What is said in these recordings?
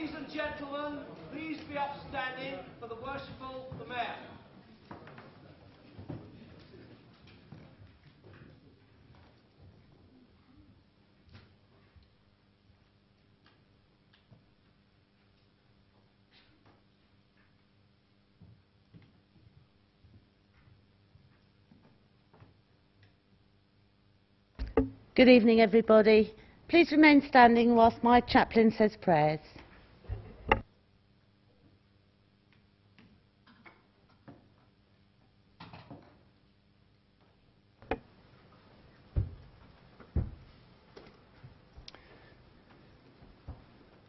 Ladies and gentlemen, please be upstanding for the worshipful the Mayor. Good evening, everybody. Please remain standing whilst my chaplain says prayers.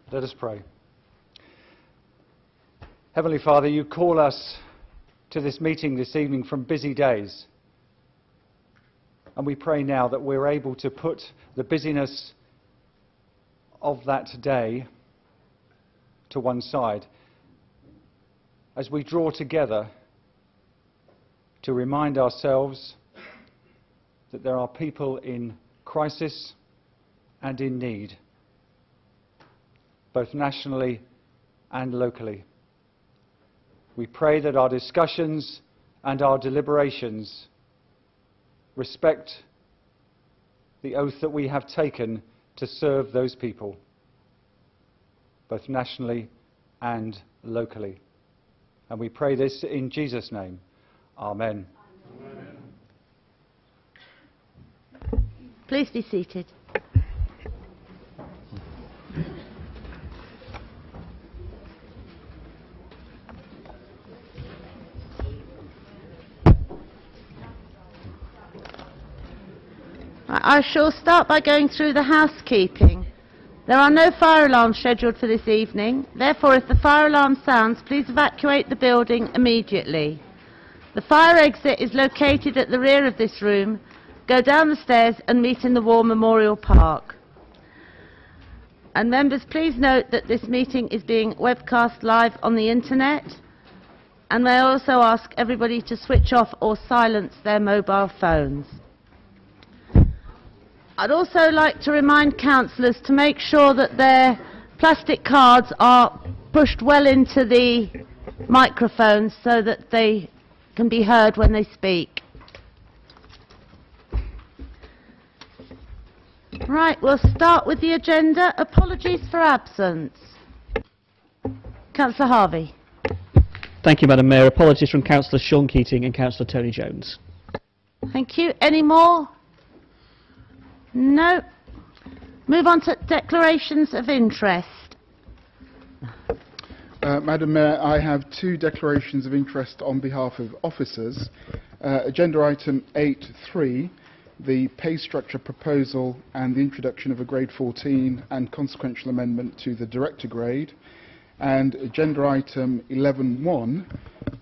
Let us pray. Heavenly Father, you call us to this meeting this evening from busy days. And we pray now that we're able to put the busyness of that day to one side as we draw together to remind ourselves that there are people in crisis and in need, both nationally and locally. We pray that our discussions and our deliberations respect the oath that we have taken to serve those people, both nationally and locally. And we pray this in Jesus' name. Amen. Amen. Please be seated. I shall start by going through the housekeeping. There are no fire alarms scheduled for this evening. Therefore, if the fire alarm sounds, please evacuate the building immediately. The fire exit is located at the rear of this room. Go down the stairs and meet in the War Memorial Park. And members, please note that this meeting is being webcast live on the internet. And may I also ask everybody to switch off or silence their mobile phones. I'd also like to remind councillors to make sure that their plastic cards are pushed well into the microphones so that they can be heard when they speak. Right, we'll start with the agenda. Apologies for absence. Councillor Harvey. Thank you, Madam Mayor. Apologies from Councillor Sean Keating and Councillor Tony Jones. Thank you. Any more? No. Move on to declarations of interest. Madam Mayor, I have two declarations of interest on behalf of officers. Agenda item 8.3, the pay structure proposal and the introduction of a grade 14 and consequential amendment to the director grade. And agenda item 11.1,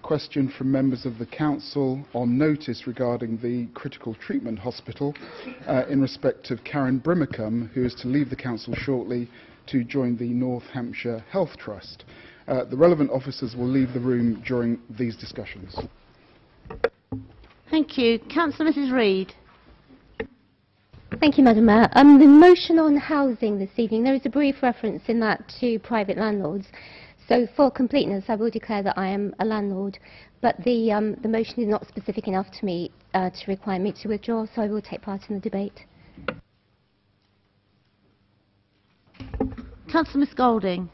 question from members of the council on notice regarding the critical treatment hospital in respect of Karen Brimacombe, who is to leave the council shortly to join the North Hampshire Health Trust. The relevant officers will leave the room during these discussions. Thank you. Councillor Mrs Reid. Thank you, Madam Mayor. The motion on housing this evening, there is a brief reference in that to private landlords. So for completeness, I will declare that I am a landlord, but the motion is not specific enough to me to require me to withdraw, so I will take part in the debate. Councillor Miss Golding.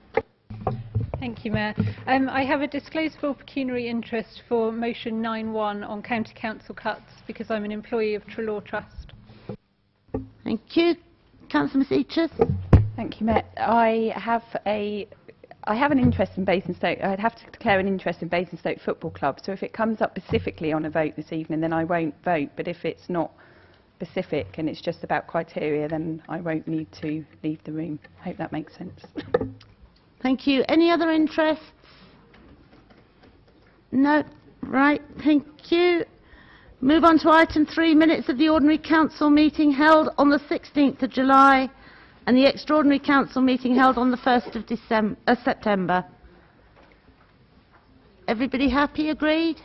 Thank you, Mayor. I have a disclosable pecuniary interest for motion 9.1 on county council cuts because I'm an employee of Trelaw Trust. Thank you. Councillor Miss Eachus. Thank you, Mayor. I have an interest in Basingstoke. I'd have to declare an interest in Basingstoke Football Club. So if it comes up specifically on a vote this evening, then I won't vote. But if it's not specific and it's just about criteria, then I won't need to leave the room. I hope that makes sense. Thank you. Any other interests? No. Right. Thank you. Move on to item 3, minutes of the ordinary council meeting held on the 16th of July and the extraordinary council meeting held on the 1st of September. Everybody happy? Agreed?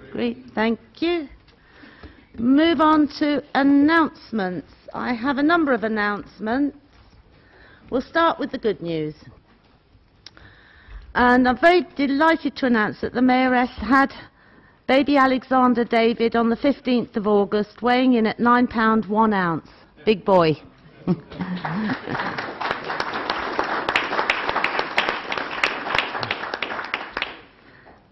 Agreed. Thank you. Move on to announcements. I have a number of announcements. We'll start with the good news. And I'm very delighted to announce that the Mayoress had baby Alexander David on the 15th of August, weighing in at £9 1 ounce. Big boy.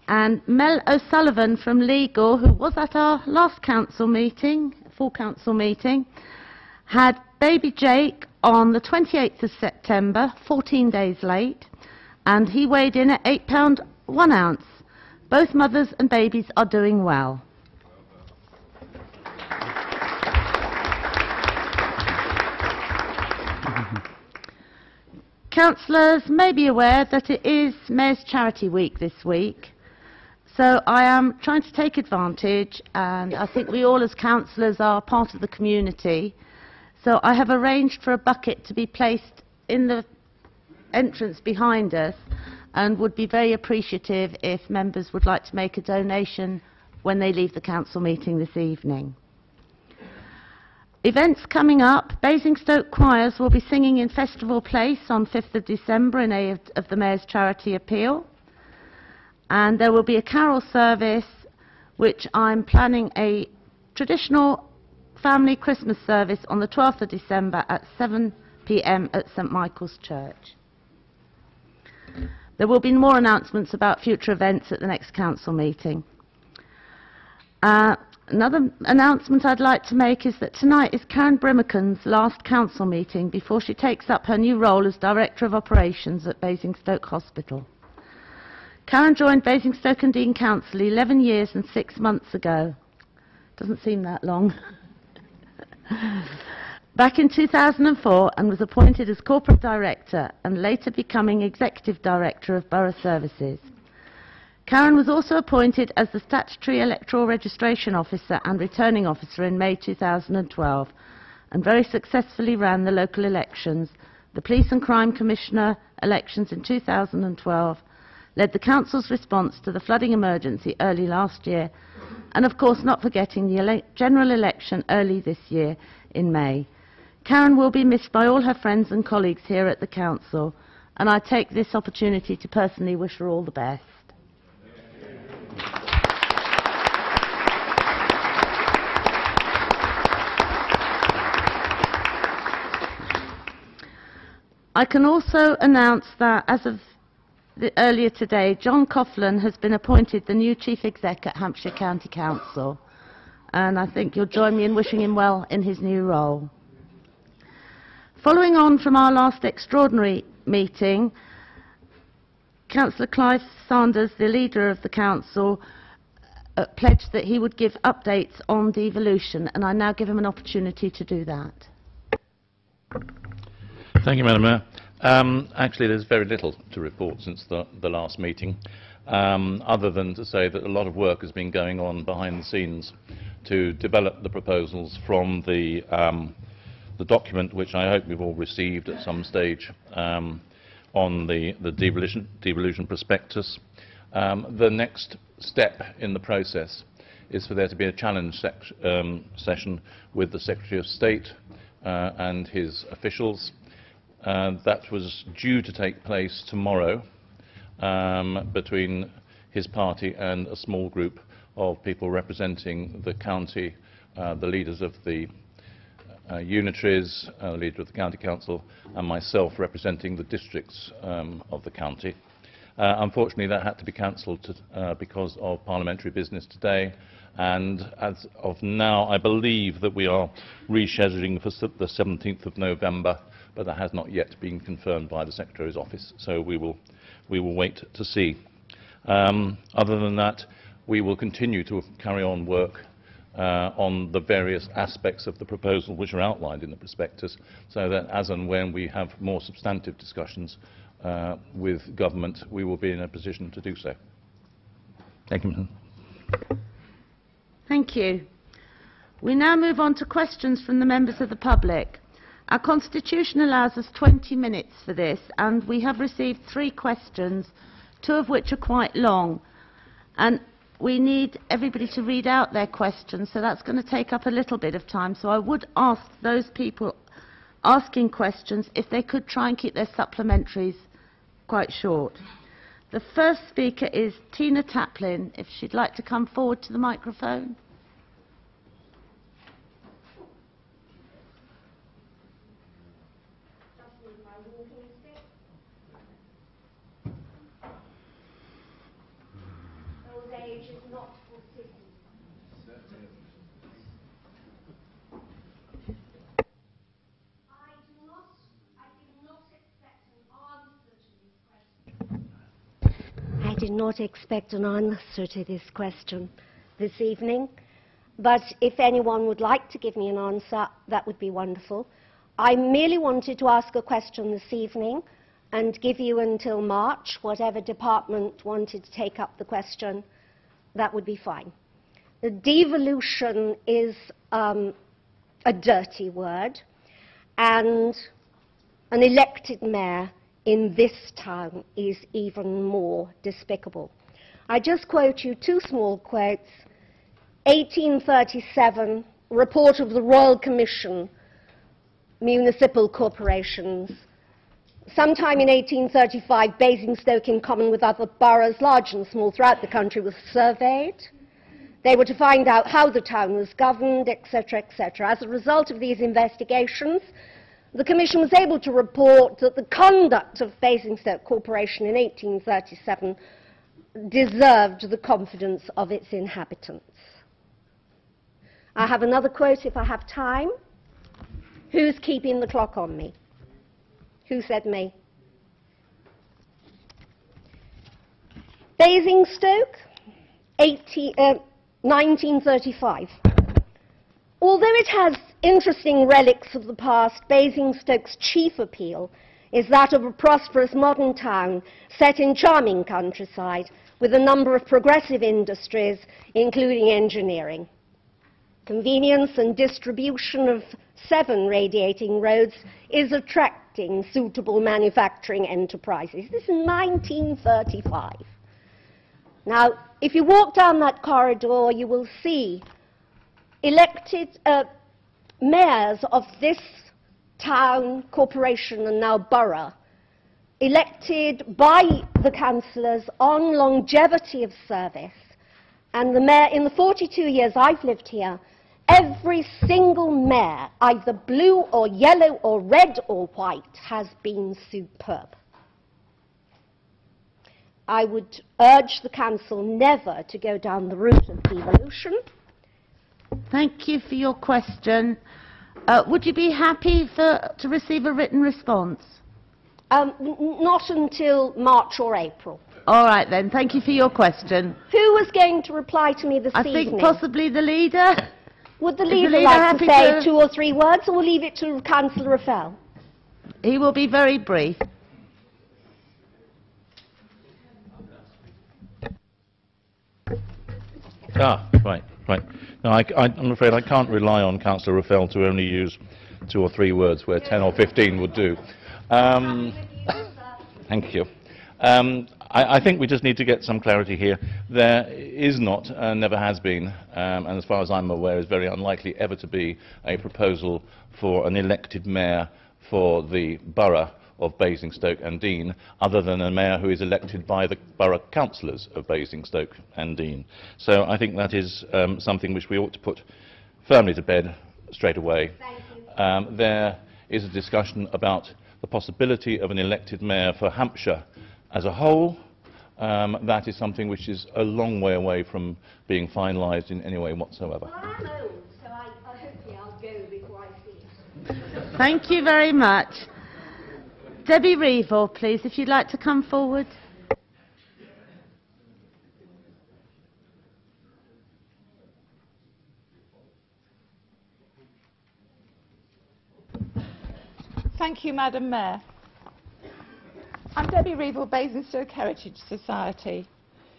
And Mel O'Sullivan from Legal, who was at our last council meeting, full council meeting, had baby Jake on the 28th of September, 14 days late, and he weighed in at £8 1 ounce. Both mothers and babies are doing well. Councillors may be aware that it is Mayor's Charity Week this week. So I am trying to take advantage, and I think we all as councillors are part of the community. So I have arranged for a bucket to be placed in the entrance behind us, and would be very appreciative if members would like to make a donation when they leave the council meeting this evening. Events coming up: Basingstoke choirs will be singing in Festival Place on 5th of December in aid of the Mayor's Charity Appeal. And there will be a carol service, which I'm planning a traditional family Christmas service on the 12th of December at 7 p.m. at St Michael's Church. There will be more announcements about future events at the next council meeting. Another announcement I'd like to make is that tonight is Karen Brimacken's last council meeting before she takes up her new role as Director of Operations at Basingstoke Hospital. Karen joined Basingstoke and Dean Council 11 years and 6 months ago. Doesn't seem that long. Back in 2004, and was appointed as Corporate Director and later becoming Executive Director of Borough Services. Karen was also appointed as the Statutory Electoral Registration Officer and Returning Officer in May 2012 and very successfully ran the local elections, the Police and Crime Commissioner elections in 2012, led the Council's response to the flooding emergency early last year, and of course not forgetting the general election early this year in May. Karen will be missed by all her friends and colleagues here at the Council, and I take this opportunity to personally wish her all the best. I can also announce that as of earlier today, John Coughlin has been appointed the new Chief Exec at Hampshire County Council, and I think you'll join me in wishing him well in his new role. Following on from our last extraordinary meeting, Councillor Clive Sanders, the leader of the Council, pledged that he would give updates on devolution, and I now give him an opportunity to do that. Thank you, Madam Mayor. Actually, there's very little to report since the last meeting, other than to say that a lot of work has been going on behind the scenes to develop the proposals from the document, which I hope you've all received at some stage, on the devolution prospectus. The next step in the process is for there to be a challenge session with the Secretary of State and his officials. That was due to take place tomorrow between his party and a small group of people representing the county, the leaders of the unitaries, the leader of the county council, and myself representing the districts of the county. Unfortunately, that had to be cancelled because of parliamentary business today, and as of now, I believe that we are rescheduling for the 17th of November, but that has not yet been confirmed by the Secretary's office, so we will wait to see. Other than that, we will continue to carry on work on the various aspects of the proposal which are outlined in the prospectus, so that as and when we have more substantive discussions with government, we will be in a position to do so. Thank you. Thank you. We now move on to questions from the members of the public. Our constitution allows us 20 minutes for this, and we have received 3 questions, 2 of which are quite long. And we need everybody to read out their questions, so that's going to take up a little bit of time. So I would ask those people asking questions if they could try and keep their supplementaries quite short. The first speaker is Tina Taplin, if she'd like to come forward to the microphone. I did not expect an answer to this question this evening, but if anyone would like to give me an answer, that would be wonderful. I merely wanted to ask a question this evening and give you until March. Whatever department wanted to take up the question, that would be fine. The devolution is a dirty word, and an elected mayor in this town is even more despicable. I just quote you two small quotes. 1837, report of the Royal Commission, Municipal Corporations. Sometime in 1835, Basingstoke, in common with other boroughs, large and small, throughout the country, was surveyed. They were to find out how the town was governed, etc., etc. As a result of these investigations, the Commission was able to report that the conduct of Basingstoke Corporation in 1837 deserved the confidence of its inhabitants. I have another quote if I have time. Who's keeping the clock on me? Who said me? Basingstoke, 1935. Although it has interesting relics of the past, Basingstoke's chief appeal is that of a prosperous modern town set in charming countryside with a number of progressive industries, including engineering. Convenience and distribution of 7 radiating roads is attracting suitable manufacturing enterprises. This is 1935. Now, if you walk down that corridor, you will see elected mayors of this town, corporation, and now borough, elected by the councillors on longevity of service. And the mayor, in the 42 years I've lived here, every single mayor, either blue or yellow or red or white, has been superb. I would urge the council never to go down the route of devolution. Thank you for your question. Would you be happy to receive a written response? Not until March or April. All right then, thank you for your question. Who was going to reply to me this evening? I think possibly the leader. Would the leader like to say 2 or 3 words, or leave it to Councillor Raffel? He will be very brief. Right. No, I'm afraid I can't rely on Councillor Raffel to only use 2 or 3 words where 10 or 15 would do. Thank you. I think we just need to get some clarity here. There is not, and never has been, and as far as I'm aware is very unlikely ever to be, a proposal for an elected mayor for the borough of Basingstoke and Deane, other than a mayor who is elected by the borough councillors of Basingstoke and Deane. So I think that is something which we ought to put firmly to bed straight away. There is a discussion about the possibility of an elected mayor for Hampshire as a whole. That is something which is a long way away from being finalised in any way whatsoever. Well, I'm old, so hopefully I'll go before I see it. Thank you very much. Debbie Reevor, please, if you'd like to come forward. Thank you, Madam Mayor. I'm Debbie Reevor, Basingstoke Heritage Society.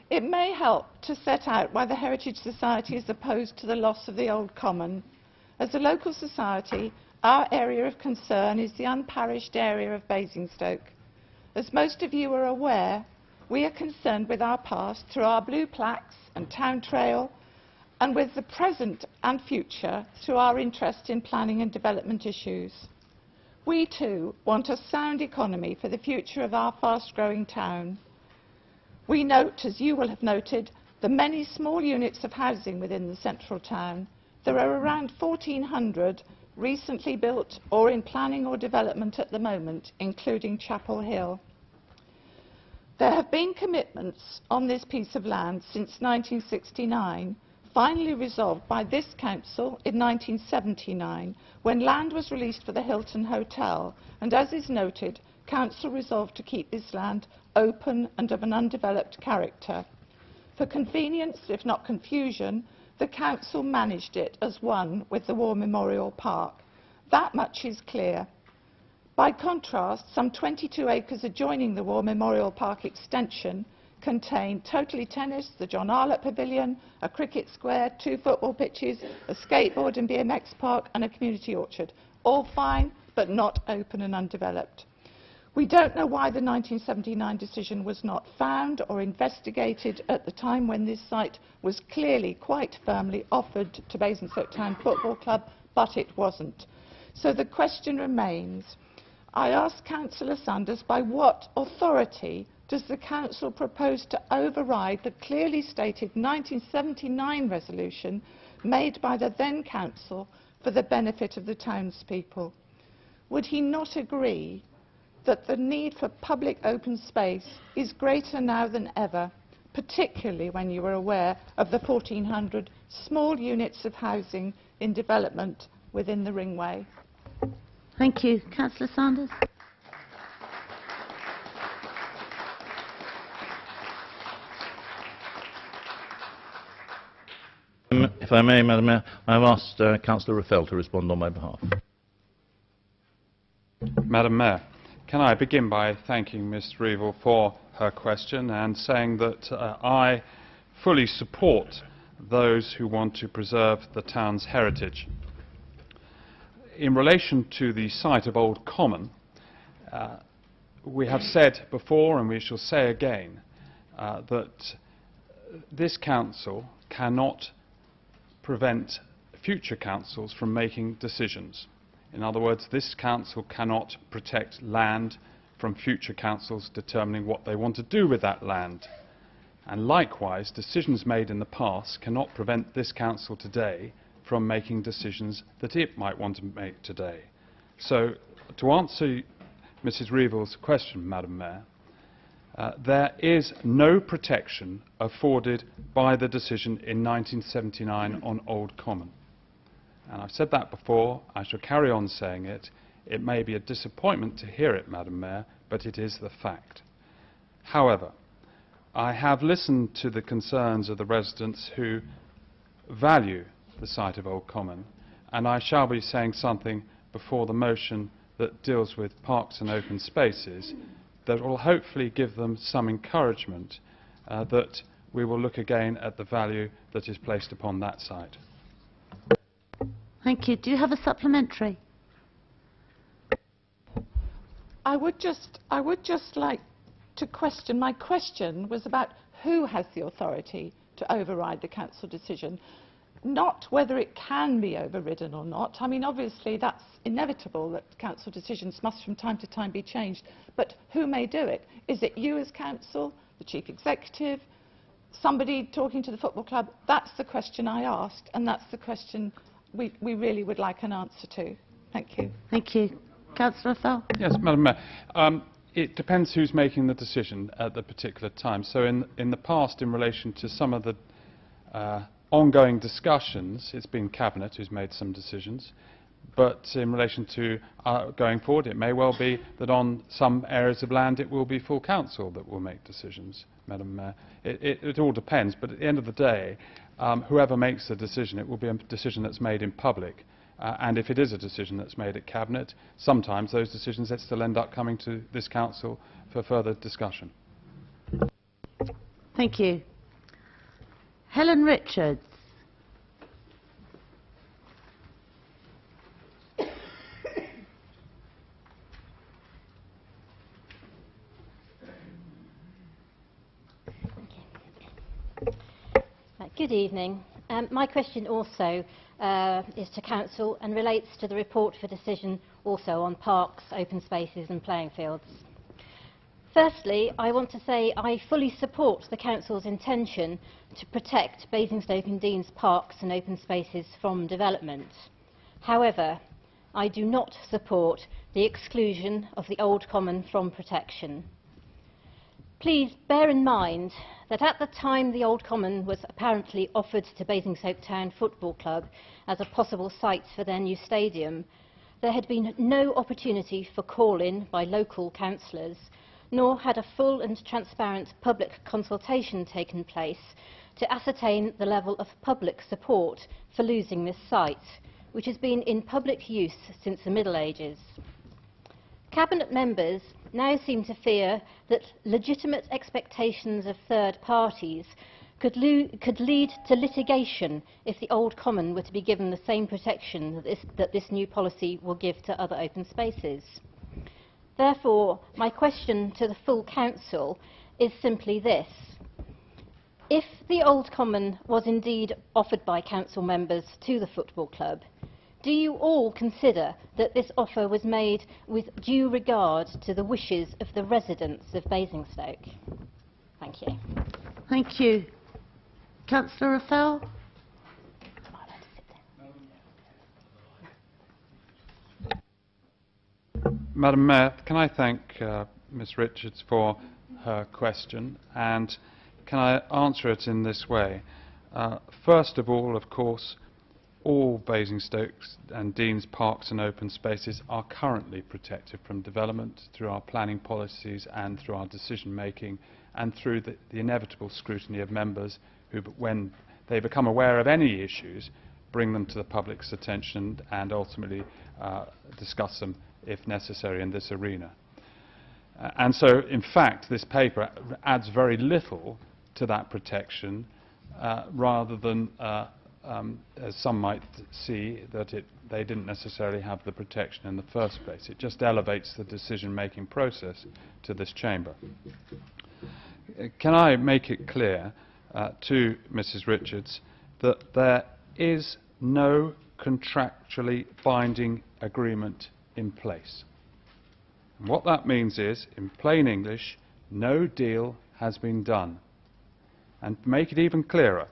It may help to set out why the Heritage Society is opposed to the loss of the Old Common. As a local society, our area of concern is the unparished area of Basingstoke. As most of you are aware, we are concerned with our past through our blue plaques and town trail, and with the present and future through our interest in planning and development issues. We too want a sound economy for the future of our fast-growing town. We note, as you will have noted, the many small units of housing within the central town. There are around 1,400 recently built or in planning or development at the moment, including Chapel Hill. There have been commitments on this piece of land since 1969, finally resolved by this council in 1979, when land was released for the Hilton Hotel, and as is noted, council resolved to keep this land open and of an undeveloped character. For convenience, if not confusion, the council managed it as one with the War Memorial Park. That much is clear. By contrast, some 22 acres adjoining the War Memorial Park extension contain Totally Tennis, the John Arlott Pavilion, a cricket square, 2 football pitches, a skateboard and BMX park and a community orchard. All fine, but not open and undeveloped. We don't know why the 1979 decision was not found or investigated at the time when this site was clearly quite firmly offered to Basingstoke Town Football Club, but it wasn't. So the question remains. I ask Councillor Sanders, by what authority does the Council propose to override the clearly stated 1979 resolution made by the then Council for the benefit of the townspeople? Would he not agree that the need for public open space is greater now than ever, particularly when you are aware of the 1,400 small units of housing in development within the Ringway? Thank you. Councillor Sanders. If I may, Madam Mayor, I have asked Councillor Raffel to respond on my behalf. Madam Mayor, can I begin by thanking Ms Revel for her question and saying that I fully support those who want to preserve the town's heritage. In relation to the site of Old Common, we have said before and we shall say again that this council cannot prevent future councils from making decisions. In other words, this council cannot protect land from future councils determining what they want to do with that land. And likewise, decisions made in the past cannot prevent this council today from making decisions that it might want to make today. So, to answer Mrs Revel's question, Madam Mayor, there is no protection afforded by the decision in 1979 on Old Common. And I've said that before, I shall carry on saying it. It may be a disappointment to hear it, Madam Mayor, but it is the fact. However, I have listened to the concerns of the residents who value the site of Old Common, and I shall be saying something before the motion that deals with parks and open spaces that will hopefully give them some encouragement that we will look again at the value that is placed upon that site. Thank you. Do you have a supplementary? I would just like to question. My question was about who has the authority to override the council decision, not whether it can be overridden or not. I mean, obviously that's inevitable that council decisions must from time to time be changed, but who may do it? Is it you as council, the chief executive, somebody talking to the football club? That's the question I asked, and that's the question we really would like an answer to. Thank you. Thank you. Councillor Raffel. Yes, Madam Mayor. It depends who's making the decision at the particular time. So in the past, in relation to some of the ongoing discussions, it's been Cabinet who's made some decisions. But in relation to going forward, it may well be that on some areas of land it will be full council that will make decisions, Madam Mayor. It all depends, but at the end of the day, whoever makes the decision, it will be a decision that's made in public. And if it is a decision that's made at Cabinet, sometimes those decisions that still end up coming to this council for further discussion. Thank you. Helen Richards. Good evening. My question also is to Council and relates to the report for decision also on parks, open spaces and playing fields. Firstly, I want to say I fully support the Council's intention to protect Basingstoke and Dean's parks and open spaces from development. However, I do not support the exclusion of the Old Common from protection. Please bear in mind that at the time the Old Common was apparently offered to Basingstoke Town Football Club as a possible site for their new stadium, there had been no opportunity for call-in by local councillors, nor had a full and transparent public consultation taken place to ascertain the level of public support for losing this site, which has been in public use since the Middle Ages. Cabinet members now seem to fear that legitimate expectations of third parties could lead to litigation if the Old Common were to be given the same protection that this new policy will give to other open spaces. Therefore, my question to the full Council is simply this. If the Old Common was indeed offered by Council members to the football club, do you all consider that this offer was made with due regard to the wishes of the residents of Basingstoke? Thank you. Thank you. Councillor Raphael? Madam Mayor, can I thank Ms Richards for her question, and can I answer it in this way? First of course, all Basingstoke's and Dean's parks and open spaces are currently protected from development through our planning policies and through our decision making and through the inevitable scrutiny of members who, when they become aware of any issues, bring them to the public's attention and ultimately discuss them if necessary in this arena. And so, in fact, this paper adds very little to that protection rather than as some might see, that they didn't necessarily have the protection in the first place. It just elevates the decision-making process to this chamber. Can I make it clear to Mrs Richards that there is no contractually binding agreement in place? And what that means is, in plain English, no deal has been done. And to make it even clearer,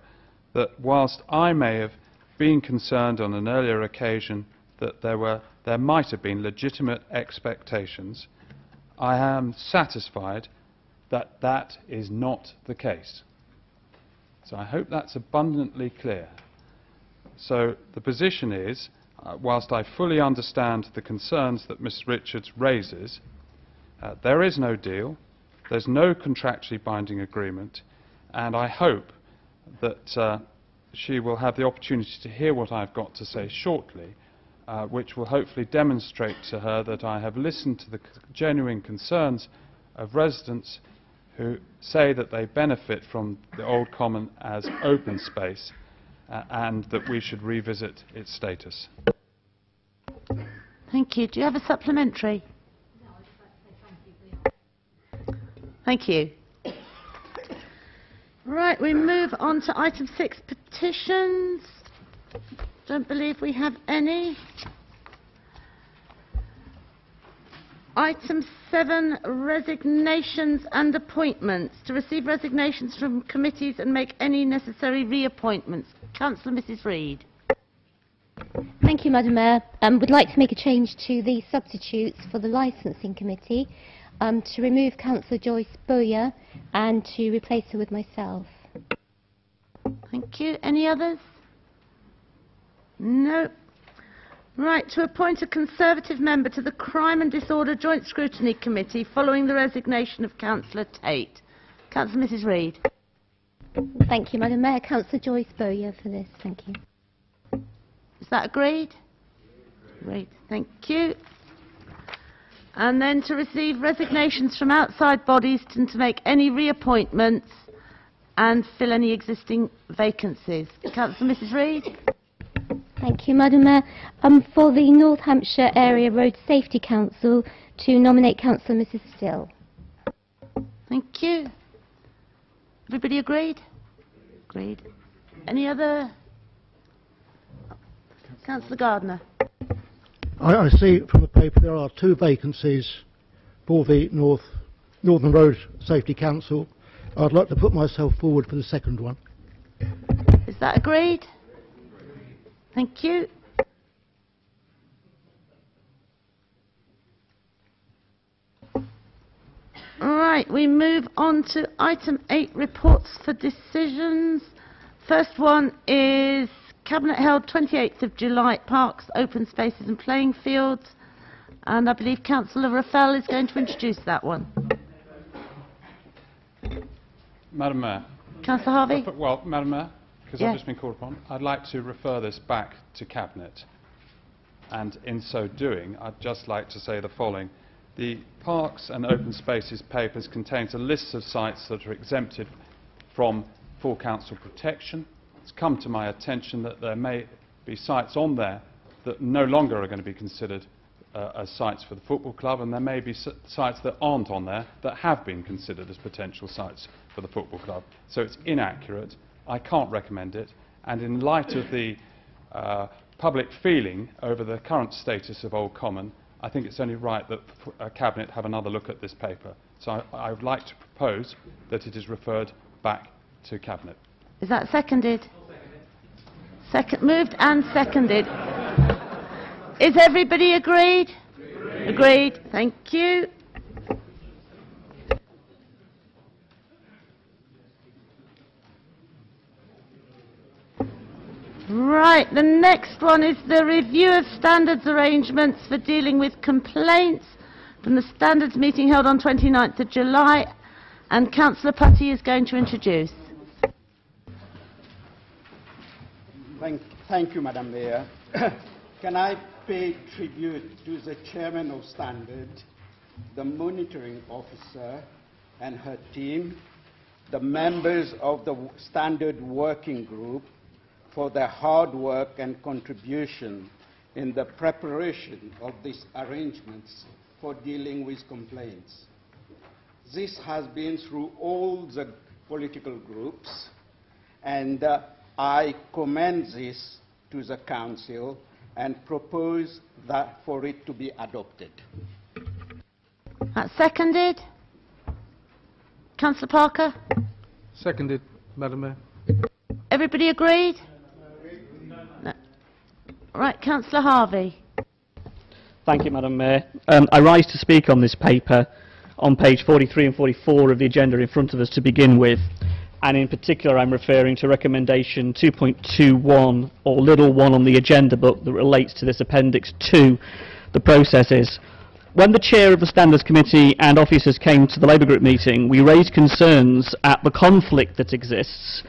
that whilst I may have been concerned on an earlier occasion that there might have been legitimate expectations, I am satisfied that that is not the case. So I hope that's abundantly clear. So the position is, whilst I fully understand the concerns that Ms Richards raises, there is no deal, there's no contractually binding agreement, and I hope that she will have the opportunity to hear what I've got to say shortly, which will hopefully demonstrate to her that I have listened to the genuine concerns of residents who say that they benefit from the Old Common as open space and that we should revisit its status. Thank you. Do you have a supplementary? No, I'd just like to say thank you. Thank you. Right, we move on to item 6, petitions. Don't believe we have any. Item 7, resignations and appointments. To receive resignations from committees and make any necessary reappointments. Councillor Mrs Reid. Thank you, Madam Mayor. Would like to make a change to the substitutes for the licensing committee, to remove Councillor Joyce Bowyer and to replace her with myself. Thank you. Any others? No. Right, to appoint a Conservative member to the Crime and Disorder Joint Scrutiny Committee following the resignation of Councillor Tate. Councillor Mrs Reid. Thank you, Madam Mayor. Councillor Joyce Bowyer for this. Thank you. Is that agreed? Great, thank you. And then to receive resignations from outside bodies and to make any reappointments and fill any existing vacancies. Councillor Mrs Reid. Thank you, Madam Mayor. For the North Hampshire Area Road Safety Council, to nominate Councillor Mrs Still. Thank you. Everybody agreed? Agreed. Any other? Councillor Gardner. I see from the paper there are 2 vacancies for the North Northern Road Safety Council. I'd like to put myself forward for the second one. Is that agreed? Thank you. Right, we move on to item 8, reports for decisions. First one is Cabinet held 28th of July, Parks, Open Spaces and Playing Fields. And I believe Councillor Raffel is going to introduce that one. Madam Mayor. Councillor Harvey? Well, Madam Mayor, because Yeah. I've just been called upon, I'd like to refer this back to Cabinet. And in so doing, I'd just like to say the following. The Parks and Open Spaces papers contains a list of sites that are exempted from full council protection. It's come to my attention that there may be sites on there that no longer are going to be considered as sites for the football club, and there may be sites that aren't on there that have been considered as potential sites for the football club. So it's inaccurate. I can't recommend it. And in light of the public feeling over the current status of Old Common, I think it's only right that Cabinet have another look at this paper. So I would like to propose that it is referred back to Cabinet. Is that seconded? Moved and seconded. Is everybody agreed? Agreed. Thank you. Right, the next one is the review of standards arrangements for dealing with complaints from the standards meeting held on 29th of July, and Councillor Putty is going to introduce. Thank you, Madam Mayor. Can I pay tribute to the Chairman of Standard, the Monitoring Officer and her team, the members of the Standard Working Group, for their hard work and contribution in the preparation of these arrangements for dealing with complaints. This has been through all the political groups, and I commend this to the Council and propose that for it to be adopted. That's seconded. Councillor Parker? Seconded, Madam Mayor. Everybody agreed? No. Right, Councillor Harvey. Thank you, Madam Mayor. I rise to speak on this paper on page 43 and 44 of the agenda in front of us to begin with. And in particular, I'm referring to recommendation 2.21, or little 1 on the agenda book that relates to this Appendix 2, the processes. When the chair of the Standards Committee and officers came to the Labour Group meeting, we raised concerns at the conflict that exists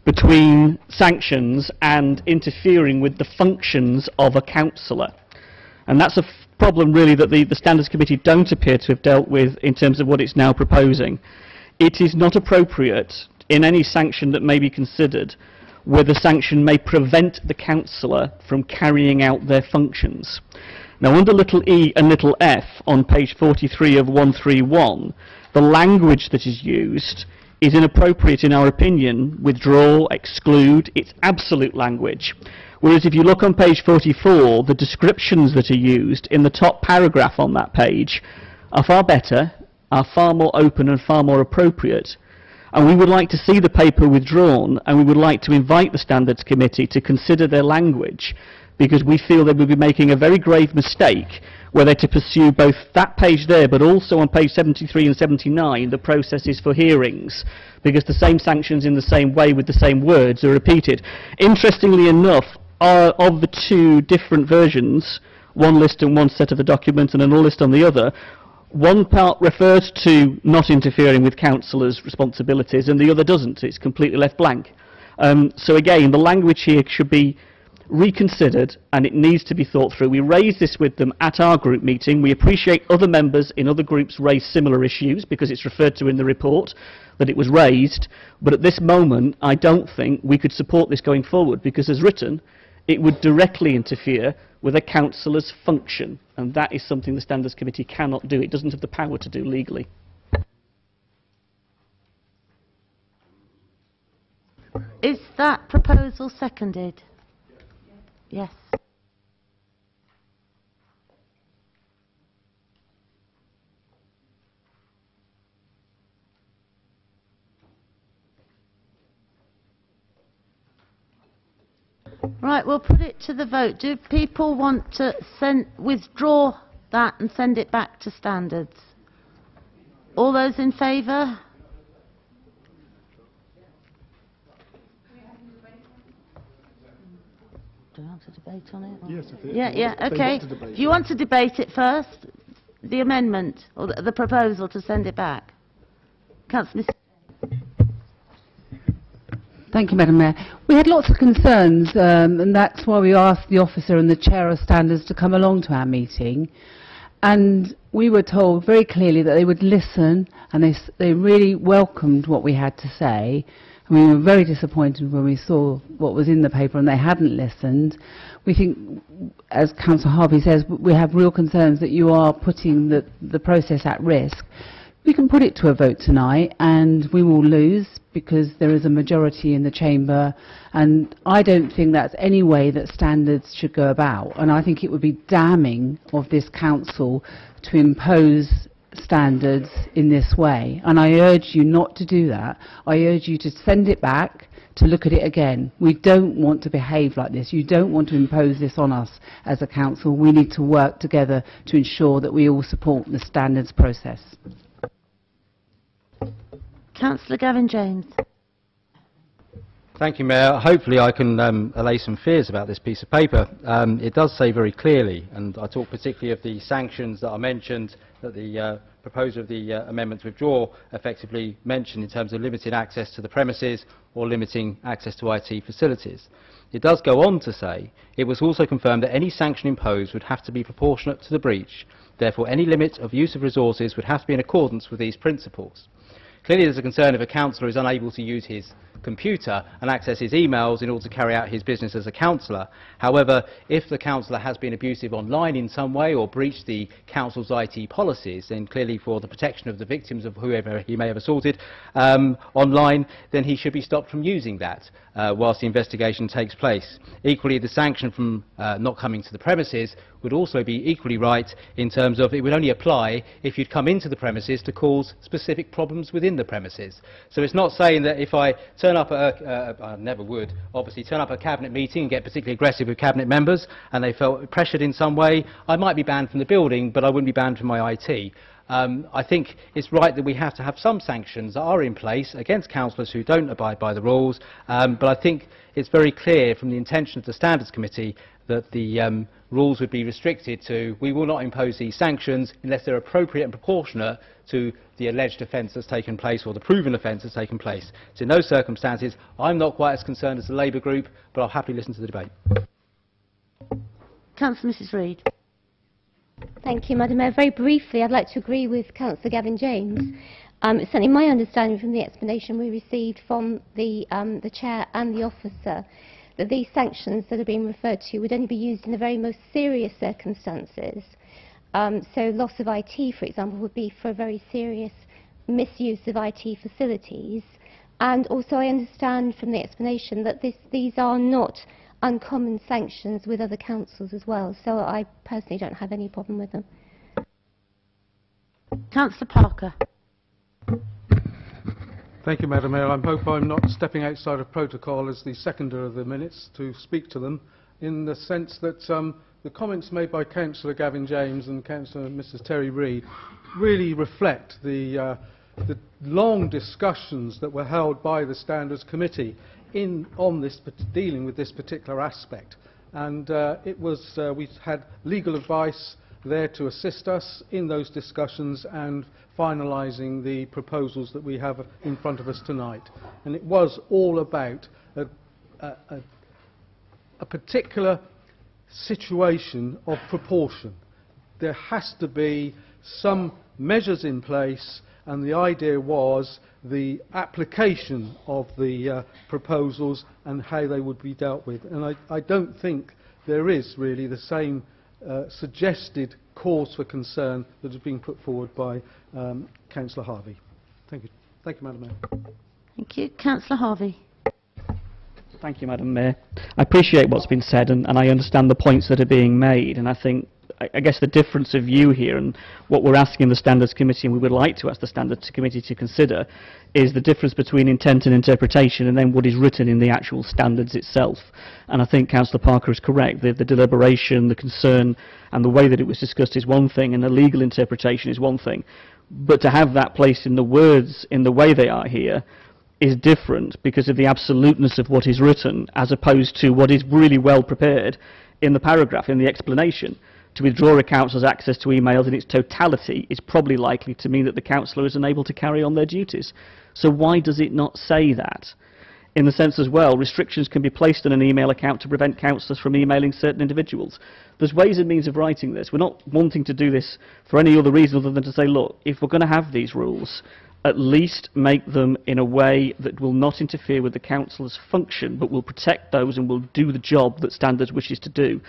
between sanctions and interfering with the functions of a councillor. And that's a problem really that the Standards Committee don't appear to have dealt with in terms of what it's now proposing. It is not appropriate in any sanction that may be considered where the sanction may prevent the councillor from carrying out their functions. Now, under little e and little f on page 43 of 131, the language that is used is inappropriate in our opinion. Withdraw, exclude, it's absolute language. Whereas if you look on page 44, the descriptions that are used in the top paragraph on that page are far better, are far more open and far more appropriate. And we would like to see the paper withdrawn, and we would like to invite the Standards Committee to consider their language, because we feel they would be making a very grave mistake were they to pursue both that page there, but also on page 73 and 79, the processes for hearings, because the same sanctions in the same way with the same words are repeated. Interestingly enough, of the two different versions, one list on one set of the document and another list on the other, one part refers to not interfering with councillors' responsibilities and the other doesn't. It's completely left blank. So again, the language here should be reconsidered and it needs to be thought through. We raised this with them at our group meeting. We appreciate other members in other groups raise similar issues because it's referred to in the report that it was raised, but at this moment I don't think we could support this going forward because as written it would directly interfere with a councillor's function, and that is something the Standards Committee cannot do. It doesn't have the power to do legally. Is that proposal seconded? Yes. Right, we'll put it to the vote. Do people want to withdraw that and send it back to standards? All those in favour? Do you want to debate on it? Yes, Okay. If you want to debate it first, the amendment or the proposal to send it back. Councillor. Thank you, Madam Mayor. We had lots of concerns, and that's why we asked the officer and the chair of standards to come along to our meeting. And we were told very clearly that they would listen, and they really welcomed what we had to say. And we were very disappointed when we saw what was in the paper and they hadn't listened. We think, as Councillor Harvey says, we have real concerns that you are putting the process at risk. We can put it to a vote tonight and we will lose because there is a majority in the chamber, and I don't think that's any way that standards should go about, and I think it would be damning of this council to impose standards in this way, and I urge you not to do that. I urge you to send it back to look at it again. We don't want to behave like this. You don't want to impose this on us as a council. We need to work together to ensure that we all support the standards process. Councillor Gavin James. Thank you, Mayor. Hopefully I can allay some fears about this piece of paper. It does say very clearly, and I talk particularly of the sanctions that are mentioned, that the proposer of the amendment to withdraw effectively mentioned in terms of limiting access to the premises or limiting access to IT facilities. It does go on to say, it was also confirmed that any sanction imposed would have to be proportionate to the breach. Therefore, any limit of use of resources would have to be in accordance with these principles. Clearly there's a concern if a councillor is unable to use his computer and access his emails in order to carry out his business as a councillor. However, if the councillor has been abusive online in some way or breached the council's IT policies, then clearly for the protection of the victims of whoever he may have assaulted online, then he should be stopped from using that whilst the investigation takes place. Equally, the sanction from not coming to the premises would also be equally right in terms of it would only apply if you'd come into the premises to cause specific problems within the premises. So it's not saying that if I turn up at I never would, obviously, turn up at a cabinet meeting and get particularly aggressive with cabinet members and they felt pressured in some way, I might be banned from the building, but I wouldn't be banned from my IT. I think it's right that we have to have some sanctions that are in place against councillors who don't abide by the rules, but I think it's very clear from the intention of the Standards Committee that the rules would be restricted to, we will not impose these sanctions unless they're appropriate and proportionate to the alleged offence that's taken place or the proven offence that's taken place. So in those circumstances, I'm not quite as concerned as the Labour group, but I'll happily listen to the debate. Councillor Mrs Reid. Thank you, Madam Mayor. Very briefly, I'd like to agree with Councillor Gavin James. It's certainly my understanding from the explanation we received from the Chair and the officer that these sanctions that are being referred to would only be used in the very most serious circumstances. So loss of IT, for example, would be for a very serious misuse of IT facilities. And also I understand from the explanation that these are not uncommon sanctions with other councils as well. So I personally don't have any problem with them. Councillor Parker. Thank you, Madam Mayor. I hope I'm not stepping outside of protocol as the seconder of the minutes to speak to them, in the sense that the comments made by Councillor Gavin James and Councillor Mrs Terry Reid really reflect the long discussions that were held by the Standards Committee on this, dealing with this particular aspect. And we had legal advice there to assist us in those discussions and finalising the proposals that we have in front of us tonight. And it was all about a particular situation of proportion. There has to be some measures in place, and the idea was the application of the proposals and how they would be dealt with. And I don't think there is really the same suggested cause for concern that has been put forward by Councillor Harvey. Thank you. Thank you, Madam Mayor. Thank you. Councillor Harvey. Thank you, Madam Mayor. I appreciate what's been said and I understand the points that are being made, and I think I guess the difference of view here, and what we're asking the Standards Committee, and we would like to ask the Standards Committee to consider, is the difference between intent and interpretation, and then what is written in the actual standards itself. And I think Councillor Parker is correct. The deliberation, the concern, and the way that it was discussed is one thing, and the legal interpretation is one thing. But to have that placed in the words in the way they are here is different because of the absoluteness of what is written, as opposed to what is really well prepared in the paragraph, in the explanation. To withdraw a councillor's access to emails in its totality is probably likely to mean that the councillor is unable to carry on their duties. So why does it not say that? In the sense as well, restrictions can be placed on an email account to prevent councillors from emailing certain individuals. There's ways and means of writing this. We're not wanting to do this for any other reason other than to say, look, if we're going to have these rules, at least make them in a way that will not interfere with the councillor's function, but will protect those and will do the job that Standards wishes to do.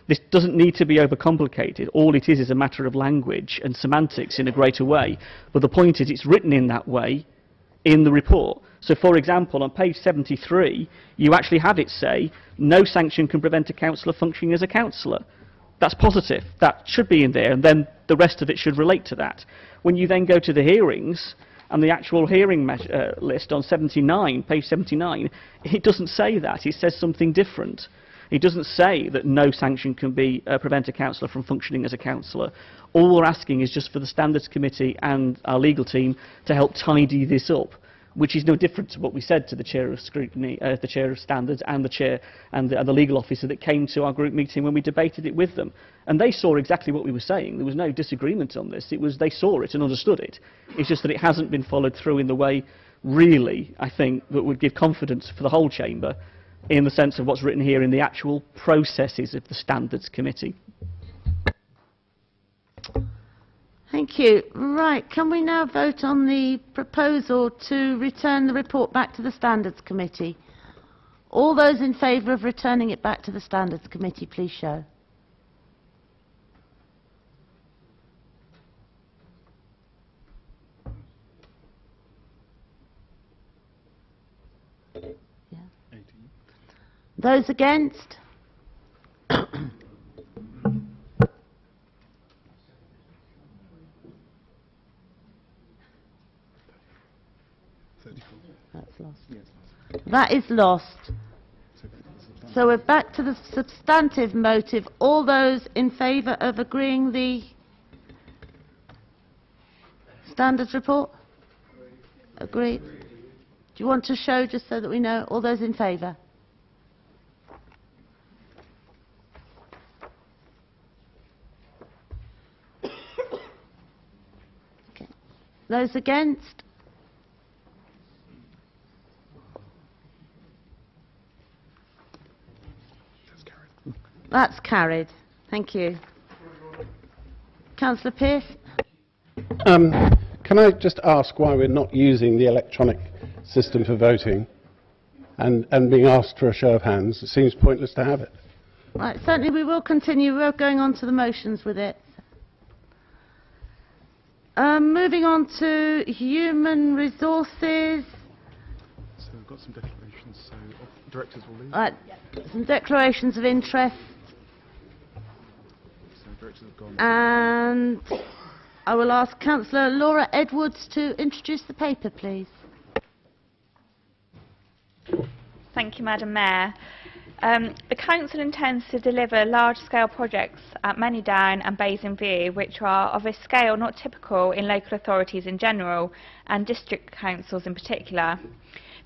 This doesn't need to be overcomplicated. All it is a matter of language and semantics in a greater way. But the point is, it's written in that way in the report. So, for example, on page 73, you actually have it say, no sanction can prevent a councillor functioning as a councillor. That's positive. That should be in there, and then the rest of it should relate to that. When you then go to the hearings, and the actual hearing list on 79, page 79, it doesn't say that. It says something different. It doesn't say that no sanction can prevent a councillor from functioning as a councillor. All we're asking is just for the Standards Committee and our legal team to help tidy this up, which is no different to what we said to the Chair of Scrutiny, the Chair of Standards, and the Chair and the legal officer that came to our group meeting when we debated it with them. And they saw exactly what we were saying. There was no disagreement on this. They saw it and understood it. It's just that it hasn't been followed through in the way, really, I think, that would give confidence for the whole chamber in the sense of what's written here in the actual processes of the Standards Committee. Thank you. Right, can we now vote on the proposal to return the report back to the Standards Committee? All those in favour of returning it back to the Standards Committee, please show. Yeah. 18. Those against? That's lost. That is lost. So we're back to the substantive motive. All those in favour of agreeing the standards report? Agreed. Do you want to show just so that we know? All those in favour? Okay. Those against? That's carried. Thank you. Councillor Pearce. Can I just ask why we're not using the electronic system for voting and being asked for a show of hands? It seems pointless to have it. Right, certainly we will continue. We're going on to the motions with it. Moving on to human resources. So we've got some declarations, so directors will leave. Right, some declarations of interest. And I will ask Councillor Laura Edwards to introduce the paper, please. Thank you, Madam Mayor. The Council intends to deliver large-scale projects at Manydown and Basingview, which are of a scale not typical in local authorities in general and district councils in particular.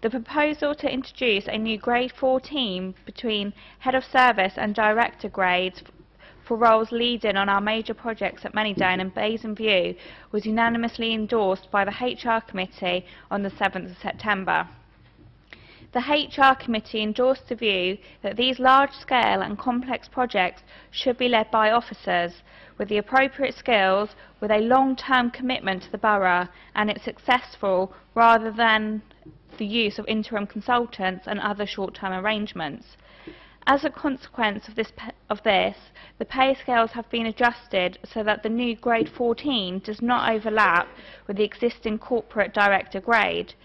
The proposal to introduce a new Grade 4 team between Head of Service and Director grades for roles leading on our major projects at Manydown and Basingview was unanimously endorsed by the HR Committee on the 7th of September. The HR Committee endorsed the view that these large-scale and complex projects should be led by officers with the appropriate skills, with a long-term commitment to the borough and its successful, rather than the use of interim consultants and other short-term arrangements. As a consequence of this, the pay scales have been adjusted so that the new Grade 14 does not overlap with the existing Corporate Director grade.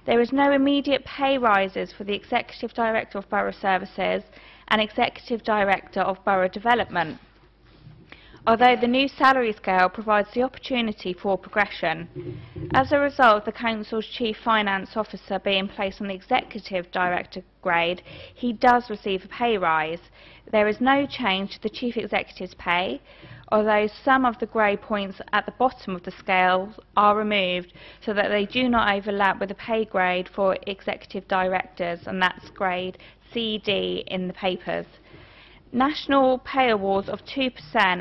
There is no immediate pay rises for the Executive Director of Borough Services and Executive Director of Borough Development. although the new salary scale provides the opportunity for progression. As a result of the Council's Chief Finance Officer being placed on the Executive Director grade, he does receive a pay rise. There is no change to the Chief Executive's pay, although some of the grade points at the bottom of the scale are removed so that they do not overlap with the pay grade for Executive Directors, and that's grade CD in the papers. National pay awards of 2%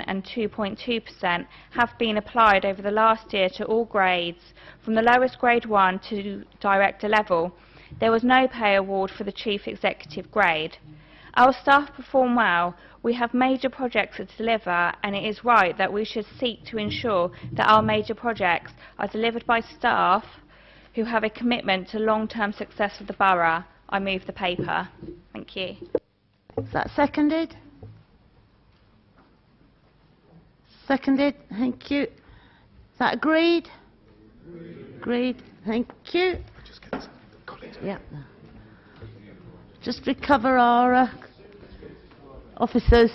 and 2.2% have been applied over the last year to all grades, from the lowest grade 1 to director level. There was no pay award for the Chief Executive grade. Our staff perform well. We have major projects to deliver, and it is right that we should seek to ensure that our major projects are delivered by staff who have a commitment to long-term success of the borough. I move the paper. Thank you. Is that seconded? Seconded. Thank you. Is that agreed? Agreed. Thank you. Yeah. Just recover our officers.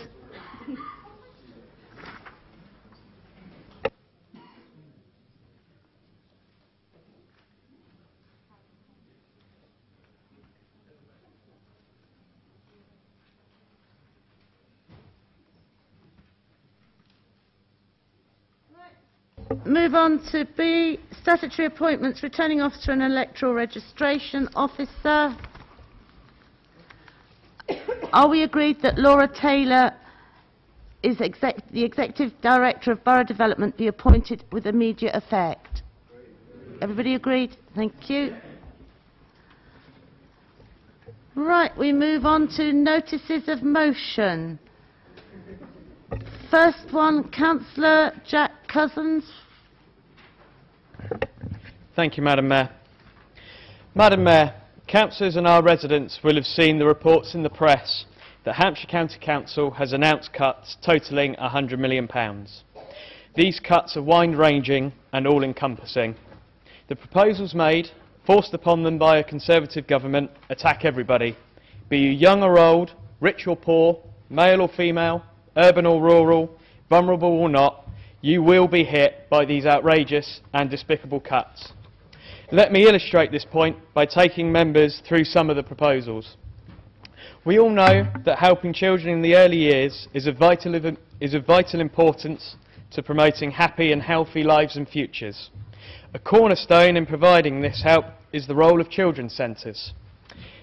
Move on to B, statutory appointments, returning officer and electoral registration officer. Are we agreed that Laura Taylor is the Executive Director of Borough Development be appointed with immediate effect? Everybody agreed? Thank you. Right, we move on to notices of motion. First one, Councillor Jack Cousins. Thank you, Madam Mayor. Madam Mayor, councillors and our residents will have seen the reports in the press that Hampshire County Council has announced cuts totalling £100 million. These cuts are wide-ranging and all-encompassing. The proposals made, forced upon them by a Conservative government, attack everybody, be you young or old, rich or poor, male or female, urban or rural, vulnerable or not. You will be hit by these outrageous and despicable cuts. Let me illustrate this point by taking members through some of the proposals. We all know that helping children in the early years is of vital importance to promoting happy and healthy lives and futures. A cornerstone in providing this help is the role of children's centres.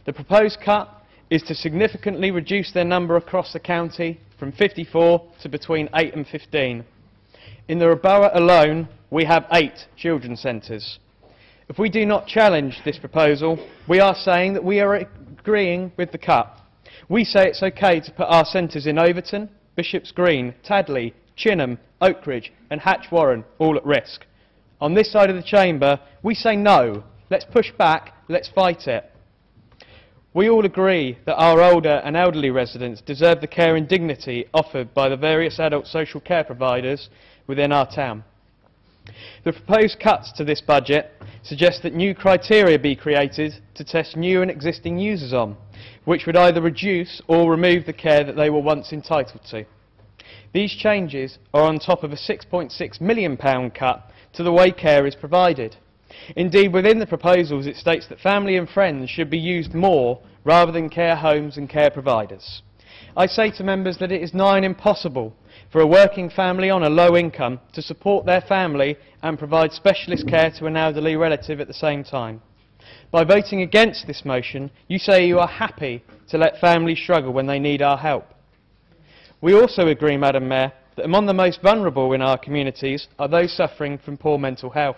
The proposed cut is to significantly reduce their number across the county from 54 to between 8 and 15. In the borough alone, we have 8 children's centres. If we do not challenge this proposal, we are saying that we are agreeing with the cut. We say it's okay to put our centres in Overton, Bishop's Green, Tadley, Chinham, Oakridge and Hatch Warren all at risk. On this side of the chamber, we say no. Let's push back, let's fight it. We all agree that our older and elderly residents deserve the care and dignity offered by the various adult social care providers within our town. The proposed cuts to this budget suggest that new criteria be created to test new and existing users on, which would either reduce or remove the care that they were once entitled to. These changes are on top of a £6.6 million cut to the way care is provided. Indeed, within the proposals it states that family and friends should be used more rather than care homes and care providers. I say to members that it is nigh on impossible for a working family on a low income to support their family and provide specialist care to an elderly relative at the same time. By voting against this motion, you say you are happy to let families struggle when they need our help. We also agree, Madam Mayor, that among the most vulnerable in our communities are those suffering from poor mental health.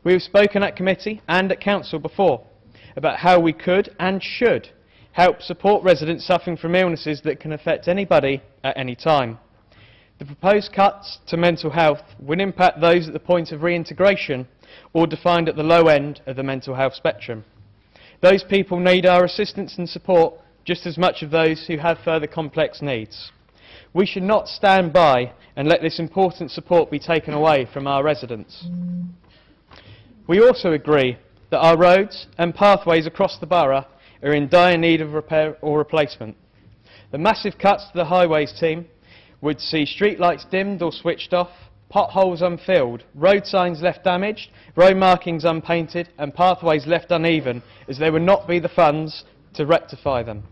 We have spoken at committee and at council before about how we could and should help support residents suffering from illnesses that can affect anybody at any time. The proposed cuts to mental health will impact those at the point of reintegration or defined at the low end of the mental health spectrum. Those people need our assistance and support just as much as those who have further complex needs. We should not stand by and let this important support be taken away from our residents. We also agree that our roads and pathways across the borough are in dire need of repair or replacement. The massive cuts to the highways team would see streetlights dimmed or switched off, potholes unfilled, road signs left damaged, road markings unpainted and pathways left uneven, as there would not be the funds to rectify them.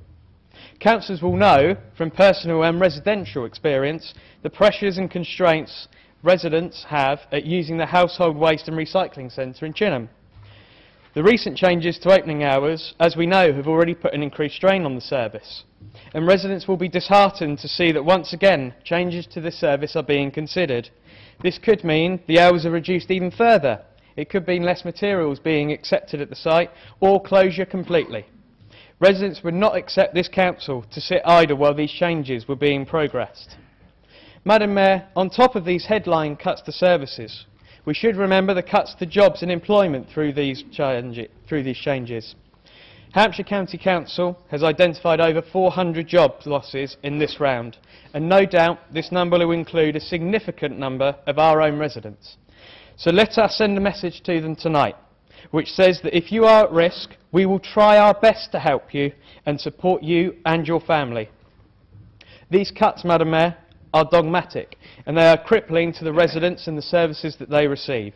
Councillors will know from personal and residential experience the pressures and constraints residents have at using the Household Waste and Recycling Centre in Chinham. The recent changes to opening hours, as we know, have already put an increased strain on the service, and residents will be disheartened to see that once again changes to this service are being considered. This could mean the hours are reduced even further. It could mean less materials being accepted at the site or closure completely. Residents would not accept this council to sit idle while these changes were being progressed. Madam Mayor, on top of these headline cuts to services, we should remember the cuts to jobs and employment through these changes. Hampshire County Council has identified over 400 job losses in this round, and no doubt this number will include a significant number of our own residents. So let us send a message to them tonight, which says that if you are at risk, we will try our best to help you and support you and your family. These cuts, Madam Mayor, are dogmatic, and they are crippling to the residents and the services that they receive.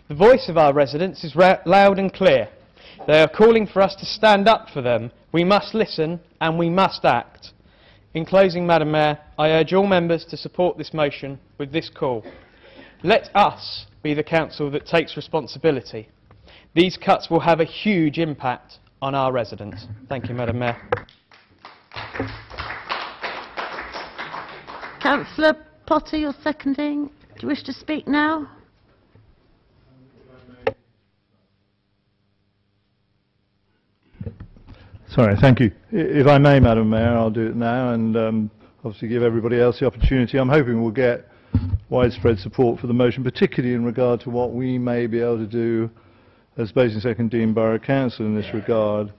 The voice of our residents is loud and clear. They are calling for us to stand up for them. We must listen and we must act. In closing, Madam Mayor, I urge all members to support this motion with this call. Let us be the council that takes responsibility. These cuts will have a huge impact on our residents. Thank you, Madam Mayor. Councillor Potter, you're seconding. Do you wish to speak now? Sorry, thank you. If I may, Madam Mayor, I'll do it now and obviously give everybody else the opportunity. I'm hoping we'll get widespread support for the motion, particularly in regard to what we may be able to do as Basingstoke and Deane Borough Council in this regard.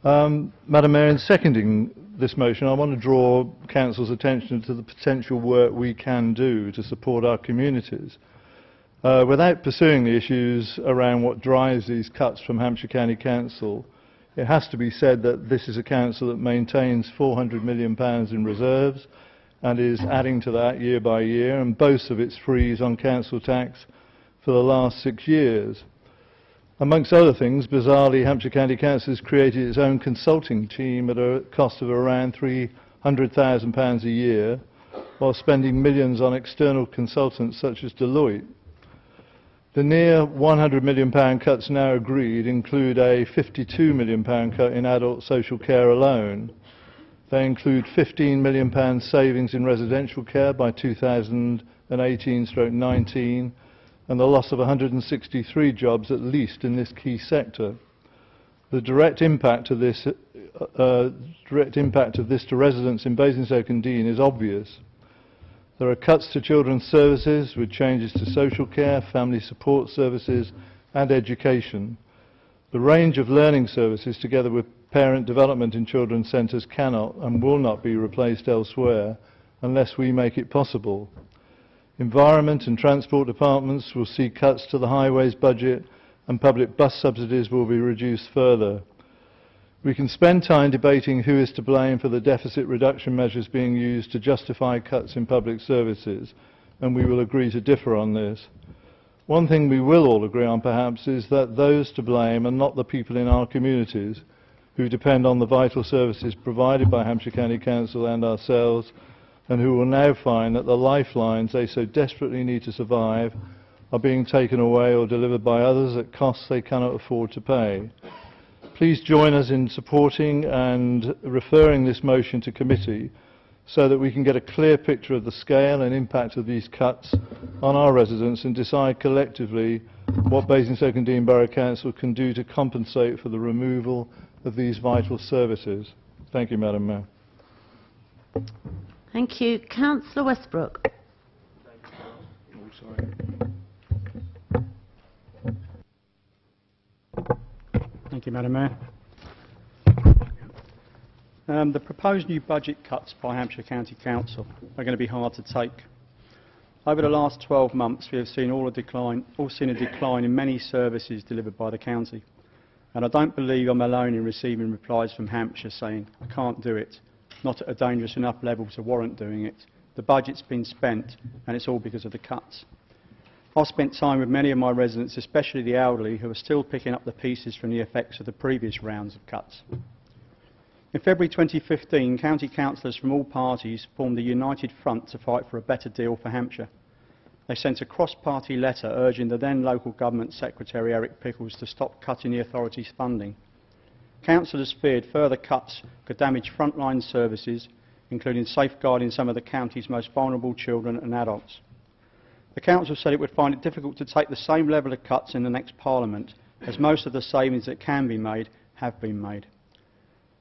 Madam Mayor, in seconding this motion, I want to draw Council's attention to the potential work we can do to support our communities. Without pursuing the issues around what drives these cuts from Hampshire County Council, it has to be said that this is a council that maintains £400 million in reserves and is adding to that year by year and boasts of its freeze on council tax for the last 6 years. Amongst other things, bizarrely, Hampshire County Council has created its own consulting team at a cost of around £300,000 a year, while spending millions on external consultants such as Deloitte. The near £100 million cuts now agreed include a £52 million cut in adult social care alone. They include £15 million savings in residential care by 2018/19 and the loss of 163 jobs at least in this key sector. The direct impact of this to residents in Basingstoke and Deane is obvious. There are cuts to children's services with changes to social care, family support services and education. The range of learning services together with parent development in children's centres cannot and will not be replaced elsewhere unless we make it possible. Environment and transport departments will see cuts to the highways budget and public bus subsidies will be reduced further. We can spend time debating who is to blame for the deficit reduction measures being used to justify cuts in public services, and we will agree to differ on this. One thing we will all agree on perhaps is that those to blame are not the people in our communities who depend on the vital services provided by Hampshire County Council and ourselves, and who will now find that the lifelines they so desperately need to survive are being taken away or delivered by others at costs they cannot afford to pay. Please join us in supporting and referring this motion to committee so that we can get a clear picture of the scale and impact of these cuts on our residents and decide collectively what Basingstoke and Deane Borough Council can do to compensate for the removal of these vital services. Thank you, Madam Mayor. Thank you. Councillor Westbrook. Thank you, Madam Mayor. The proposed new budget cuts by Hampshire County Council are going to be hard to take. Over the last 12 months, we have seen a decline in many services delivered by the county. And I don't believe I'm alone in receiving replies from Hampshire saying, I can't do it, not at a dangerous enough level to warrant doing it, the budget's been spent, and it's all because of the cuts. I've spent time with many of my residents, especially the elderly, who are still picking up the pieces from the effects of the previous rounds of cuts. In February 2015, county councillors from all parties formed a united front to fight for a better deal for Hampshire. They sent a cross-party letter urging the then local government secretary Eric Pickles to stop cutting the authority's funding. Councillors feared further cuts could damage frontline services, including safeguarding some of the county's most vulnerable children and adults. The council said it would find it difficult to take the same level of cuts in the next Parliament, as most of the savings that can be made have been made.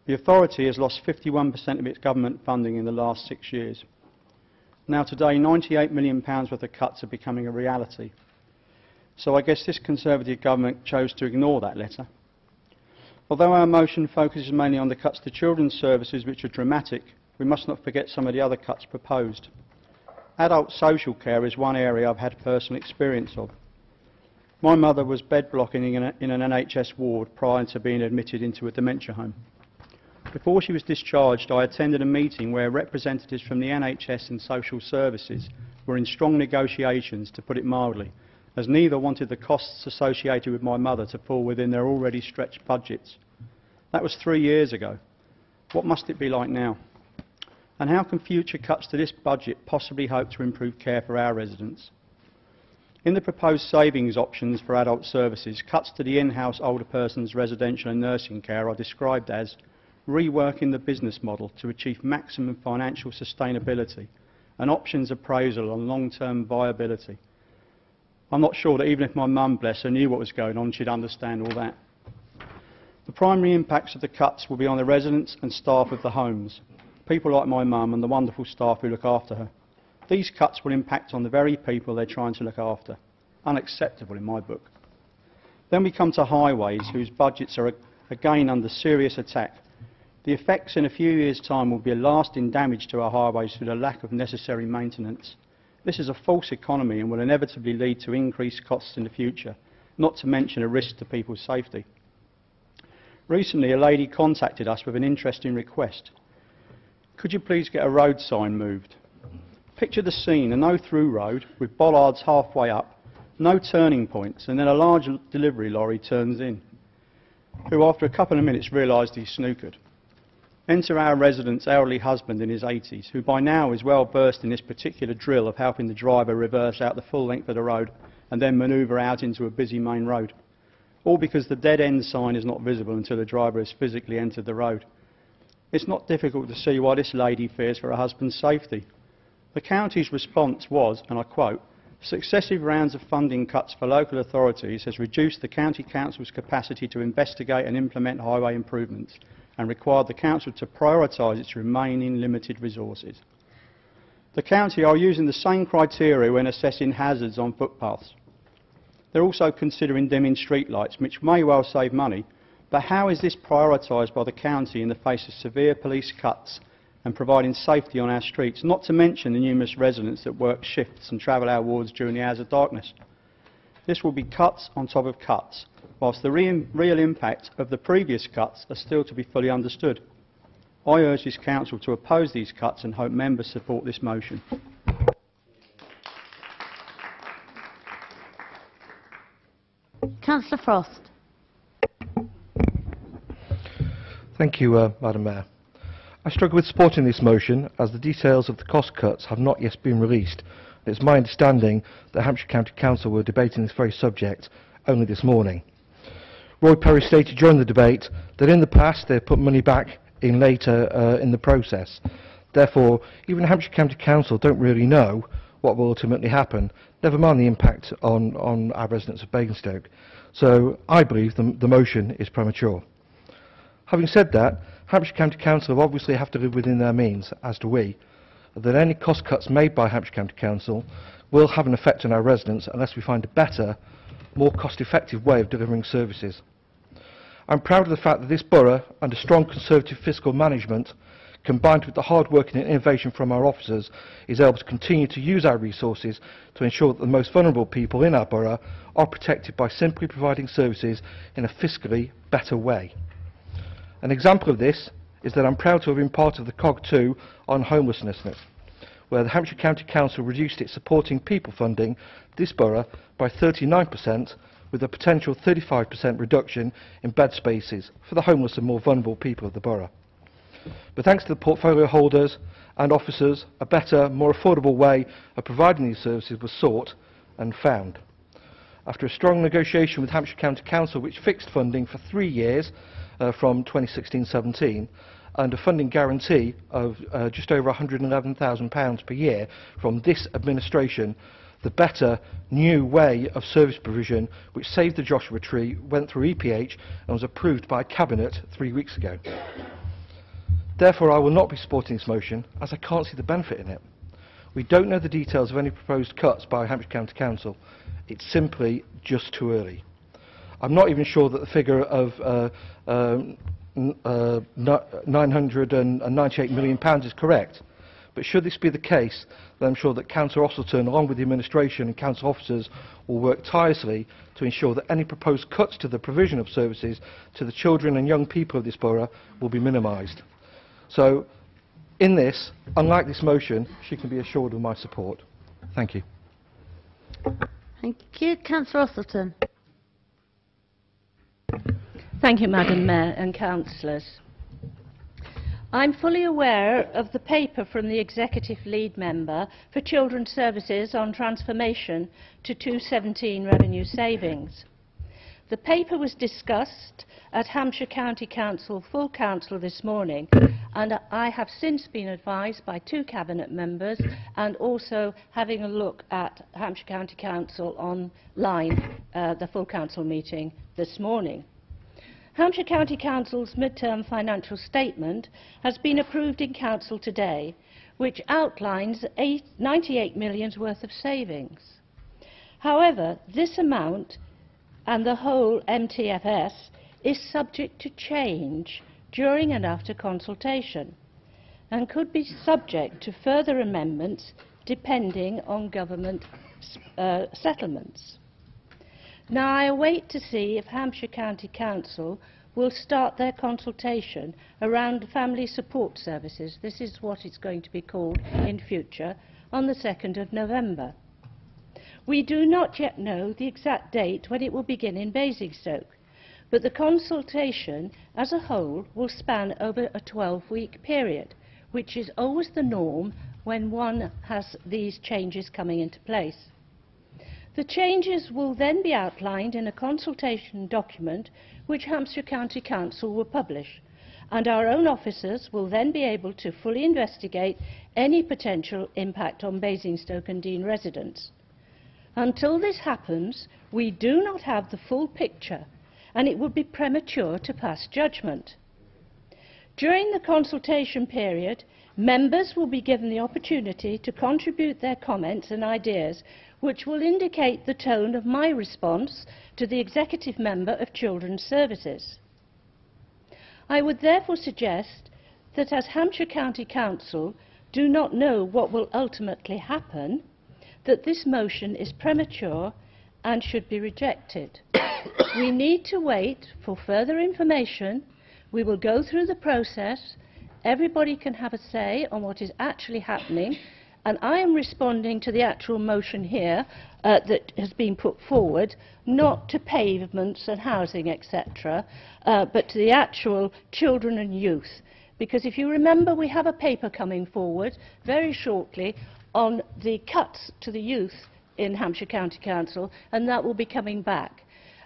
The authority has lost 51% of its government funding in the last 6 years. Now today, £98 million worth of cuts are becoming a reality. So I guess this Conservative government chose to ignore that letter. Although our motion focuses mainly on the cuts to children's services, which are dramatic, we must not forget some of the other cuts proposed. Adult social care is one area I've had personal experience of. My mother was bed blocking in an NHS ward prior to being admitted into a dementia home. Before she was discharged, I attended a meeting where representatives from the NHS and social services were in strong negotiations, to put it mildly, as neither wanted the costs associated with my mother to fall within their already stretched budgets. That was 3 years ago. What must it be like now? And how can future cuts to this budget possibly hope to improve care for our residents? In the proposed savings options for adult services, cuts to the in-house older persons residential and nursing care are described as reworking the business model to achieve maximum financial sustainability and options appraisal on long-term viability. I'm not sure that even if my mum, bless her, knew what was going on, she'd understand all that. The primary impacts of the cuts will be on the residents and staff of the homes, people like my mum and the wonderful staff who look after her. These cuts will impact on the very people they're trying to look after. Unacceptable in my book. Then we come to highways, whose budgets are again under serious attack. The effects in a few years' time will be a lasting damage to our highways through the lack of necessary maintenance. This is a false economy and will inevitably lead to increased costs in the future, not to mention a risk to people's safety. Recently, a lady contacted us with an interesting request. Could you please get a road sign moved? Picture the scene, a no-through road with bollards halfway up, no turning points, and then a large delivery lorry turns in, who after a couple of minutes realised he snookered. Enter our resident's elderly husband in his 80s, who by now is well versed in this particular drill of helping the driver reverse out the full length of the road and then manoeuvre out into a busy main road. All because the dead end sign is not visible until the driver has physically entered the road. It's not difficult to see why this lady fears for her husband's safety. The county's response was, and I quote, "Successive rounds of funding cuts for local authorities has reduced the county council's capacity to investigate and implement highway improvements and required the council to prioritise its remaining limited resources." The county are using the same criteria when assessing hazards on footpaths. They're also considering dimming streetlights, which may well save money, but how is this prioritised by the county in the face of severe police cuts and providing safety on our streets, not to mention the numerous residents that work shifts and travel our wards during the hours of darkness? This will be cuts on top of cuts, whilst the real impact of the previous cuts are still to be fully understood. I urge this council to oppose these cuts and hope members support this motion. Councillor Frost. Thank you, Madam Mayor. I struggle with supporting this motion as the details of the cost cuts have not yet been released. It's my understanding that Hampshire County Council were debating this very subject only this morning. Roy Perry stated during the debate that in the past they had put money back in later in the process. Therefore, even Hampshire County Council don't really know what will ultimately happen, never mind the impact on our residents of Basingstoke. So I believe the motion is premature. Having said that, Hampshire County Council obviously have to live within their means, as do we, that any cost cuts made by Hampshire County Council will have an effect on our residents unless we find a better, more cost-effective way of delivering services. I'm proud of the fact that this borough, under strong Conservative fiscal management, combined with the hard work and innovation from our officers, is able to continue to use our resources to ensure that the most vulnerable people in our borough are protected by simply providing services in a fiscally better way. An example of this is that I'm proud to have been part of the COG2 on homelessness, where the Hampshire County Council reduced its supporting people funding for this borough by 39%, with a potential 35% reduction in bed spaces for the homeless and more vulnerable people of the borough. But thanks to the portfolio holders and officers, a better, more affordable way of providing these services was sought and found. After a strong negotiation with Hampshire County Council, which fixed funding for 3 years from 2016-17, and a funding guarantee of just over £111,000 per year from this administration, the better new way of service provision, which saved the Joshua Tree, went through EPH and was approved by Cabinet 3 weeks ago. Therefore, I will not be supporting this motion, as I can't see the benefit in it. We don't know the details of any proposed cuts by Hampshire County Council. It's simply just too early. I'm not even sure that the figure of £998 million is correct. But should this be the case, then I'm sure that Councillor Ostleton, along with the administration and council officers, will work tirelessly to ensure that any proposed cuts to the provision of services to the children and young people of this borough will be minimised. So, in this, unlike this motion, she can be assured of my support. Thank you. Thank you. Councillor Ostleton. Thank you, Madam Mayor and councillors. I'm fully aware of the paper from the Executive Lead Member for Children's Services on transformation to 217 revenue savings. The paper was discussed at Hampshire County Council Full Council this morning, and I have since been advised by 2 Cabinet members and also having a look at Hampshire County Council online, the Full Council meeting this morning. Hampshire County Council's mid-term financial statement has been approved in Council today, which outlines 98 million worth of savings. However, this amount and the whole MTFS is subject to change during and after consultation and could be subject to further amendments depending on government settlements. Now, I await to see if Hampshire County Council will start their consultation around family support services. This is what it's going to be called in future, on the 2nd of November. We do not yet know the exact date when it will begin in Basingstoke, but the consultation as a whole will span over a 12-week period, which is always the norm when one has these changes coming into place. The changes will then be outlined in a consultation document which Hampshire County Council will publish, and our own officers will then be able to fully investigate any potential impact on Basingstoke and Deane residents. Until this happens, we do not have the full picture, and it would be premature to pass judgment. During the consultation period, members will be given the opportunity to contribute their comments and ideas, which will indicate the tone of my response to the Executive Member of Children's Services. I would therefore suggest that as Hampshire County Council do not know what will ultimately happen, that this motion is premature and should be rejected. We need to wait for further information. We will go through the process. Everybody can have a say on what is actually happening, and I am responding to the actual motion here that has been put forward, not to pavements and housing, etc., but to the actual children and youth. Because if you remember, we have a paper coming forward very shortly on the cuts to the youth in Hampshire County Council, and that will be coming back.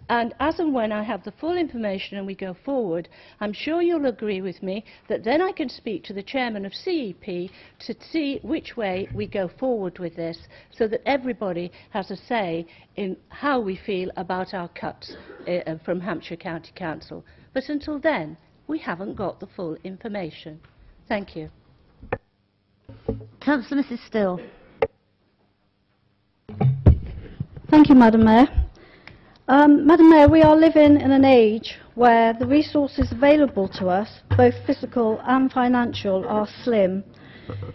And as and when I have the full information and we go forward, I'm sure you'll agree with me that then I can speak to the chairman of CEP to see which way we go forward with this, so that everybody has a say in how we feel about our cuts from Hampshire County Council. But until then, we haven't got the full information. Thank you. Councillor Mrs. Still. Thank you, Madam Mayor. Madam Mayor, we are living in an age where the resources available to us, both physical and financial, are slim.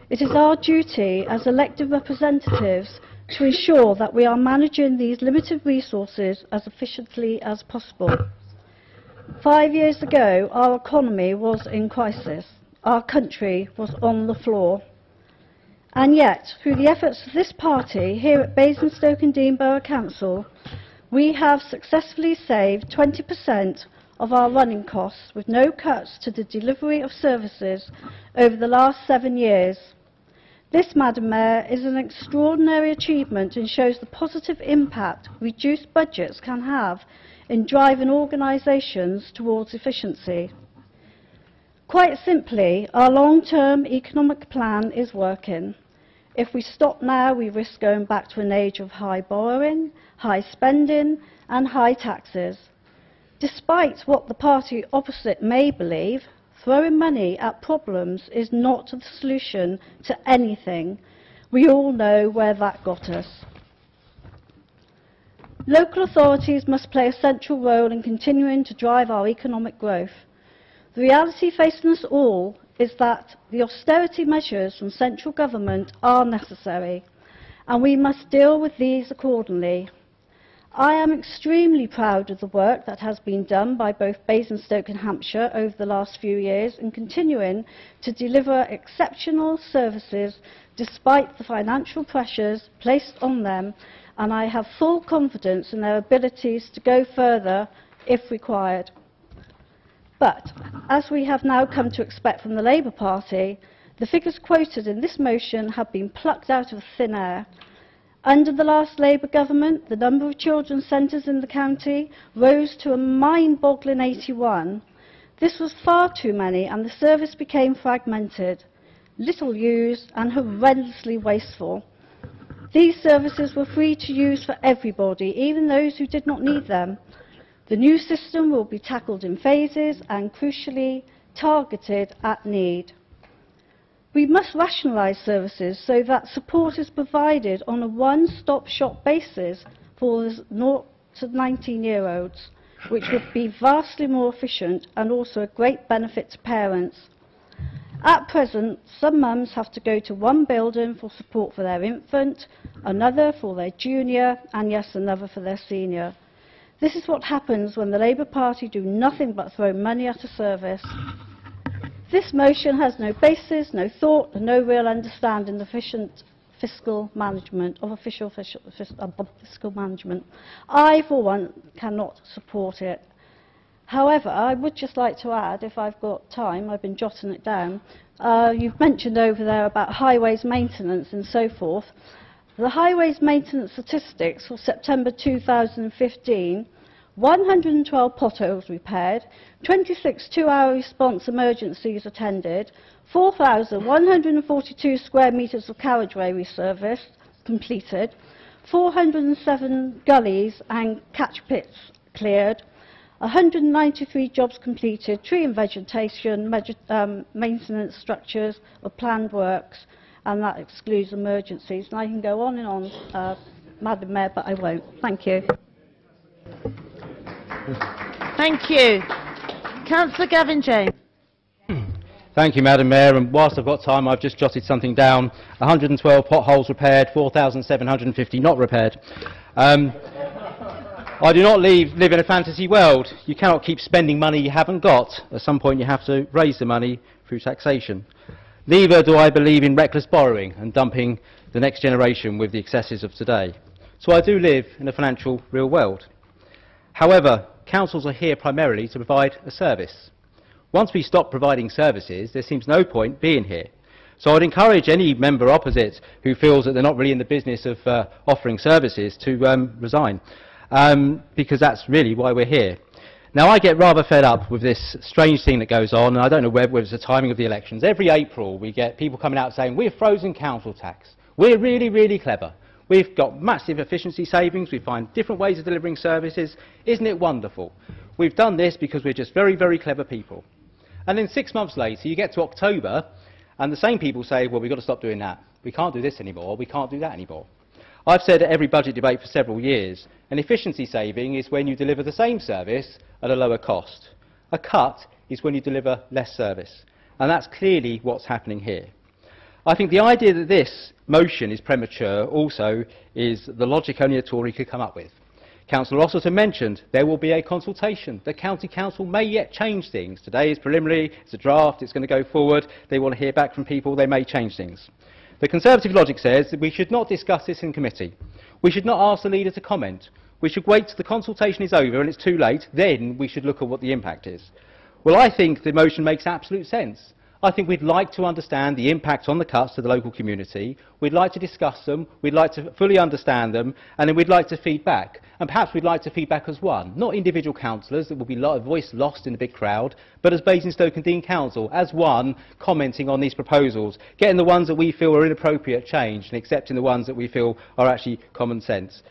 It is our duty as elected representatives to ensure that we are managing these limited resources as efficiently as possible. 5 years ago, our economy was in crisis. Our country was on the floor. And yet, through the efforts of this party here at Basingstoke and Deane Borough Council, we have successfully saved 20% of our running costs with no cuts to the delivery of services over the last 7 years. This, Madam Mayor, is an extraordinary achievement and shows the positive impact reduced budgets can have in driving organisations towards efficiency. Quite simply, our long-term economic plan is working. If we stop now, we risk going back to an age of high borrowing, high spending and high taxes. Despite what the party opposite may believe, throwing money at problems is not the solution to anything. We all know where that got us. Local authorities must play a central role in continuing to drive our economic growth. The reality facing us all is that the austerity measures from central government are necessary, and we must deal with these accordingly. I am extremely proud of the work that has been done by both Basingstoke and Hampshire over the last few years in continuing to deliver exceptional services despite the financial pressures placed on them, and I have full confidence in their abilities to go further if required. But, as we have now come to expect from the Labour Party, the figures quoted in this motion have been plucked out of thin air. Under the last Labour government, the number of children's centres in the county rose to a mind-boggling 81. This was far too many, and the service became fragmented, little used and horrendously wasteful. These services were free to use for everybody, even those who did not need them. The new system will be tackled in phases and, crucially, targeted at need. We must rationalise services so that support is provided on a one-stop shop basis for 0 to 19-year-olds, which would be vastly more efficient and also a great benefit to parents. At present, some mums have to go to one building for support for their infant, another for their junior, and yes, another for their senior. This is what happens when the Labour Party do nothing but throw money at a service. This motion has no basis, no thought, and no real understanding of efficient fiscal management, fiscal management. I, for one, cannot support it. However, I would just like to add, if I've got time, I've been jotting it down, you've mentioned over there about highways maintenance and so forth. The highways maintenance statistics for September 2015, 112 potholes repaired, 26 two-hour response emergencies attended, 4,142 square metres of carriageway resurfaced, completed, 407 gullies and catch pits cleared, 193 jobs completed, tree and vegetation maintenance structures of planned works, and that excludes emergencies. And I can go on and on, Madam Mayor, but I won't. Thank you. Thank you. Councillor Gavin James. Thank you, Madam Mayor, and whilst I've got time, I've just jotted something down. 112 potholes repaired, 4,750 not repaired. I do not live in a fantasy world. You cannot keep spending money you haven't got. At some point you have to raise the money through taxation. Neither do I believe in reckless borrowing and dumping the next generation with the excesses of today. So I do live in a financial real world. However, councils are here primarily to provide a service. Once we stop providing services, there seems no point being here. So I'd encourage any member opposite who feels that they're not really in the business of offering services to resign, because that's really why we're here. Now, I get rather fed up with this strange thing that goes on, and I don't know whether it's the timing of the elections. Every April, we get people coming out saying, we've frozen council tax. We're really, really clever. We've got massive efficiency savings. We find different ways of delivering services. Isn't it wonderful? We've done this because we're just very, very clever people. And then 6 months later, you get to October, and the same people say, well, we've got to stop doing that. We can't do this anymore. We can't do that anymore. I've said at every budget debate for several years, an efficiency saving is when you deliver the same service at a lower cost. A cut is when you deliver less service. And that's clearly what's happening here. I think the idea that this motion is premature also is the logic only a Tory could come up with. Councillor Rossiter mentioned there will be a consultation. The County Council may yet change things. Today is preliminary, it's a draft, it's going to go forward. They want to hear back from people, they may change things. The Conservative logic says that we should not discuss this in committee. We should not ask the leader to comment. We should wait till the consultation is over and it's too late, then we should look at what the impact is. Well, I think the motion makes absolute sense. I think we'd like to understand the impact on the cuts to the local community. We'd like to discuss them. We'd like to fully understand them. And then we'd like to feed back. And perhaps we'd like to feed back as one, not individual councillors that will be a voice lost in the big crowd, but as Basingstoke and Dean Council, as one, commenting on these proposals, getting the ones that we feel are inappropriate changed and accepting the ones that we feel are actually common sense.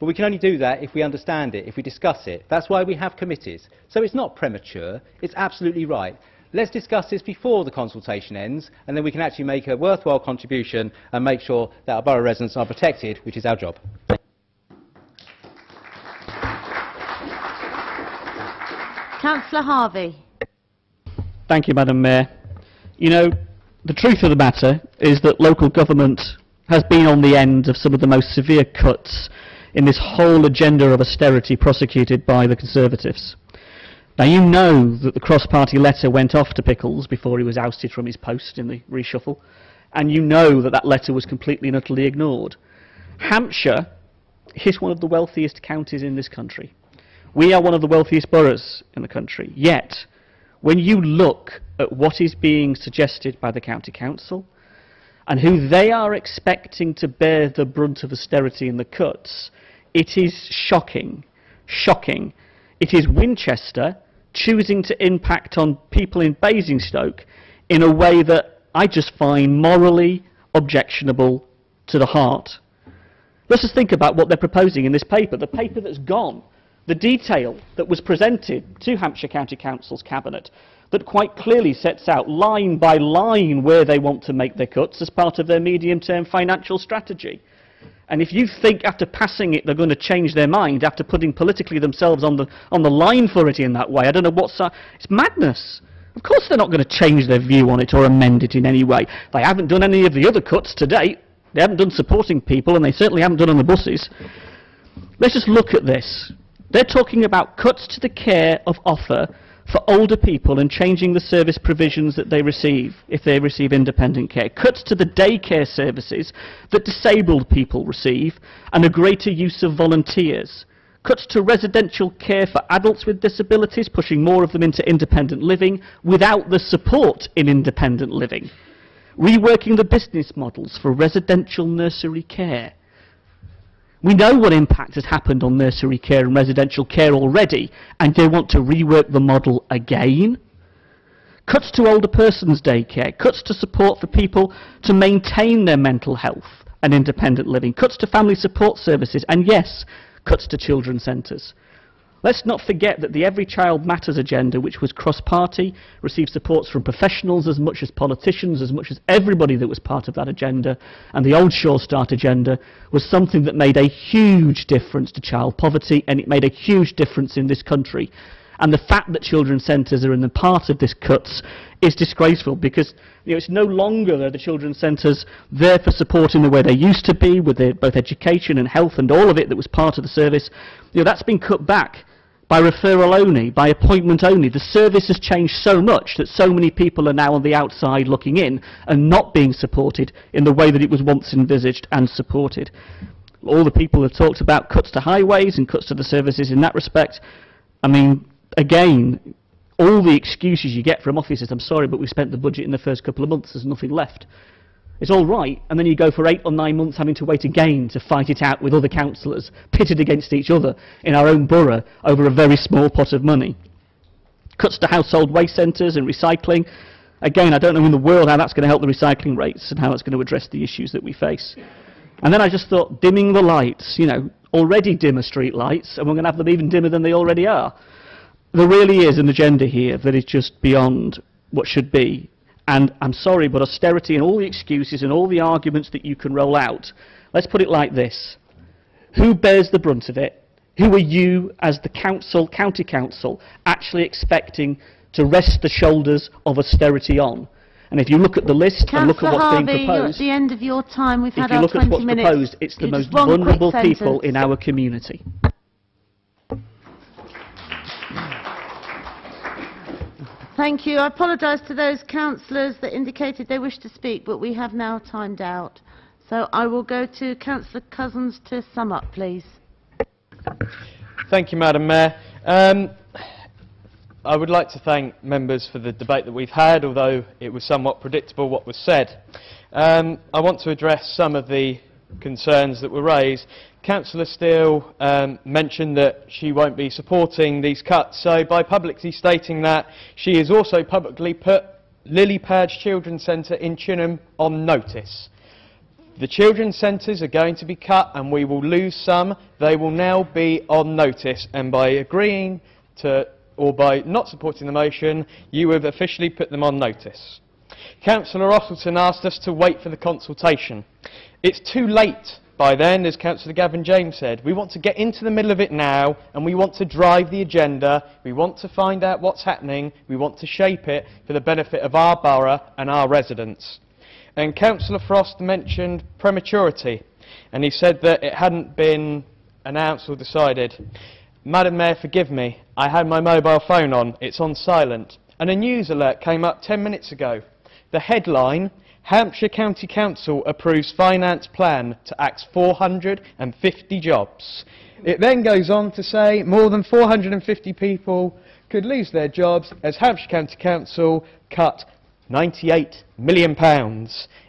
But we can only do that if we understand it, if we discuss it. That's why we have committees. So it's not premature. It's absolutely right. Let's discuss this before the consultation ends, and then we can actually make a worthwhile contribution and make sure that our borough residents are protected, which is our job. Councillor Harvey. Thank you, Madam Mayor. You know, the truth of the matter is that local government has been on the end of some of the most severe cuts in this whole agenda of austerity prosecuted by the Conservatives. Now, you know that the cross-party letter went off to Pickles before he was ousted from his post in the reshuffle, and you know that that letter was completely and utterly ignored. Hampshire is one of the wealthiest counties in this country. We are one of the wealthiest boroughs in the country. Yet, when you look at what is being suggested by the County Council and who they are expecting to bear the brunt of austerity and the cuts, it is shocking. Shocking. It is Winchester choosing to impact on people in Basingstoke in a way that I just find morally objectionable to the heart. Let's just think about what they're proposing in this paper, the paper that's gone, the detail that was presented to Hampshire County Council's Cabinet that quite clearly sets out line by line where they want to make their cuts as part of their medium-term financial strategy. And if you think after passing it they're going to change their mind after putting politically themselves on the line for it in that way, I don't know what it's madness. Of course they're not going to change their view on it or amend it in any way. They haven't done any of the other cuts to date. They haven't done supporting people, and they certainly haven't done on the buses. Let's just look at this. They're talking about cuts to the care of offer for older people and changing the service provisions that they receive if they receive independent care. Cuts to the daycare services that disabled people receive and a greater use of volunteers. Cuts to residential care for adults with disabilities, pushing more of them into independent living without the support in independent living. Reworking the business models for residential nursery care. We know what impact has happened on nursery care and residential care already, and they want to rework the model again. Cuts to older persons' daycare, cuts to support for people to maintain their mental health and independent living, cuts to family support services, and yes, cuts to children's centres. Let's not forget that the Every Child Matters agenda, which was cross-party, received supports from professionals as much as politicians, as much as everybody that was part of that agenda, and the old Sure Start agenda was something that made a huge difference to child poverty, and it made a huge difference in this country. And the fact that children's centres are in the part of this cuts is disgraceful, because it's no longer the children's centres there for support in the way they used to be, with both education and health and all of it that was part of the service. That's been cut back by referral only, by appointment only. The service has changed so much that so many people are now on the outside looking in and not being supported in the way that it was once envisaged and supported. All the people have talked about cuts to highways and cuts to the services in that respect. I mean, again, all the excuses you get from officers, I'm sorry, but we spent the budget in the first couple of months, there's nothing left. It's all right, and then you go for 8 or 9 months having to wait again to fight it out with other councillors, pitted against each other in our own borough over a very small pot of money. Cuts to household waste centres and recycling. Again, I don't know in the world how that's going to help the recycling rates and how that's going to address the issues that we face. And then I just thought, dimming the lights, already dimmer street lights, and we're going to have them even dimmer than they already are. There really is an agenda here that is just beyond what should be. And I'm sorry, but austerity and all the excuses and all the arguments that you can roll out, let's put it like this. Who bears the brunt of it? Who are you, as the council, county council, actually expecting to rest the shoulders of austerity on? And if you look at the list and look at what's being proposed, you're at the end of your time. We've had if you our look 20 at what's minutes. proposed, it's the most vulnerable people in our community. Thank you. I apologise to those councillors that indicated they wish to speak, but we have now timed out. So I will go to Councillor Cousins to sum up, please. Thank you, Madam Mayor. I would like to thank members for the debate that we've had, although it was somewhat predictable what was said. I want to address some of the concerns that were raised. Councillor Steele mentioned that she won't be supporting these cuts, so by publicly stating that, she has also publicly put Lily Padge Children's Centre in Chinham on notice. The children's centres are going to be cut and we will lose some. They will now be on notice, and by agreeing to, or by not supporting the motion, you have officially put them on notice. Councillor Ottleton asked us to wait for the consultation. It's too late by then, as Councillor Gavin James said. We want to get into the middle of it now, and we want to drive the agenda. We want to find out what's happening. We want to shape it for the benefit of our borough and our residents. And Councillor Frost mentioned prematurity, and he said that it hadn't been announced or decided. Madam Mayor, forgive me, I had my mobile phone on, it's on silent, and a news alert came up 10 minutes ago. The headline, Hampshire County Council approves finance plan to axe 450 jobs. It then goes on to say more than 450 people could lose their jobs as Hampshire County Council cut £98 million.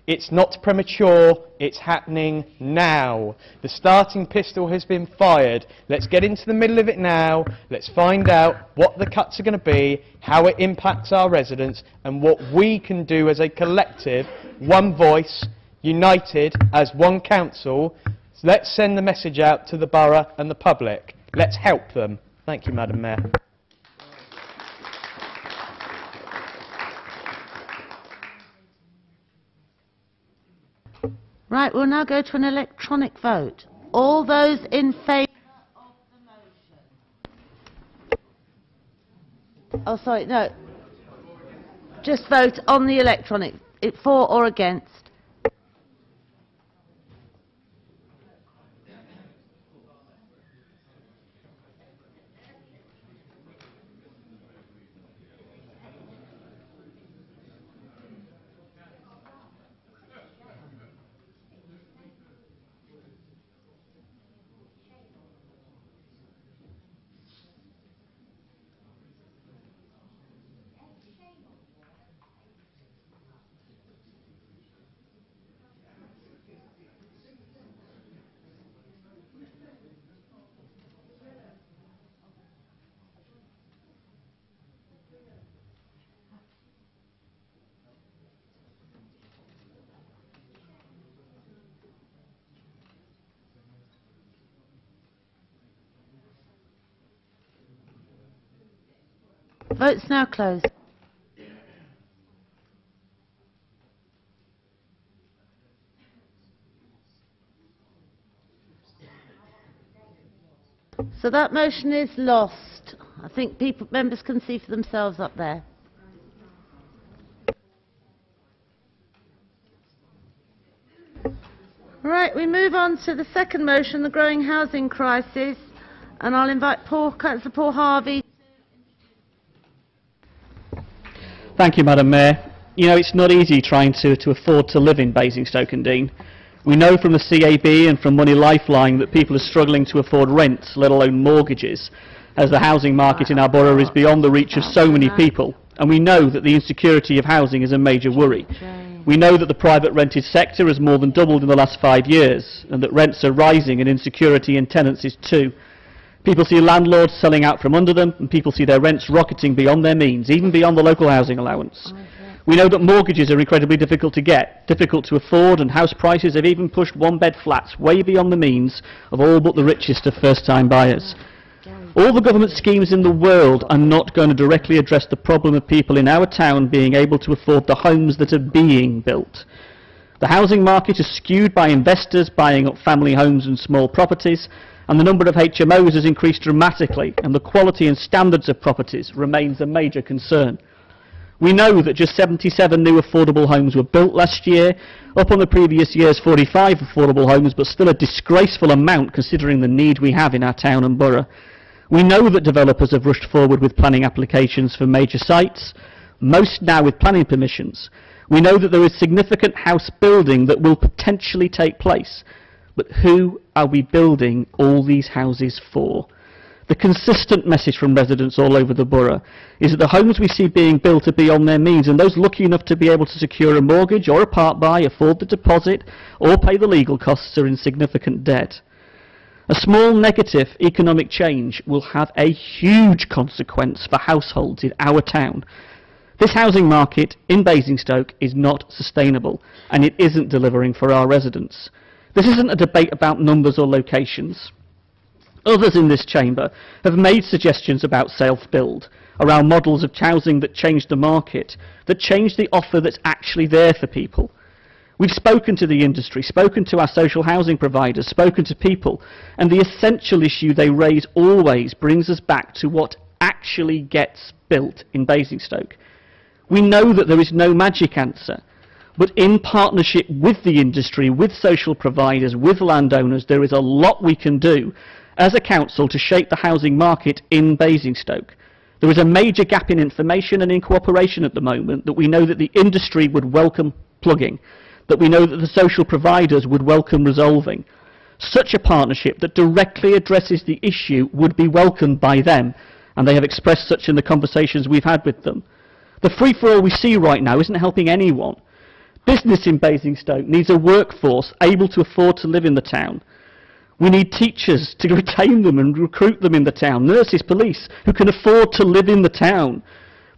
It's not premature, it's happening now. The starting pistol has been fired. Let's get into the middle of it now. Let's find out what the cuts are going to be, how it impacts our residents, and what we can do as a collective, one voice, united as one council. Let's send the message out to the borough and the public. Let's help them. Thank you, Madam Mayor. Right, we'll now go to an electronic vote. All those in favour of the motion? Oh, sorry, no. Just vote on the electronic. For or against? Votes now closed. So that motion is lost. I think members can see for themselves up there. Right, we move on to the second motion, the growing housing crisis, and I'll invite Councillor Paul Harvey. Thank you, Madam Mayor. You know, it's not easy trying to afford to live in Basingstoke-on-Dean. We know from the CAB and from Money Lifeline that people are struggling to afford rents, let alone mortgages, as the housing market in our borough is beyond the reach of so many people. And we know that the insecurity of housing is a major worry. We know that the private rented sector has more than doubled in the last 5 years, and that rents are rising and insecurity in tenants is too. People see landlords selling out from under them, and people see their rents rocketing beyond their means, even beyond the local housing allowance. We know that mortgages are incredibly difficult to get, difficult to afford, and house prices have even pushed one-bed flats way beyond the means of all but the richest of first-time buyers. All the government schemes in the world are not going to directly address the problem of people in our town being able to afford the homes that are being built. The housing market is skewed by investors buying up family homes and small properties, and the number of HMOs has increased dramatically, and the quality and standards of properties remains a major concern. We know that just 77 new affordable homes were built last year, up on the previous year's 45 affordable homes, but still a disgraceful amount considering the need we have in our town and borough. We know that developers have rushed forward with planning applications for major sites, most now with planning permissions. We know that there is significant house building that will potentially take place. But who are we building all these houses for? The consistent message from residents all over the borough is that the homes we see being built are beyond their means, and those lucky enough to be able to secure a mortgage or a part-buy, afford the deposit or pay the legal costs are in significant debt. A small negative economic change will have a huge consequence for households in our town. This housing market in Basingstoke is not sustainable, and it isn't delivering for our residents. This isn't a debate about numbers or locations. Others in this chamber have made suggestions about self-build, around models of housing that change the market, that change the offer that's actually there for people. We've spoken to the industry, spoken to our social housing providers, spoken to people, and the essential issue they raise always brings us back to what actually gets built in Basingstoke. We know that there is no magic answer, but in partnership with the industry, with social providers, with landowners, there is a lot we can do as a council to shape the housing market in Basingstoke. There is a major gap in information and in cooperation at the moment that we know that the industry would welcome plugging, that we know that the social providers would welcome resolving. Such a partnership that directly addresses the issue would be welcomed by them, and they have expressed such in the conversations we've had with them. The free-for-all we see right now isn't helping anyone. Business in Basingstoke needs a workforce able to afford to live in the town. We need teachers to retain them and recruit them in the town, nurses, police, who can afford to live in the town.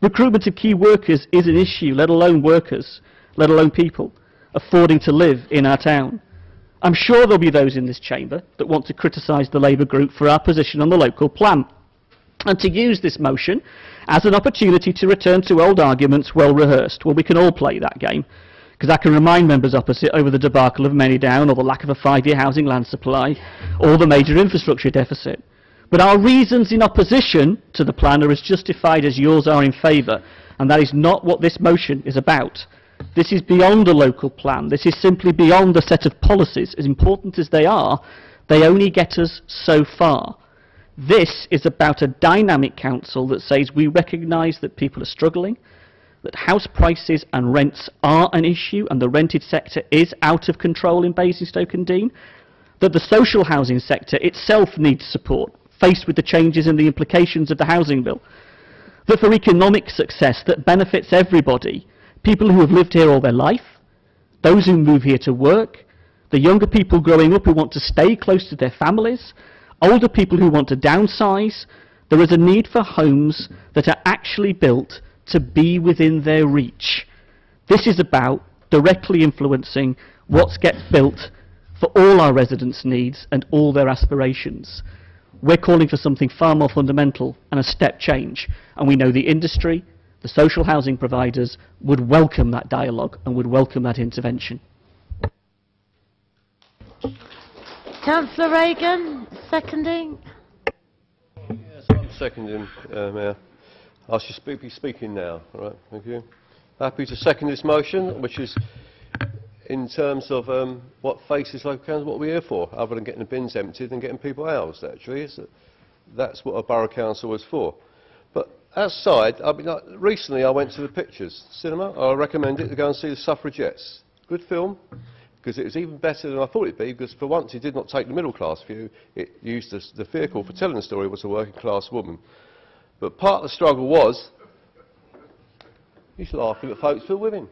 Recruitment of key workers is an issue, let alone workers, let alone people affording to live in our town. I'm sure there'll be those in this chamber that want to criticise the Labour group for our position on the local plan, and to use this motion as an opportunity to return to old arguments well rehearsed. Well, we can all play that game, because I can remind members opposite over the debacle of Many Down, or the lack of a 5-year housing land supply, or the major infrastructure deficit. But our reasons in opposition to the plan are as justified as yours are in favour, and that is not what this motion is about. This is beyond a local plan. This is simply beyond a set of policies. As important as they are, they only get us so far. This is about a dynamic council that says we recognise that people are struggling, that house prices and rents are an issue and the rented sector is out of control in Basingstoke and Dean, that the social housing sector itself needs support, faced with the changes and the implications of the housing bill, that for economic success that benefits everybody, people who have lived here all their life, those who move here to work, the younger people growing up who want to stay close to their families, older people who want to downsize, there is a need for homes that are actually built to be within their reach. This is about directly influencing what gets built for all our residents' needs and all their aspirations. We're calling for something far more fundamental and a step change, and we know the industry, the social housing providers would welcome that dialogue and would welcome that intervention. Councillor Reagan, seconding. Yes, I'm seconding, Mayor. I should be speaking now. All right, thank you. Happy to second this motion, which is in terms of what faces local council, what we're here for, other than getting the bins emptied and getting people housed, actually. That's what a borough council is for. But outside, recently I went to the Pictures cinema. I recommend it to go and see The Suffragettes. Good film, because it was even better than I thought it'd be, because for once it did not take the middle class view. It used the vehicle for telling the story was a working class woman. But part of the struggle was, he's laughing at folks who are women.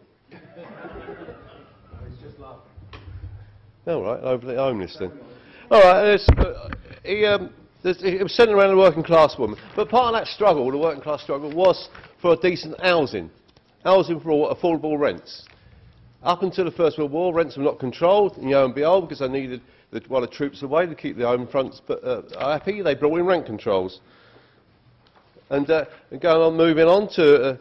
All right, over the homeless then. All right, it was centred around a working class woman. But part of that struggle, the working class struggle, was for a decent housing. Housing for affordable rents. Up until the First World War, rents were not controlled, and lo and behold, because they needed while the troops away to keep the home fronts happy, they brought in rent controls. And going on, moving on to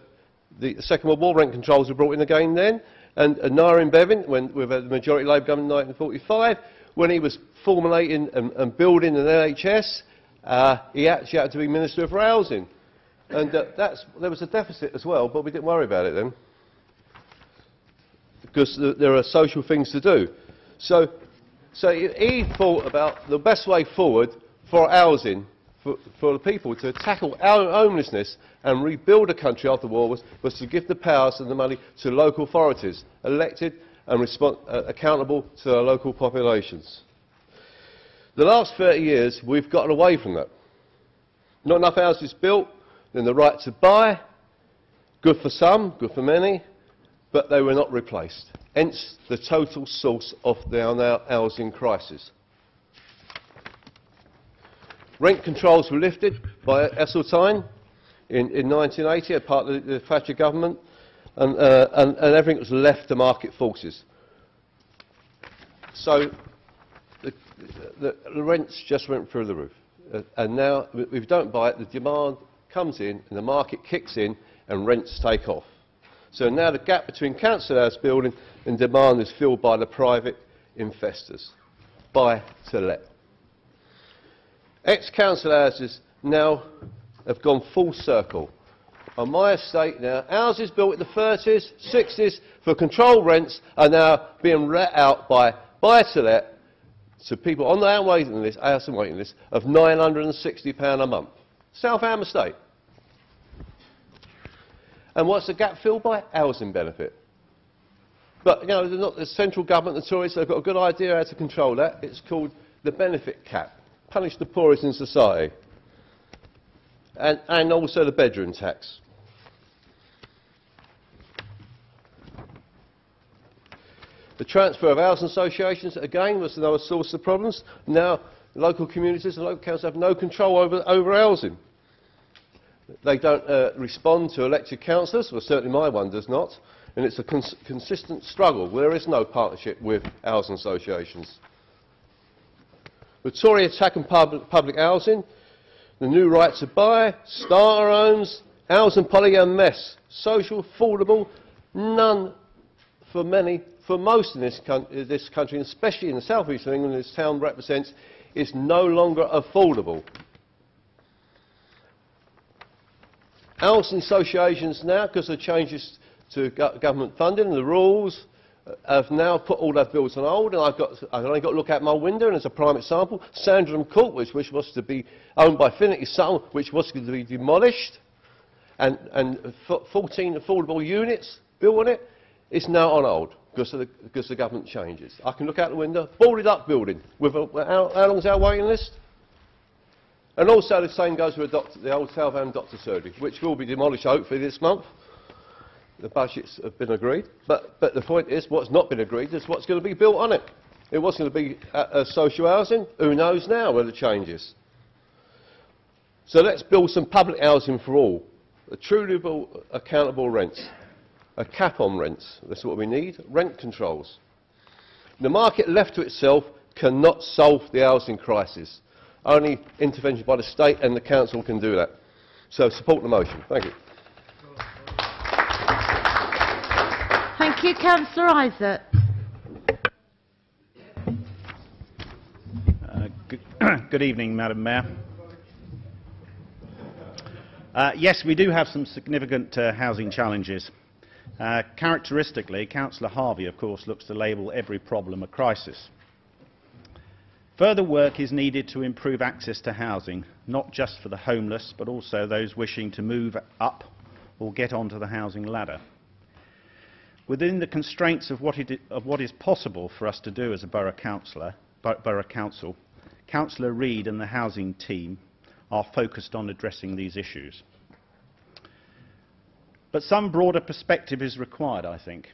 the Second World War, rent controls were brought in again then. And Nairn Bevan, with the majority Labour government in 1945, when he was formulating and building an NHS, he actually had to be Minister for Housing. And there was a deficit as well, but we didn't worry about it then, because there are social things to do. So he thought about the best way forward for housing for the people to tackle our homelessness and rebuild a country after the war was to give the powers and the money to local authorities, elected and accountable to their local populations. The last 30 years, we've gotten away from that. Not enough houses built, then the right to buy, good for some, good for many, but they were not replaced. Hence the total source of the now housing crisis. Rent controls were lifted by Esseltine in 1980 as part of the Thatcher government, and everything was left to market forces. So the rents just went through the roof. And now, if you don't buy it, the demand comes in and the market kicks in and rents take off. So now the gap between council house building and demand is filled by the private investors. Buy to let. Ex-council houses now have gone full circle. On my estate now, houses built in the 30s, 60s for controlled rents are now being let out by buy-to-let to people on the waiting list, housing waiting list, of £960 a month. Southam estate. And what's the gap filled by? Housing benefit. But, you know, the central government, the Tories, they've got a good idea how to control that. It's called the benefit cap. Punish the poorest in society. And also the bedroom tax. The transfer of housing associations, again, was another source of problems. Now, local communities and local councils have no control over housing. They don't respond to elected councillors, well, certainly my one does not, and it's a consistent struggle. There is no partnership with housing associations. The Tory attack on public housing, the new right to buy, starter homes, housing policy a mess. Social, affordable, none for many, for most in this country, and especially in the south east of England, this town represents, is no longer affordable. Housing associations now, because of changes to government funding and the rules, have now put all their bills on hold, and I've only got to look out my window, and as a prime example, Sandringham Court, which was to be owned by Finity Sutton, which was going to be demolished, and 14 affordable units built on it, is now on hold because of the government changes. I can look out the window, boarded up building, with how long's our waiting list? And also the same goes with the old Southam Doctor Surgery, which will be demolished hopefully this month. The budgets have been agreed, but the point is what's not been agreed is what's going to be built on it. It was going to be social housing, who knows now where the change is. So let's build some public housing for all, a truly accountable rents, a cap on rents, that's what we need, rent controls. The market left to itself cannot solve the housing crisis. Only intervention by the state and the council can do that. So support the motion. Thank you. Thank you, Councillor Isaac. Good evening, Madam Mayor. Yes, we do have some significant housing challenges. Characteristically, Councillor Harvey, of course, looks to label every problem a crisis. Further work is needed to improve access to housing, not just for the homeless, but also those wishing to move up or get onto the housing ladder. Within the constraints of what is possible for us to do as a borough council, Councillor Reid and the housing team are focused on addressing these issues. But some broader perspective is required, I think.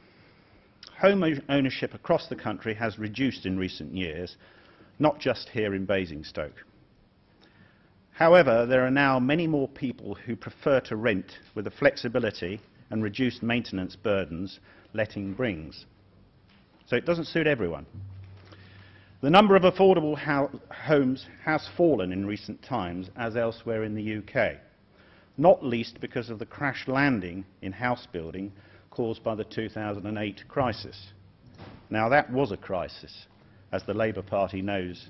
Home ownership across the country has reduced in recent years, not just here in Basingstoke. However, there are now many more people who prefer to rent with the flexibility and reduced maintenance burdens letting brings. So it doesn't suit everyone. The number of affordable homes has fallen in recent times, as elsewhere in the UK, not least because of the crash landing in house building caused by the 2008 crisis. Now that was a crisis, as the Labour Party knows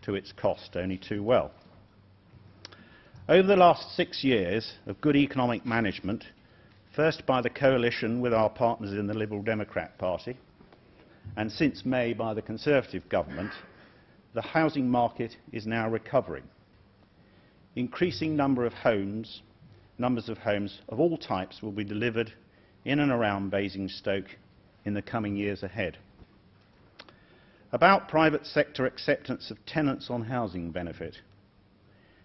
to its cost only too well. Over the last 6 years of good economic management, first by the coalition with our partners in the Liberal Democrat Party, and since May by the Conservative government, the housing market is now recovering. increasing numbers of homes of all types will be delivered in and around Basingstoke in the coming years ahead. About private sector acceptance of tenants on housing benefit.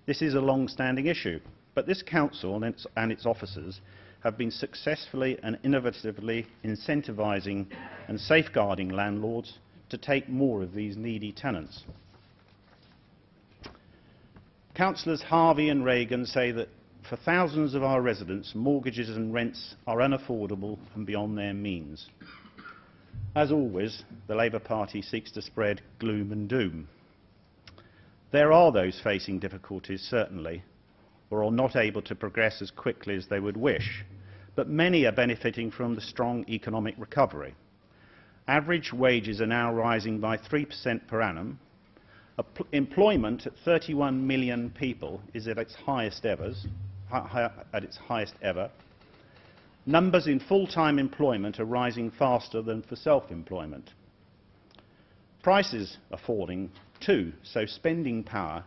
This is a long-standing issue, but this council and its officers have been successfully and innovatively incentivising and safeguarding landlords to take more of these needy tenants. Councillors Harvey and Reagan say that for thousands of our residents, mortgages and rents are unaffordable and beyond their means. As always, the Labour Party seeks to spread gloom and doom. There are those facing difficulties, certainly, or are not able to progress as quickly as they would wish, but many are benefiting from the strong economic recovery. Average wages are now rising by 3% per annum. Employment at 31 million people is at its highest ever. Numbers in full-time employment are rising faster than for self-employment. Prices are falling too, so spending power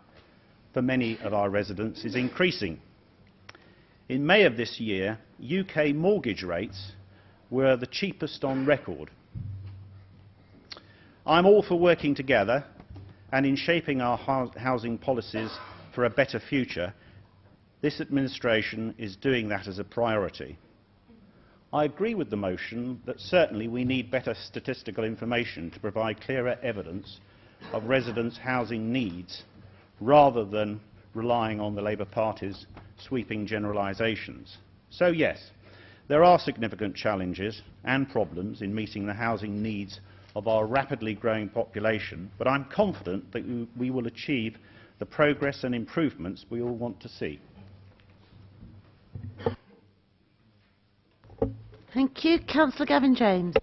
for many of our residents is increasing. In May of this year, UK mortgage rates were the cheapest on record. I'm all for working together and in shaping our housing policies for a better future. This administration is doing that as a priority. I agree with the motion that certainly we need better statistical information to provide clearer evidence of residents' housing needs rather than relying on the Labour Party's sweeping generalisations. So yes, there are significant challenges and problems in meeting the housing needs of our rapidly growing population, but I'm confident that we will achieve the progress and improvements we all want to see. Thank you. Councillor Gavin James.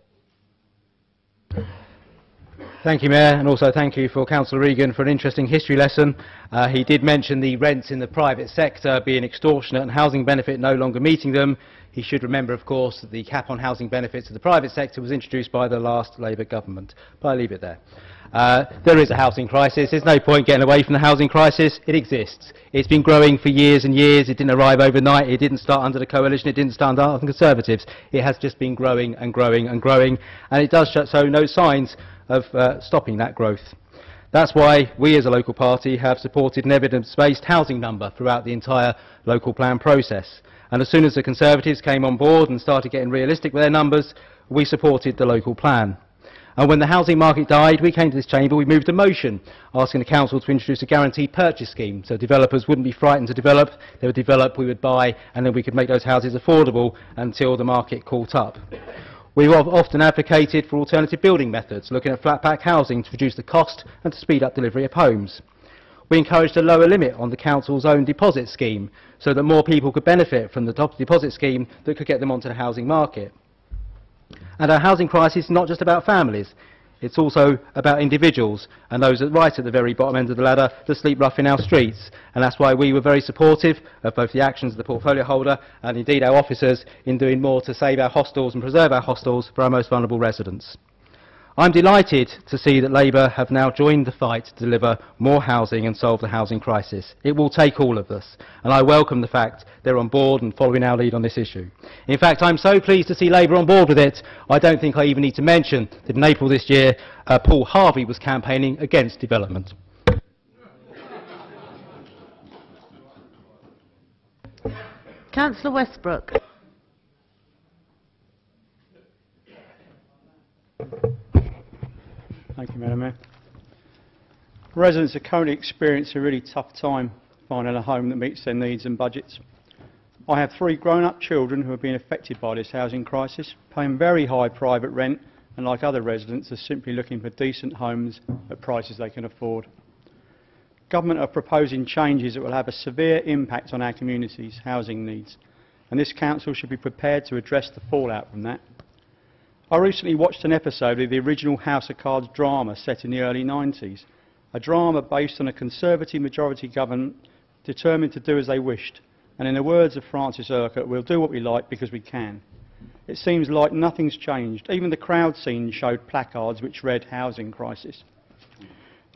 Thank you, Mayor, and also thank you for Councillor Regan for an interesting history lesson. He did mention the rents in the private sector being extortionate and housing benefit no longer meeting them. He should remember, of course, that the cap on housing benefits of the private sector was introduced by the last Labour government. But I'll leave it there. There is a housing crisis. There's no point getting away from the housing crisis. It exists. It's been growing for years and years. It didn't arrive overnight. It didn't start under the coalition. It didn't start under the Conservatives. It has just been growing and growing and growing, and it does show no signs of stopping that growth. That's why we as a local party have supported an evidence-based housing number throughout the entire local plan process. And as soon as the Conservatives came on board and started getting realistic with their numbers, we supported the local plan. And when the housing market died, we came to this chamber, we moved a motion asking the council to introduce a guaranteed purchase scheme so developers wouldn't be frightened to develop. They would develop, we would buy, and then we could make those houses affordable until the market caught up. We've often advocated for alternative building methods, looking at flat pack housing to reduce the cost and to speed up delivery of homes. We encouraged a lower limit on the council's own deposit scheme so that more people could benefit from the deposit scheme that could get them onto the housing market. And our housing crisis is not just about families, it's also about individuals and those right at the very bottom end of the ladder that sleep rough in our streets. And that's why we were very supportive of both the actions of the portfolio holder and indeed our officers in doing more to save our hostels and preserve our hostels for our most vulnerable residents. I'm delighted to see that Labour have now joined the fight to deliver more housing and solve the housing crisis. It will take all of us, and I welcome the fact they're on board and following our lead on this issue. In fact, I'm so pleased to see Labour on board with it, I don't think I even need to mention that in April this year, Paul Harvey was campaigning against development. Councillor Westbrook. Thank you, Madam Mayor. Residents are currently experiencing a really tough time finding a home that meets their needs and budgets. I have 3 grown-up children who have been affected by this housing crisis, paying very high private rent, and like other residents are simply looking for decent homes at prices they can afford. Government are proposing changes that will have a severe impact on our community's housing needs, and this council should be prepared to address the fallout from that. I recently watched an episode of the original House of Cards drama set in the early 90s, a drama based on a Conservative majority government determined to do as they wished, and in the words of Francis Urquhart, we'll do what we like because we can. It seems like nothing's changed. Even the crowd scene showed placards which read housing crisis.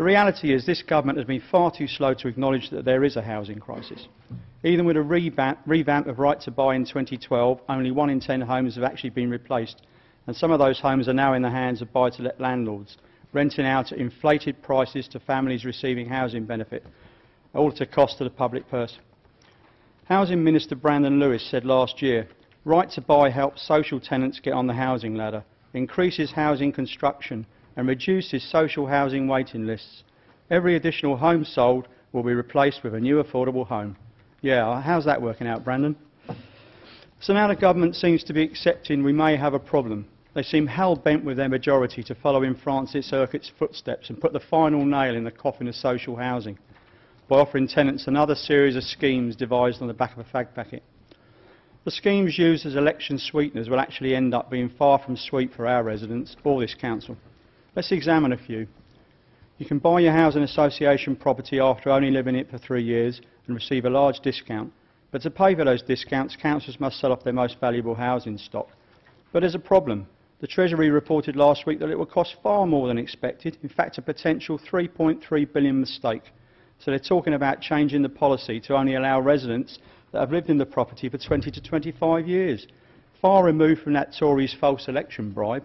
The reality is this government has been far too slow to acknowledge that there is a housing crisis. Even with a revamp of Right to Buy in 2012, only 1 in 10 homes have actually been replaced, and some of those homes are now in the hands of buy-to-let landlords, renting out at inflated prices to families receiving housing benefit, all at a cost to the public purse. Housing Minister Brandon Lewis said last year, Right to Buy helps social tenants get on the housing ladder, increases housing construction and reduces social housing waiting lists. Every additional home sold will be replaced with a new affordable home. Yeah, how's that working out, Brandon? So now the government seems to be accepting we may have a problem. They seem hell-bent with their majority to follow in Francis Urquhart's footsteps and put the final nail in the coffin of social housing by offering tenants another series of schemes devised on the back of a fag packet. The schemes used as election sweeteners will actually end up being far from sweet for our residents or this council. Let's examine a few. You can buy your housing association property after only living in it for 3 years and receive a large discount, but to pay for those discounts, councils must sell off their most valuable housing stock. But there's a problem. The Treasury reported last week that it will cost far more than expected, in fact a potential £3.3 billion mistake. So they're talking about changing the policy to only allow residents that have lived in the property for 20 to 25 years, far removed from that Tories' false election bribe.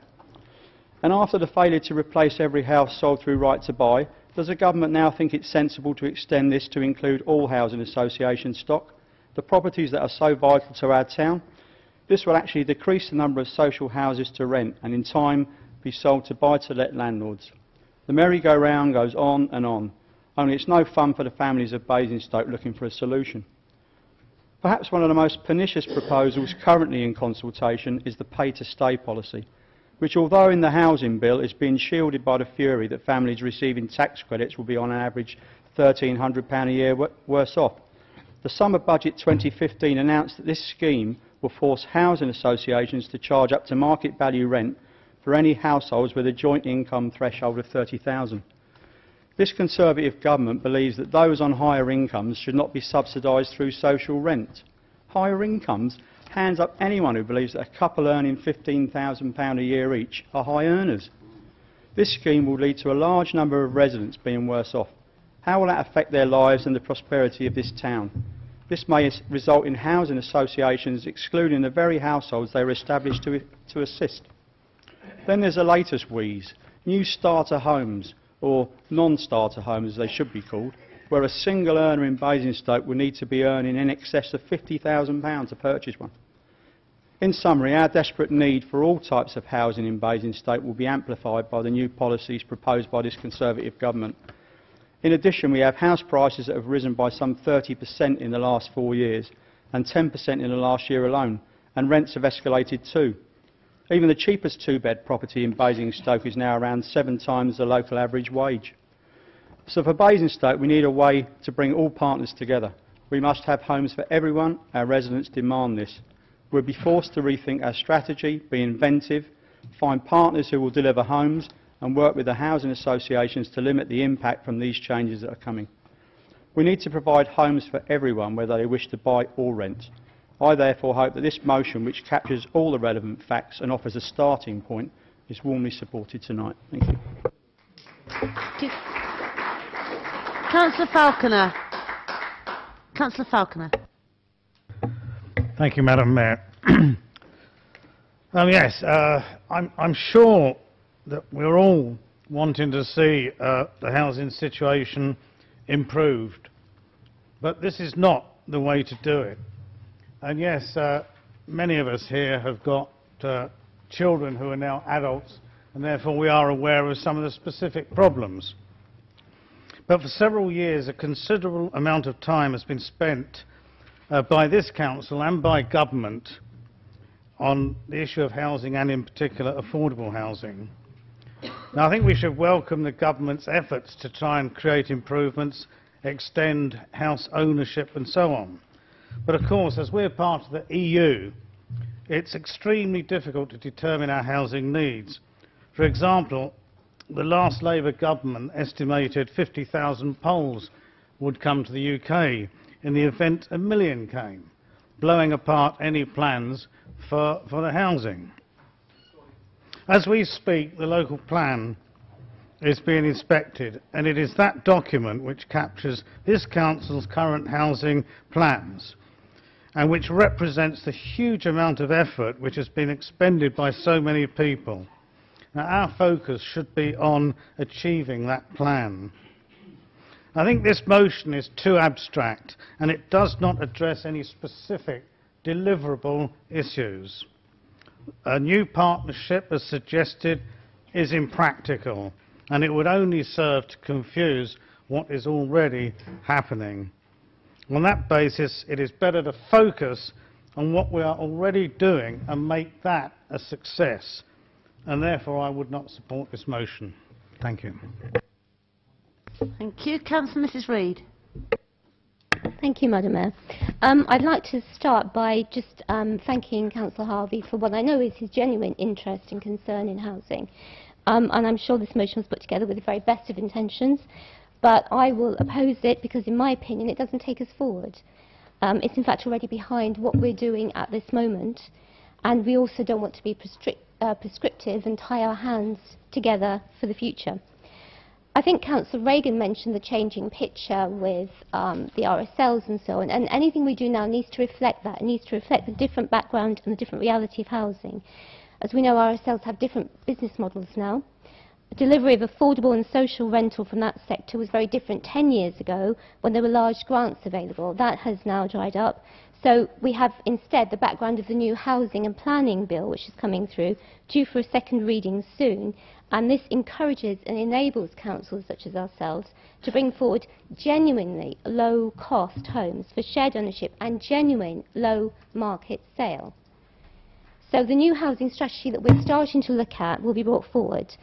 And after the failure to replace every house sold through Right to Buy, does the government now think it's sensible to extend this to include all housing association stock, the properties that are so vital to our town? This will actually decrease the number of social houses to rent and in time be sold to buy-to-let landlords. The merry-go-round goes on and on, only it's no fun for the families of Basingstoke looking for a solution. Perhaps one of the most pernicious proposals currently in consultation is the pay-to-stay policy, which although in the housing bill is being shielded by the theory that families receiving tax credits will be on average £1,300 a year worse off. The Summer Budget 2015 announced that this scheme will force housing associations to charge up to market value rent for any households with a joint income threshold of £30,000. This Conservative government believes that those on higher incomes should not be subsidised through social rent. Higher incomes? Hands up anyone who believes that a couple earning £15,000 a year each are high earners. This scheme will lead to a large number of residents being worse off. How will that affect their lives and the prosperity of this town? This may result in housing associations excluding the very households they were established to assist. Then there's the latest wheeze, new starter homes, or non-starter homes as they should be called, where a single earner in Basingstoke will need to be earning in excess of £50,000 to purchase one. In summary, our desperate need for all types of housing in Basingstoke will be amplified by the new policies proposed by this Conservative government. In addition, we have house prices that have risen by some 30% in the last 4 years and 10% in the last year alone, and rents have escalated too. Even the cheapest two-bed property in Basingstoke is now around 7 times the local average wage. So for Basingstoke, we need a way to bring all partners together. We must have homes for everyone. Our residents demand this. We'll be forced to rethink our strategy, be inventive, find partners who will deliver homes and work with the housing associations to limit the impact from these changes that are coming. We need to provide homes for everyone, whether they wish to buy or rent. I therefore hope that this motion, which captures all the relevant facts and offers a starting point, is warmly supported tonight. Thank you. Councillor Falconer. Councillor Falconer. Thank you, Madam Mayor. Yes, I'm sure that we're all wanting to see the housing situation improved, but this is not the way to do it. And yes, many of us here have got children who are now adults, and therefore we are aware of some of the specific problems. But for several years, a considerable amount of time has been spent by this council and by government on the issue of housing, and in particular affordable housing. Now, I think we should welcome the government's efforts to try and create improvements, extend house ownership and so on. But of course, as we're part of the EU, it's extremely difficult to determine our housing needs. For example, the last Labour government estimated 50,000 Poles would come to the UK in the event a million came, blowing apart any plans for the housing. As we speak, the local plan is being inspected, and it is that document which captures this council's current housing plans and which represents the huge amount of effort which has been expended by so many people. Now, our focus should be on achieving that plan. I think this motion is too abstract, and it does not address any specific deliverable issues. A new partnership, as suggested, is impractical, and it would only serve to confuse what is already happening. On that basis, it is better to focus on what we are already doing and make that a success, and therefore I would not support this motion. Thank you. Thank you. Councillor Mrs Reid. Thank you, Madam Mayor. I'd like to start by just thanking Councillor Harvey for what I know is his genuine interest and concern in housing. And I'm sure this motion was put together with the very best of intentions, but I will oppose it because, in my opinion, it doesn't take us forward. It's in fact already behind what we're doing at this moment, and we also don't want to be prescriptive and tie our hands together for the future. I think Councillor Reagan mentioned the changing picture with the RSLs and so on, and anything we do now needs to reflect that. It needs to reflect the different background and the different reality of housing. As we know, RSLs have different business models now. The delivery of affordable and social rental from that sector was very different 10 years ago when there were large grants available. That has now dried up. So we have instead the background of the new housing and planning bill, which is coming through, due for a second reading soon. And this encourages and enables councils such as ourselves to bring forward genuinely low-cost homes for shared ownership and genuine low-market sale. So the new housing strategy that we're starting to look at will be brought forward.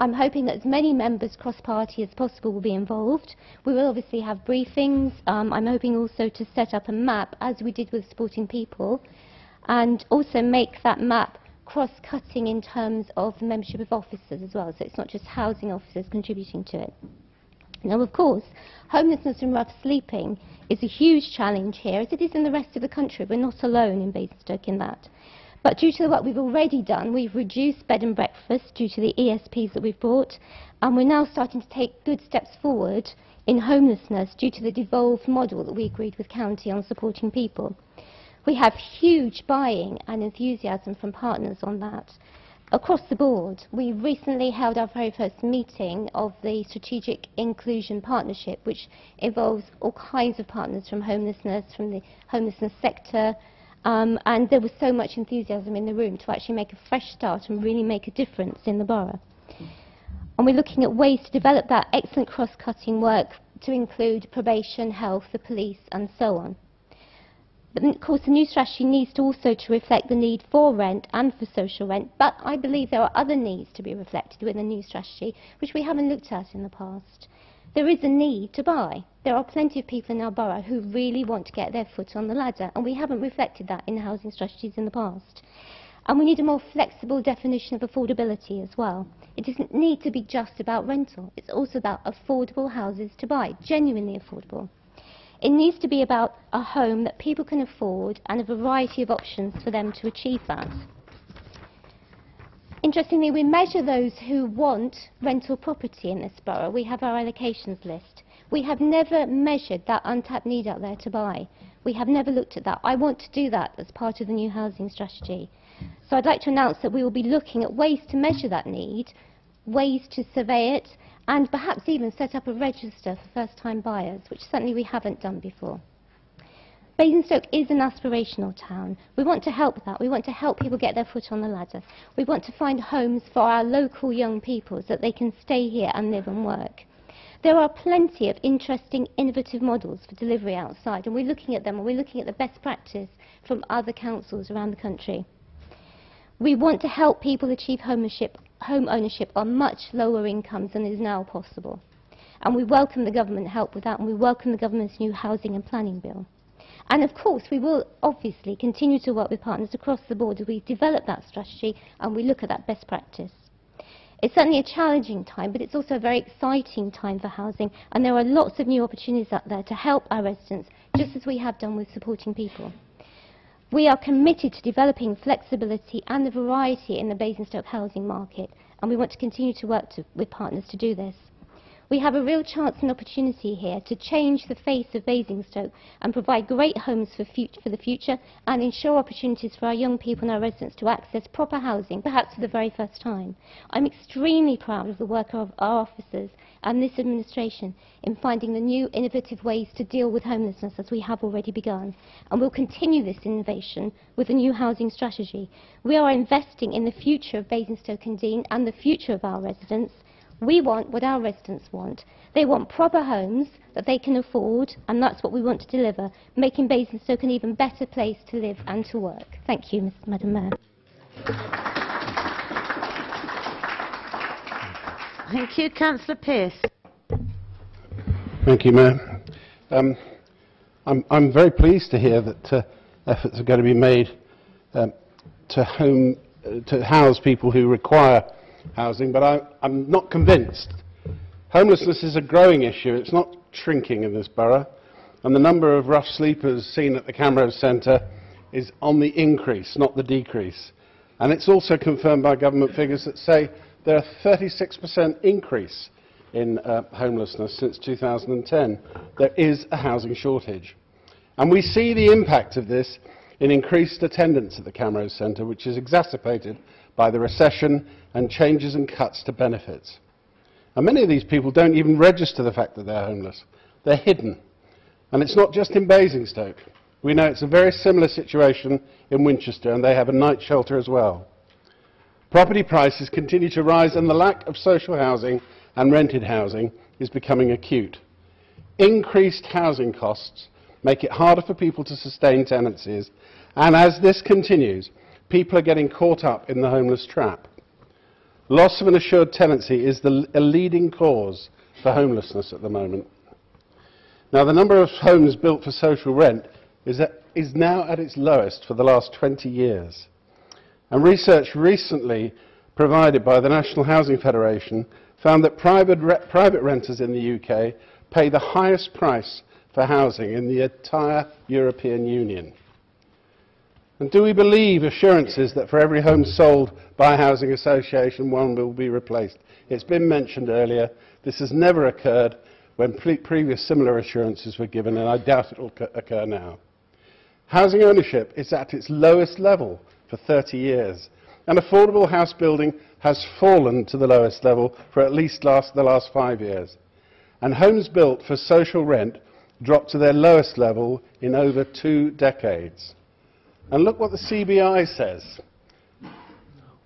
I'm hoping that as many members cross-party as possible will be involved. We will obviously have briefings. I'm hoping also to set up a map, as we did with Supporting People, and also make that map cross-cutting in terms of the membership of officers as well, so it's not just housing officers contributing to it. Now, of course, homelessness and rough sleeping is a huge challenge here, as it is in the rest of the country. We're not alone in Basingstoke in that. But due to what we've already done, we've reduced bed and breakfast due to the ESPs that we've brought, and we're now starting to take good steps forward in homelessness due to the devolved model that we agreed with County on Supporting People. We have huge buying and enthusiasm from partners on that. Across the board, we recently held our very first meeting of the Strategic Inclusion Partnership, which involves all kinds of partners from the homelessness sector, and there was so much enthusiasm in the room to actually make a fresh start and really make a difference in the borough. And we're looking at ways to develop that excellent cross-cutting work to include probation, health, the police, and so on. But of course, the new strategy needs to also to reflect the need for rent and for social rent, but I believe there are other needs to be reflected within the new strategy, which we haven't looked at in the past. There is a need to buy. There are plenty of people in our borough who really want to get their foot on the ladder, and we haven't reflected that in housing strategies in the past. And we need a more flexible definition of affordability as well. It doesn't need to be just about rental. It's also about affordable houses to buy, genuinely affordable. It needs to be about a home that people can afford and a variety of options for them to achieve that. Interestingly, we measure those who want rental property in this borough. We have our allocations list. We have never measured that untapped need out there to buy. We have never looked at that. I want to do that as part of the new housing strategy. So I'd like to announce that we will be looking at ways to measure that need, ways to survey it, and perhaps even set up a register for first-time buyers, which certainly we haven't done before. Basingstoke is an aspirational town. We want to help that. We want to help people get their foot on the ladder. We want to find homes for our local young people so that they can stay here and live and work. There are plenty of interesting, innovative models for delivery outside, and we're looking at them, and we're looking at the best practice from other councils around the country. We want to help people achieve home ownership on much lower incomes than is now possible. And we welcome the government help with that, and we welcome the government's new housing and planning bill. And of course, we will obviously continue to work with partners across the board as we develop that strategy and we look at that best practice. It's certainly a challenging time, but it's also a very exciting time for housing, and there are lots of new opportunities out there to help our residents, just as we have done with Supporting People. We are committed to developing flexibility and the variety in the Basingstoke housing market, and we want to continue to work with partners to do this. We have a real chance and opportunity here to change the face of Basingstoke and provide great homes for the future and ensure opportunities for our young people and our residents to access proper housing, perhaps for the very first time. I'm extremely proud of the work of our officers and this administration in finding the new innovative ways to deal with homelessness, as we have already begun, and we'll continue this innovation with a new housing strategy. We are investing in the future of Basingstoke and Deane and the future of our residents. We want what our residents want. They want proper homes that they can afford, and that's what we want to deliver, making Basingstoke an even better place to live and to work. Thank you, Madam Mayor. Thank you. Councillor Pearce. Thank you, Mayor. I'm very pleased to hear that efforts are going to be made to house people who require housing, but I'm not convinced. Homelessness is a growing issue. It's not shrinking in this borough, and the number of rough sleepers seen at the Camrose Centre is on the increase, not the decrease. And it's also confirmed by government figures that say there are 36% increase in homelessness since 2010. There is a housing shortage. And we see the impact of this in increased attendance at the Camrose Centre, which is exacerbated by the recession and changes and cuts to benefits. And many of these people don't even register the fact that they're homeless. They're hidden. And it's not just in Basingstoke. We know it's a very similar situation in Winchester, and they have a night shelter as well. Property prices continue to rise, and the lack of social housing and rented housing is becoming acute. Increased housing costs make it harder for people to sustain tenancies, and as this continues, people are getting caught up in the homeless trap. Loss of an assured tenancy is a leading cause for homelessness at the moment. Now, the number of homes built for social rent is now at its lowest for the last 20 years. And research recently provided by the National Housing Federation found that private renters in the UK pay the highest price for housing in the entire European Union. And do we believe assurances that for every home sold by a housing association, one will be replaced? It's been mentioned earlier. This has never occurred when previous similar assurances were given, and I doubt it will occur now. Housing ownership is at its lowest level for 30 years, and affordable house building has fallen to the lowest level for at least the last 5 years. And homes built for social rent dropped to their lowest level in over 2 decades. And look what the CBI says.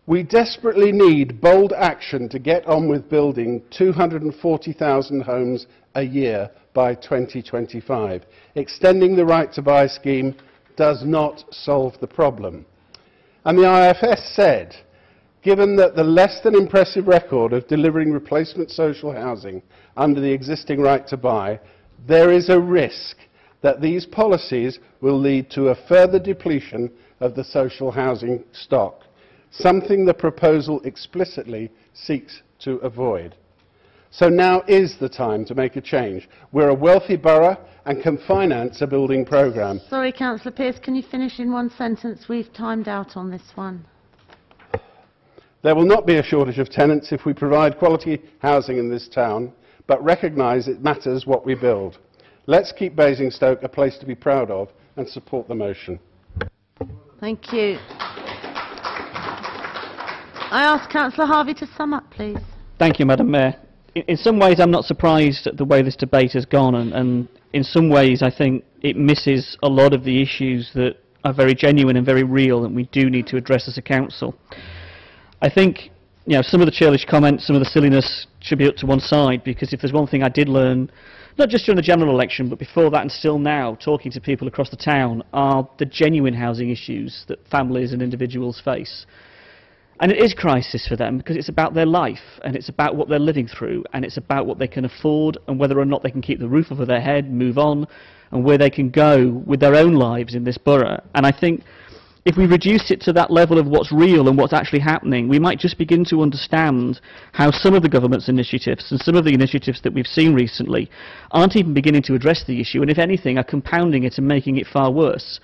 We desperately need bold action to get on with building 240,000 homes a year by 2025. Extending the right to buy scheme does not solve the problem. And the IFS said, given that the less than impressive record of delivering replacement social housing under the existing right to buy, there is a risk that these policies will lead to a further depletion of the social housing stock, something the proposal explicitly seeks to avoid. So now is the time to make a change. We're a wealthy borough and can finance a building programme. Sorry, Councillor Pearce, can you finish in one sentence? We've timed out on this one. There will not be a shortage of tenants if we provide quality housing in this town, but recognise it matters what we build. Let's keep Basingstoke a place to be proud of and support the motion. Thank you. I ask Councillor Harvey to sum up, please. Thank you, Madam Mayor. In some ways, I'm not surprised at the way this debate has gone, and in some ways, I think it misses a lot of the issues that are very genuine and very real and we do need to address as a council. I think, you know, some of the churlish comments, some of the silliness should be up to one side, because if there's one thing I did learn, not just during the general election, but before that and still now, talking to people across the town, are the genuine housing issues that families and individuals face. And it is crisis for them because it's about their life, and it's about what they're living through, and it's about what they can afford and whether or not they can keep the roof over their head, move on, and where they can go with their own lives in this borough. And I think if we reduce it to that level of what's real and what's actually happening, we might just begin to understand how some of the government's initiatives and some of the initiatives that we've seen recently aren't even beginning to address the issue, and if anything are compounding it and making it far worse.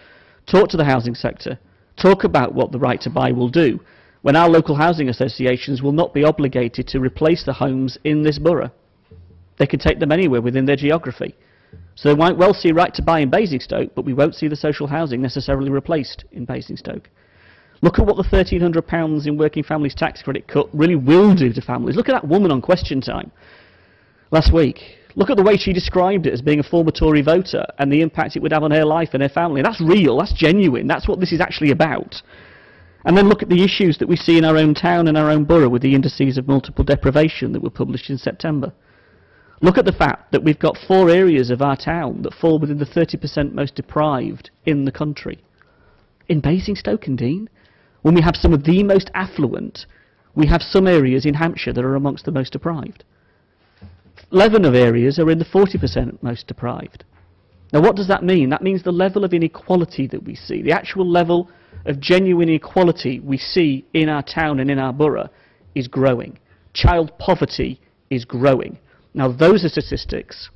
talk to the housing sector, talk about what the right to buy will do, when our local housing associations will not be obligated to replace the homes in this borough. They can take them anywhere within their geography. So they might well see right to buy in Basingstoke, but we won't see the social housing necessarily replaced in Basingstoke. Look at what the £1,300 in working families tax credit cut really will do to families. Look at that woman on Question Time last week. Look at the way she described it as being a former Tory voter and the impact it would have on her life and her family. That's real, that's genuine, that's what this is actually about. And then look at the issues that we see in our own town and our own borough with the indices of multiple deprivation that were published in September. Look at the fact that we've got 4 areas of our town that fall within the 30% most deprived in the country. In Basingstoke and Deane, when we have some of the most affluent, we have some areas in Hampshire that are amongst the most deprived. 11 of areas are in the 40% most deprived. Now what does that mean? That means the level of inequality that we see, the actual level of genuine inequality we see in our town and in our borough is growing. Child poverty is growing. Now those are statistics,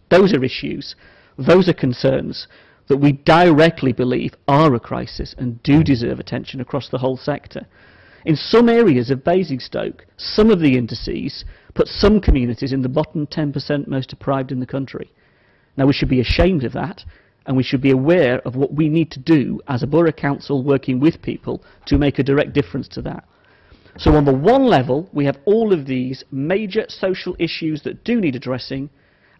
those are issues, those are concerns that we directly believe are a crisis and do deserve attention across the whole sector. In some areas of Basingstoke, some of the indices put some communities in the bottom 10% most deprived in the country. Now we should be ashamed of that, and we should be aware of what we need to do as a borough council working with people to make a direct difference to that. So on the one level, we have all of these major social issues that do need addressing,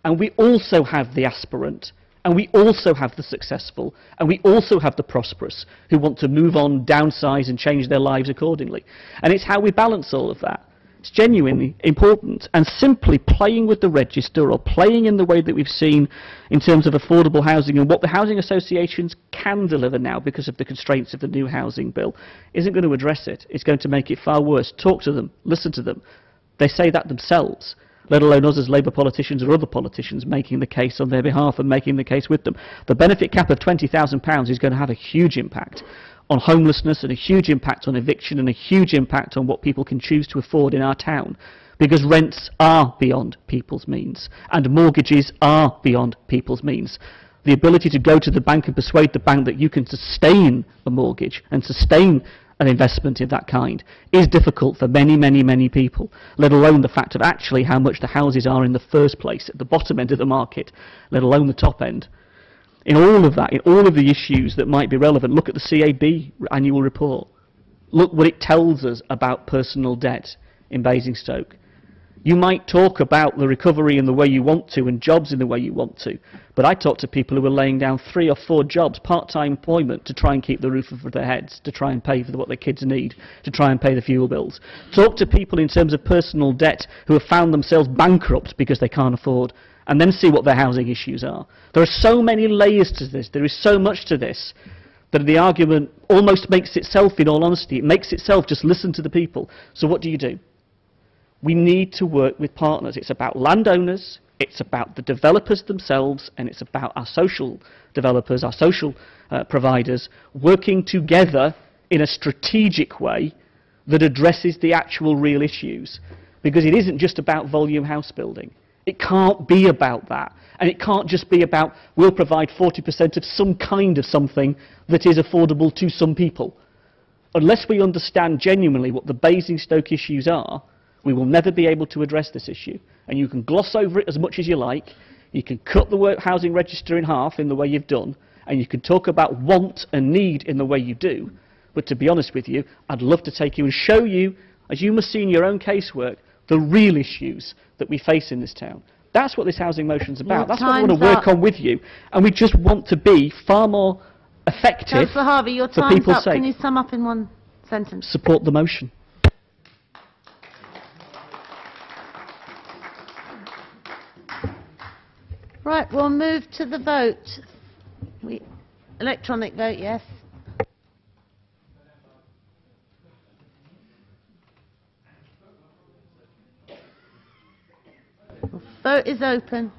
and we also have the aspirant, and we also have the successful, and we also have the prosperous who want to move on, downsize and change their lives accordingly. And it's how we balance all of that. It's genuinely important, and simply playing with the register or playing in the way that we've seen in terms of affordable housing and what the housing associations can deliver now because of the constraints of the new housing bill isn't going to address it. It's going to make it far worse. Talk to them, listen to them. They say that themselves, let alone us as Labour politicians or other politicians making the case on their behalf and making the case with them. The benefit cap of £20,000 is going to have a huge impact on homelessness and a huge impact on eviction and a huge impact on what people can choose to afford in our town, because rents are beyond people's means and mortgages are beyond people's means. The ability to go to the bank and persuade the bank that you can sustain a mortgage and sustain an investment of that kind is difficult for many, many, many people, let alone the fact of actually how much the houses are in the first place at the bottom end of the market, let alone the top end. In all of that, in all of the issues that might be relevant, look at the CAB annual report. Look what it tells us about personal debt in Basingstoke. You might talk about the recovery in the way you want to and jobs in the way you want to, but I talk to people who are laying down 3 or 4 jobs, part-time employment, to try and keep the roof over their heads, to try and pay for what their kids need, to try and pay the fuel bills. Talk to people in terms of personal debt who have found themselves bankrupt because they can't afford, and then see what their housing issues are. There are so many layers to this, there is so much to this, that the argument almost makes itself, in all honesty, it makes itself just listen to the people. So what do? We need to work with partners. It's about landowners, it's about the developers themselves, and it's about our social developers, our social providers, working together in a strategic way that addresses the actual real issues. Because it isn't just about volume house building. It can't be about that. And it can't just be about, we'll provide 40% of some kind of something that is affordable to some people. Unless we understand genuinely what the Basingstoke issues are, we will never be able to address this issue. And you can gloss over it as much as you like, you can cut the housing register in half in the way you've done, and you can talk about want and need in the way you do, but to be honest with you, I'd love to take you and show you, as you must see in your own casework, the real issues that we face in this town. That's what this housing motion's about. That's what we want to work on with you, and we just want to be far more effective Councillor Harvey, your for time's people's up. sake. Can you sum up in one sentence? Support the motion. Right, we'll move to the vote. Electronic vote, yes. Vote is open.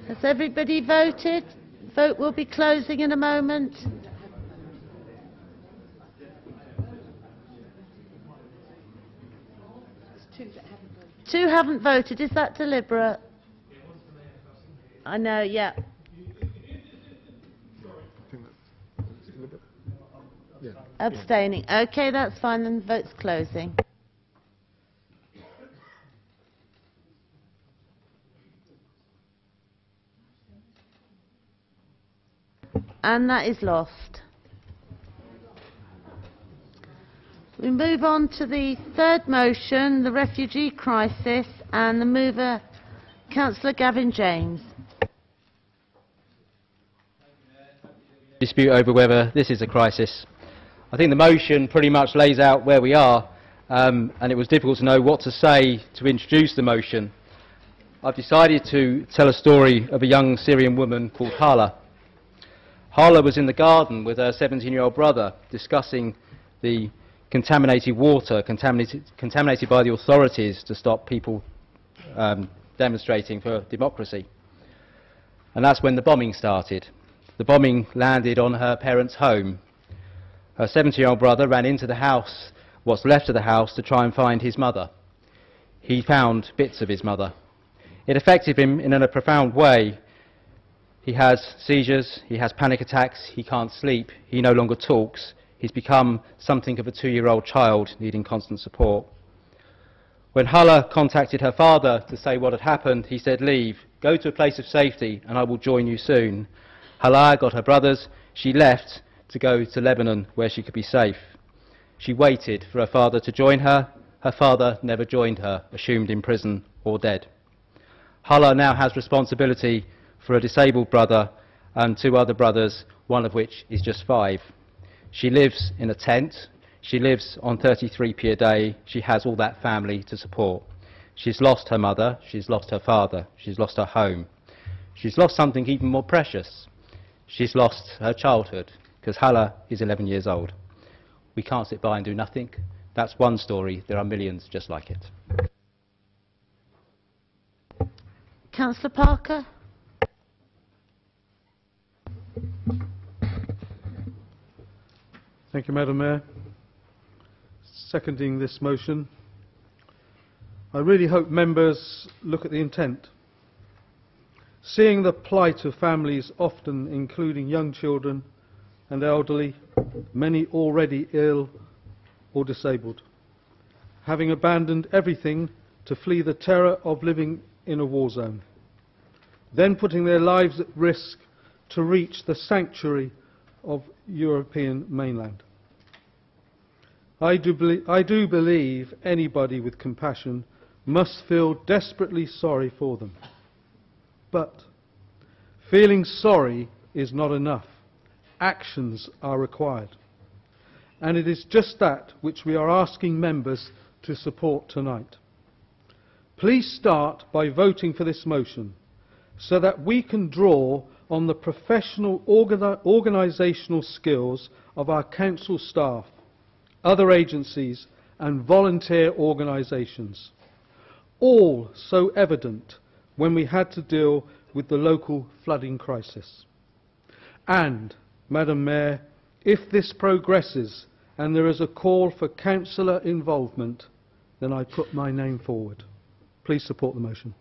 Has everybody voted? Vote will be closing in a moment. Two haven't voted. Is that deliberate? I know, yeah. Abstaining. Okay, that's fine, then the vote's closing. And that is lost. We move on to the third motion, the refugee crisis, and the mover, Councillor Gavin James. Dispute over whether this is a crisis. I think the motion pretty much lays out where we are, and it was difficult to know what to say to introduce the motion. I've decided to tell a story of a young Syrian woman called Hala. Hala was in the garden with her 17-year-old brother discussing the contaminated water, contaminated by the authorities to stop people demonstrating for democracy. And that's when the bombing started. The bombing landed on her parents' home. Her 17-year-old brother ran into the house, what's left of the house, to try and find his mother. He found bits of his mother. It affected him in a profound way. He has seizures, he has panic attacks, he can't sleep, he no longer talks. He's become something of a 2-year-old child needing constant support. When Hala contacted her father to say what had happened, he said, "Leave, go to a place of safety and I will join you soon." Hala got her brothers, she left to go to Lebanon where she could be safe. She waited for her father to join her. Her father never joined her, assumed in prison or dead. Hala now has responsibility for a disabled brother and 2 other brothers, one of which is just 5. She lives in a tent. She lives on 33p a day. She has all that family to support. She's lost her mother. She's lost her father. She's lost her home. She's lost something even more precious. She's lost her childhood, because Hala is 11 years old. We can't sit by and do nothing. That's one story. There are millions just like it. Councillor Parker. Thank you, Madam Mayor. Seconding this motion, I really hope members look at the intent. Seeing the plight of families, often including young children and elderly, many already ill or disabled, having abandoned everything to flee the terror of living in a war zone, then putting their lives at risk to reach the sanctuary of European mainland. I do believe anybody with compassion must feel desperately sorry for them. But feeling sorry is not enough. Actions are required. And it is just that which we are asking members to support tonight. Please start by voting for this motion so that we can draw on the professional organisational skills of our council staff, other agencies and volunteer organisations, all so evident when we had to deal with the local flooding crisis. And, Madam Mayor, if this progresses and there is a call for councillor involvement, then I put my name forward. Please support the motion.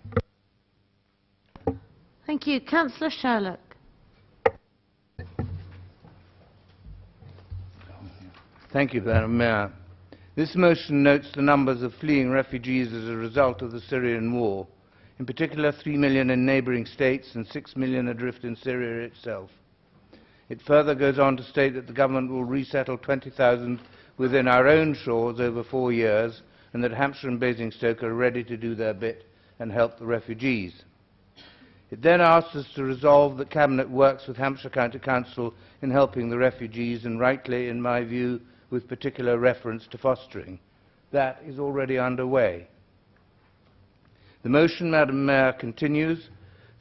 Thank you. Councillor Sherlock. Thank you, Madam Mayor. This motion notes the numbers of fleeing refugees as a result of the Syrian war, in particular 3 million in neighbouring states and 6 million adrift in Syria itself. It further goes on to state that the government will resettle 20,000 within our own shores over 4 years, and that Hampshire and Basingstoke are ready to do their bit and help the refugees. It then asks us to resolve that Cabinet works with Hampshire County Council in helping the refugees, and rightly, in my view, with particular reference to fostering. That is already underway. The motion, Madam Mayor, continues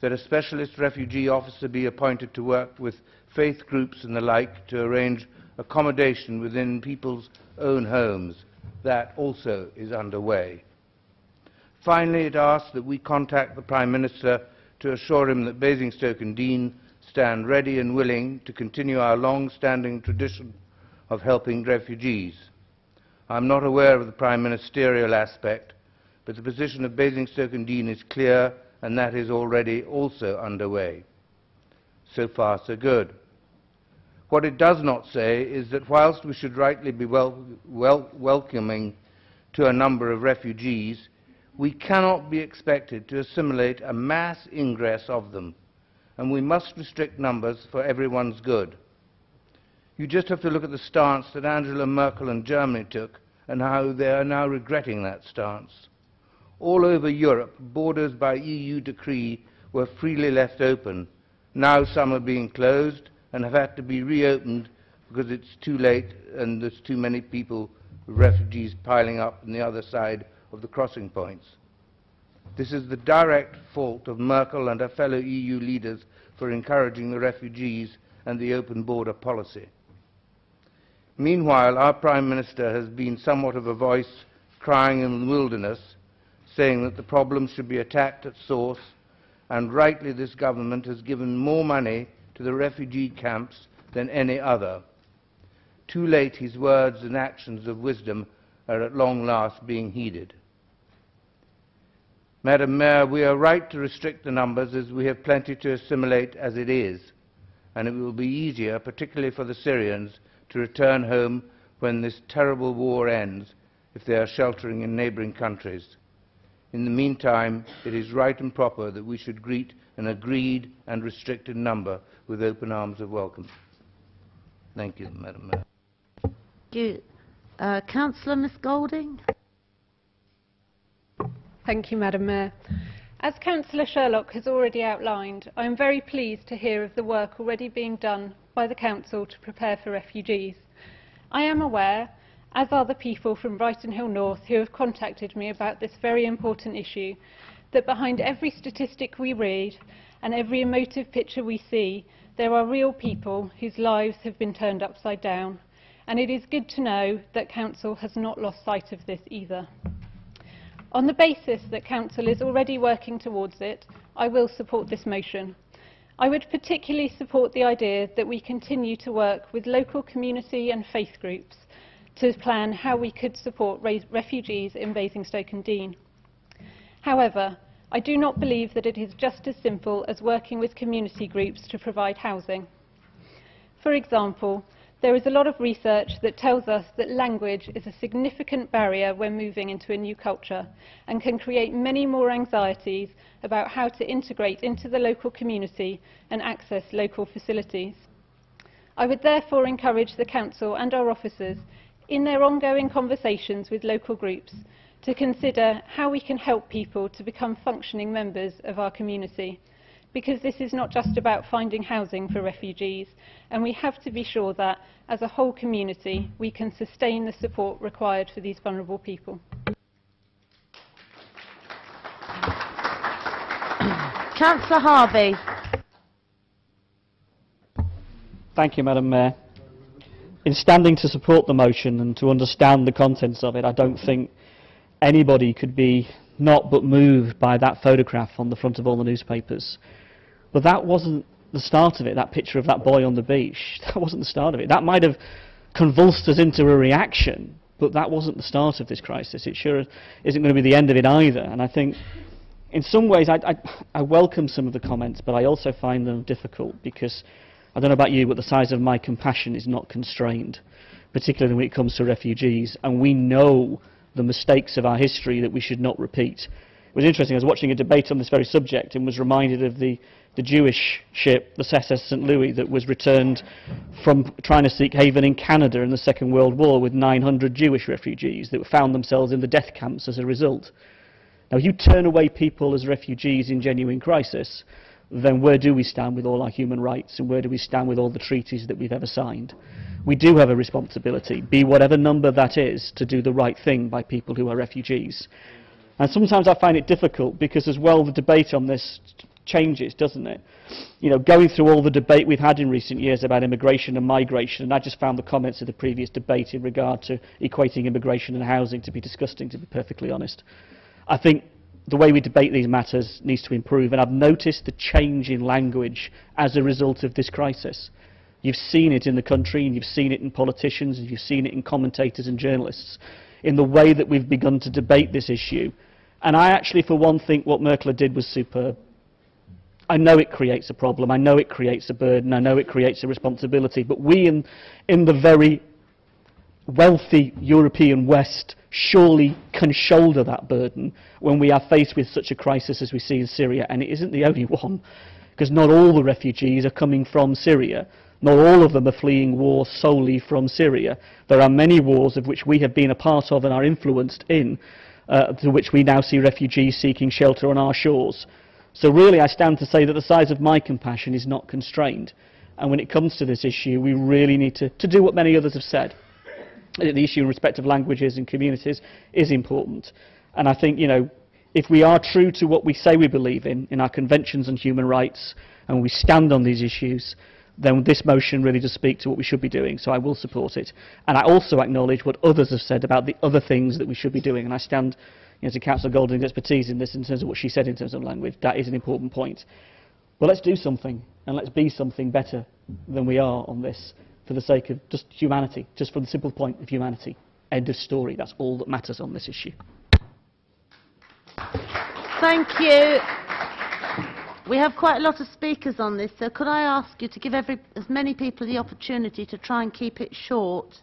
that a specialist refugee officer be appointed to work with faith groups and the like to arrange accommodation within people's own homes. That also is underway. Finally, it asks that we contact the Prime Minister to assure him that Basingstoke and Deane stand ready and willing to continue our long-standing tradition of helping refugees. I am not aware of the Prime Ministerial aspect, but the position of Basingstoke and Deane is clear, and that is already also underway. So far, so good. What it does not say is that whilst we should rightly be welcoming to a number of refugees, we cannot be expected to assimilate a mass ingress of them, and we must restrict numbers for everyone's good. You just have to look at the stance that Angela Merkel and Germany took and how they are now regretting that stance. All over Europe, borders by EU decree were freely left open. Now some are being closed and have had to be reopened because it's too late and there's too many people, refugees piling up on the other side of the crossing points. This is the direct fault of Merkel and her fellow EU leaders for encouraging the refugees and the open border policy. Meanwhile, our Prime Minister has been somewhat of a voice crying in the wilderness, saying that the problem should be attacked at source, and rightly this government has given more money to the refugee camps than any other. Too late his words and actions of wisdom are at long last being heeded. Madam Mayor, we are right to restrict the numbers as we have plenty to assimilate as it is, and it will be easier, particularly for the Syrians, to return home when this terrible war ends if they are sheltering in neighbouring countries. In the meantime, it is right and proper that we should greet an agreed and restricted number with open arms of welcome. Thank you, Madam Mayor. Thank you. Councillor Miss Golding. Thank you, Madam Mayor. As Councillor Sherlock has already outlined, I am very pleased to hear of the work already being done by the Council to prepare for refugees. I am aware, as are the people from Brighton Hill North who have contacted me about this very important issue, that behind every statistic we read and every emotive picture we see, there are real people whose lives have been turned upside down, and it is good to know that Council has not lost sight of this either. On the basis that Council is already working towards it, I will support this motion. I would particularly support the idea that we continue to work with local community and faith groups to plan how we could support refugees in Basingstoke and Deane. However, I do not believe that it is just as simple as working with community groups to provide housing. For example, there is a lot of research that tells us that language is a significant barrier when moving into a new culture and can create many more anxieties about how to integrate into the local community and access local facilities. I would therefore encourage the Council and our officers in their ongoing conversations with local groups to consider how we can help people to become functioning members of our community, because this is not just about finding housing for refugees, and we have to be sure that, as a whole community, we can sustain the support required for these vulnerable people. Councillor Harvey. Thank you, Madam Mayor. In standing to support the motion and to understand the contents of it, I don't think anybody could be not but moved by that photograph on the front of all the newspapers. But that wasn't the start of it, that picture of that boy on the beach. That wasn't the start of it. That might have convulsed us into a reaction, but that wasn't the start of this crisis. It sure isn't going to be the end of it either. And I think in some ways I welcome some of the comments, but I also find them difficult because I don't know about you, but the size of my compassion is not constrained, particularly when it comes to refugees. And we know the mistakes of our history that we should not repeat. It was interesting, I was watching a debate on this very subject and was reminded of the Jewish ship, the SS St. Louis, that was returned from trying to seek haven in Canada in the Second World War with 900 Jewish refugees that found themselves in the death camps as a result. Now, if you turn away people as refugees in genuine crisis, then where do we stand with all our human rights, and where do we stand with all the treaties that we've ever signed? We do have a responsibility, be whatever number that is, to do the right thing by people who are refugees. And sometimes I find it difficult because as well the debate on this changes, doesn't it? You know, going through all the debate we've had in recent years about immigration and migration, and I just found the comments of the previous debate in regard to equating immigration and housing to be disgusting, to be perfectly honest. I think the way we debate these matters needs to improve, and I've noticed the change in language as a result of this crisis. You've seen it in the country, and you've seen it in politicians, and you've seen it in commentators and journalists, in the way that we've begun to debate this issue. And I actually, for one, think what Merkel did was superb. I know it creates a problem, I know it creates a burden, I know it creates a responsibility, but we in the very wealthy European West surely can shoulder that burden when we are faced with such a crisis as we see in Syria. And it isn't the only one, because not all the refugees are coming from Syria. Not all of them are fleeing war solely from Syria. There are many wars of which we have been a part of and are influenced in, to which we now see refugees seeking shelter on our shores. So really I stand to say that the size of my compassion is not constrained. And when it comes to this issue, we really need to do what many others have said. The issue in respect of languages and communities is important. And I think, if we are true to what we say we believe in our conventions on human rights, and we stand on these issues, then this motion really does speak to what we should be doing, so I will support it. And I also acknowledge what others have said about the other things that we should be doing, and I stand to Councillor Golding's expertise in this in terms of what she said in terms of language. That is an important point. But let's do something, and let's be something better than we are on this, for the sake of just humanity, just for the simple point of humanity. End of story. That's all that matters on this issue. Thank you. We have quite a lot of speakers on this, so could I ask you to give as many people the opportunity to try and keep it short?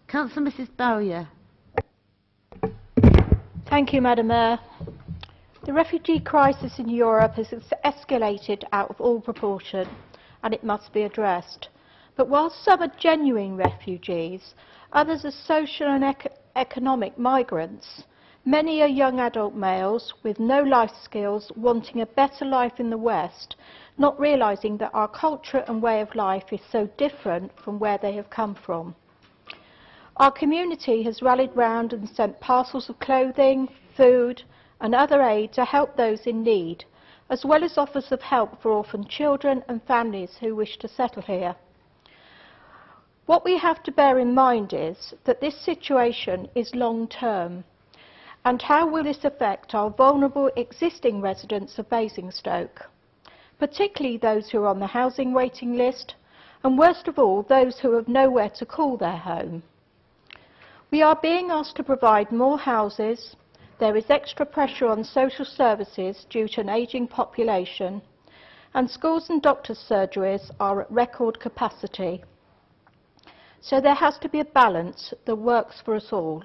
Councillor Mrs. Bowyer. Thank you, Madam Mayor. The refugee crisis in Europe has escalated out of all proportion, and it must be addressed. But while some are genuine refugees, others are social and economic migrants. Many are young adult males with no life skills, wanting a better life in the West, not realising that our culture and way of life is so different from where they have come from. Our community has rallied round and sent parcels of clothing, food and other aid to help those in need, as well as offers of help for orphan children and families who wish to settle here. What we have to bear in mind is that this situation is long-term, and how will this affect our vulnerable existing residents of Basingstoke, particularly those who are on the housing waiting list, and worst of all, those who have nowhere to call their home. We are being asked to provide more houses, there is extra pressure on social services due to an ageing population, and schools and doctors' surgeries are at record capacity. So there has to be a balance that works for us all.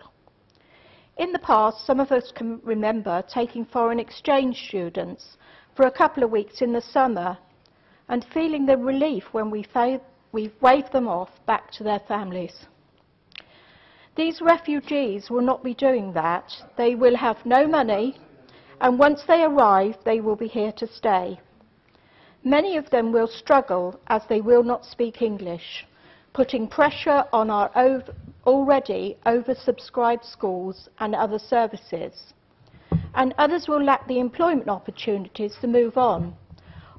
In the past, some of us can remember taking foreign exchange students for a couple of weeks in the summer and feeling the relief when we waved them off back to their families. These refugees will not be doing that. They will have no money, and once they arrive, they will be here to stay. Many of them will struggle as they will not speak English, putting pressure on our already oversubscribed schools and other services. And others will lack the employment opportunities to move on,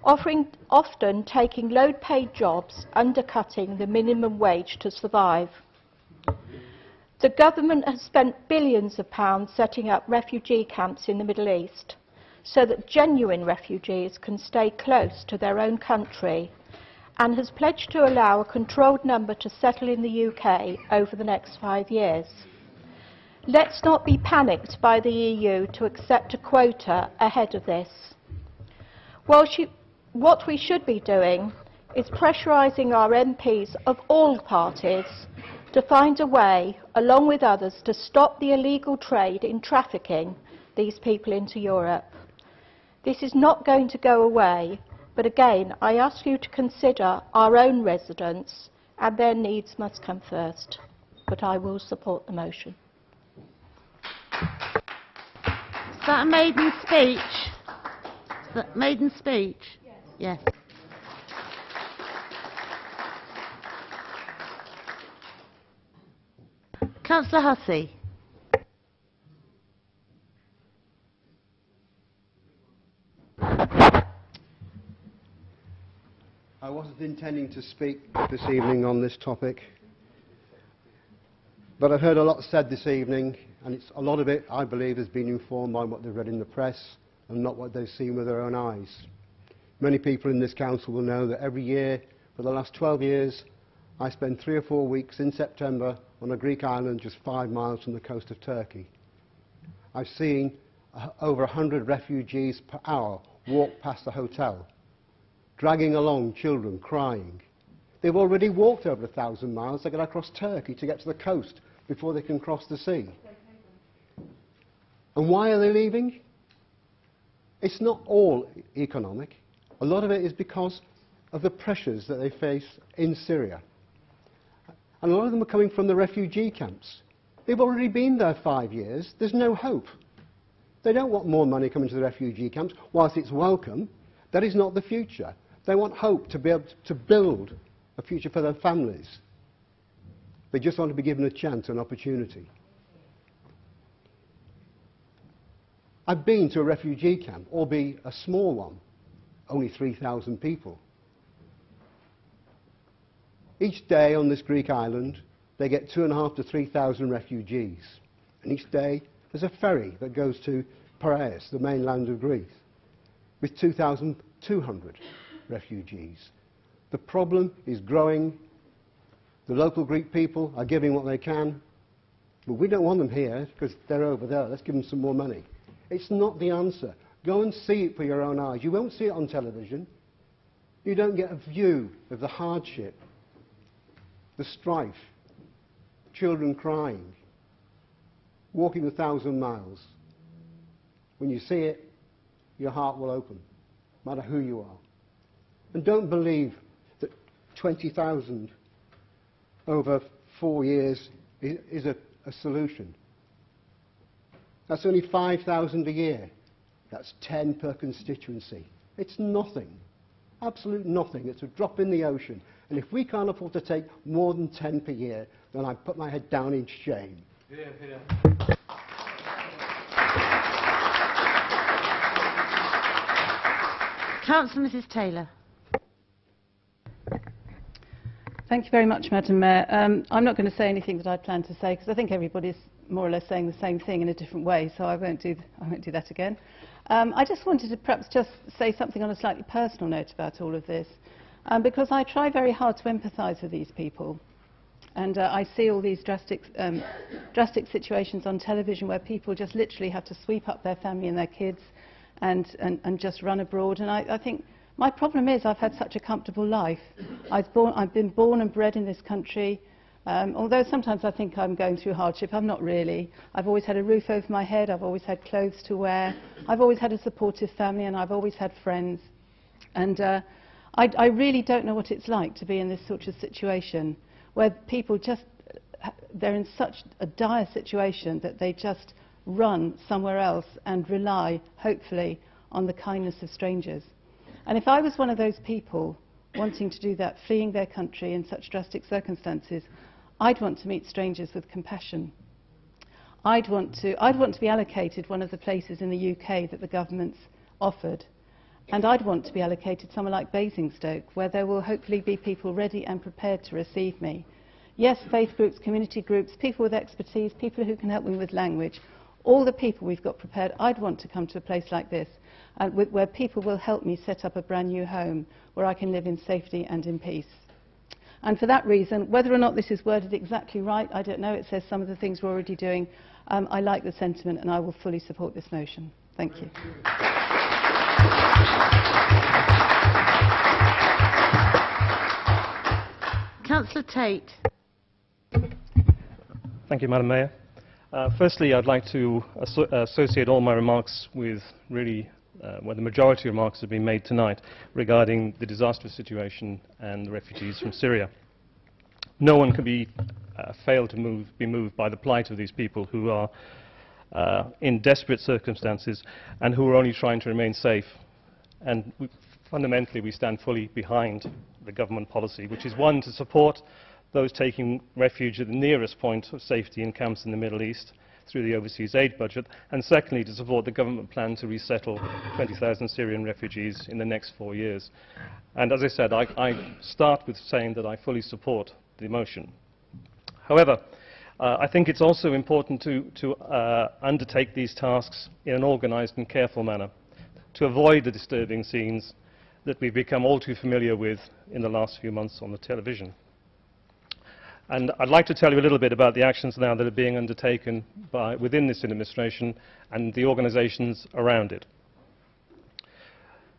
often taking low-paid jobs, undercutting the minimum wage to survive. The government has spent billions of pounds setting up refugee camps in the Middle East so that genuine refugees can stay close to their own country, and has pledged to allow a controlled number to settle in the UK over the next 5 years. Let's not be panicked by the EU to accept a quota ahead of this. What we should be doing is pressurising our MPs of all parties to find a way, along with others, to stop the illegal trade in trafficking these people into Europe. This is not going to go away, but again, I ask you to consider our own residents, and their needs must come first. But I will support the motion. Is that a maiden speech? Is that maiden speech? Yes. Yes. Councillor Hussey. I wasn't intending to speak this evening on this topic, but I've heard a lot said this evening, and a lot of it, I believe, has been informed by what they've read in the press and not what they've seen with their own eyes. Many people in this council will know that every year, for the last 12 years, I spend 3 or 4 weeks in September on a Greek island just 5 miles from the coast of Turkey. I've seen over 100 refugees per hour walk past the hotel, dragging along children crying. They've already walked over 1,000 miles. They've got to cross Turkey to get to the coast before they can cross the sea. And why are they leaving? It's not all economic. A lot of it is because of the pressures that they face in Syria. And a lot of them are coming from the refugee camps. They've already been there 5 years. There's no hope. They don't want more money coming to the refugee camps. Whilst it's welcome, that is not the future. They want hope to be able to build a future for their families. They just want to be given a chance, an opportunity. I've been to a refugee camp, albeit a small one, only 3,000 people. Each day on this Greek island, they get 2,500 to 3,000 refugees. And each day, there's a ferry that goes to Piraeus, the mainland of Greece, with 2,200 refugees. The problem is growing. The local Greek people are giving what they can, but we don't want them here because they're over there. Let's give them some more money. It's not the answer. Go and see it for your own eyes. You won't see it on television. You don't get a view of the hardship, the strife, children crying, walking 1,000 miles. When you see it, your heart will open, no matter who you are. And don't believe that 20,000 over 4 years is a solution. That's only 5,000 a year. That's 10 per constituency. It's nothing. Absolute nothing. It's a drop in the ocean. And if we can't afford to take more than 10 per year, then I put my head down in shame. Hear, hear. Councillor Mrs Taylor. Thank you very much, Madam Mayor. I'm not going to say anything that I plan to say because I think everybody's more or less saying the same thing in a different way, so I won't do that again. I just wanted to perhaps just say something on a slightly personal note about all of this, because I try very hard to empathise with these people. And I see all these drastic situations on television where people just literally have to sweep up their family and their kids and just run abroad. And I think my problem is I've had such a comfortable life. I've been born and bred in this country. Although sometimes I think I'm going through hardship, I'm not really. I've always had a roof over my head, I've always had clothes to wear, I've always had a supportive family, and I've always had friends. And I really don't know what it's like to be in this sort of situation, where people they're in such a dire situation that they just run somewhere else and rely, hopefully, on the kindness of strangers. And if I was one of those people wanting to do that, fleeing their country in such drastic circumstances, I'd want to meet strangers with compassion. I'd want to be allocated one of the places in the UK that the government's offered. And I'd want to be allocated somewhere like Basingstoke, where there will hopefully be people ready and prepared to receive me. Yes, faith groups, community groups, people with expertise, people who can help me with language, all the people we've got prepared. I'd want to come to a place like this, where people will help me set up a brand new home, where I can live in safety and in peace. And for that reason, whether or not this is worded exactly right, I don't know. It says some of the things we're already doing. I like the sentiment, and I will fully support this motion. Thank you. Councillor Tate. Thank you, Madam Mayor. Firstly, I'd like to associate all my remarks with really where the majority of remarks have been made tonight regarding the disastrous situation and the refugees from Syria. No one can fail to be moved by the plight of these people who are in desperate circumstances and who are only trying to remain safe. And fundamentally, we stand fully behind the government policy, which is one, to support those taking refuge at the nearest point of safety in camps in the Middle East through the overseas aid budget, and secondly, to support the government plan to resettle 20,000 Syrian refugees in the next 4 years. And as I said, I start with saying that I fully support the motion. However, I think it's also important to undertake these tasks in an organised and careful manner to avoid the disturbing scenes that we've become all too familiar with in the last few months on the television. And I'd like to tell you a little bit about the actions now that are being undertaken within this administration and the organisations around it.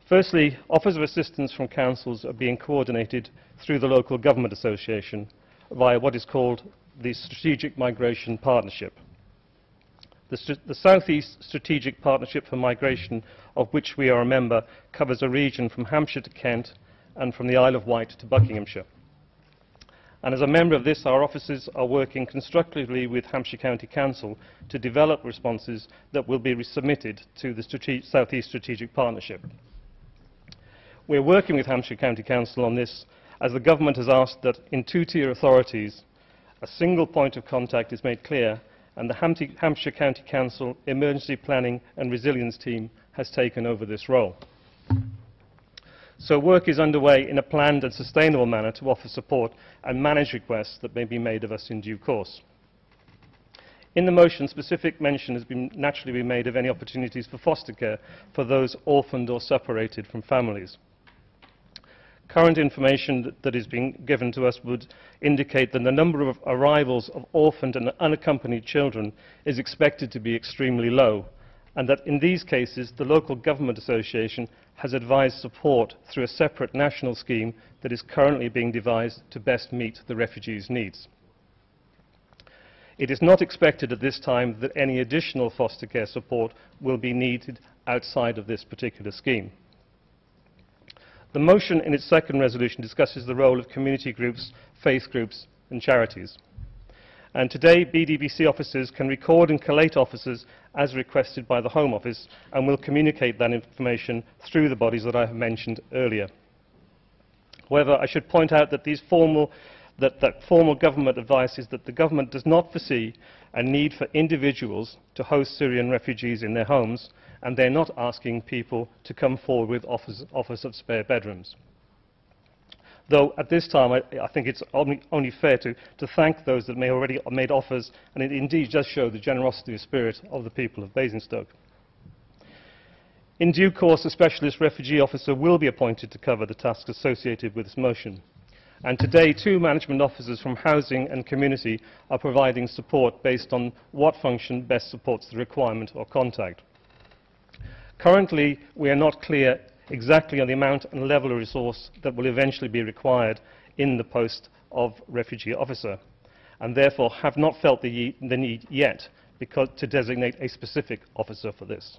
Firstly, offers of assistance from councils are being coordinated through the local government association via what is called the Strategic Migration Partnership. The South East Strategic Partnership for Migration, of which we are a member, covers a region from Hampshire to Kent and from the Isle of Wight to Buckinghamshire. And as a member of this, our offices are working constructively with Hampshire County Council to develop responses that will be submitted to the South East Strategic Partnership. We're working with Hampshire County Council on this as the government has asked that in two-tier authorities a single point of contact is made clear, and the Hampshire County Council Emergency Planning and Resilience Team has taken over this role. So work is underway in a planned and sustainable manner to offer support and manage requests that may be made of us in due course. In the motion, specific mention has been naturally been made of any opportunities for foster care for those orphaned or separated from families. Current information that is being given to us would indicate that the number of arrivals of orphaned and unaccompanied children is expected to be extremely low, and that in these cases the local government association has advised support through a separate national scheme that is currently being devised to best meet the refugees' needs. It is not expected at this time that any additional foster care support will be needed outside of this particular scheme. The motion in its second resolution discusses the role of community groups, faith groups and charities. And today, BDBC officers can record and collate offers as requested by the Home Office and will communicate that information through the bodies that I have mentioned earlier. However, I should point out that formal government advice is that the government does not foresee a need for individuals to host Syrian refugees in their homes, and they're not asking people to come forward with offers of spare bedrooms. Though at this time I think it's only fair to thank those that may already have made offers, and it indeed does show the generosity of spirit of the people of Basingstoke. In due course, a specialist refugee officer will be appointed to cover the tasks associated with this motion. And today, 2 management officers from Housing and Community are providing support based on what function best supports the requirement or contact. Currently, we are not clear exactly on the amount and level of resource that will eventually be required in the post of refugee officer, and therefore have not felt the need yet to designate a specific officer for this.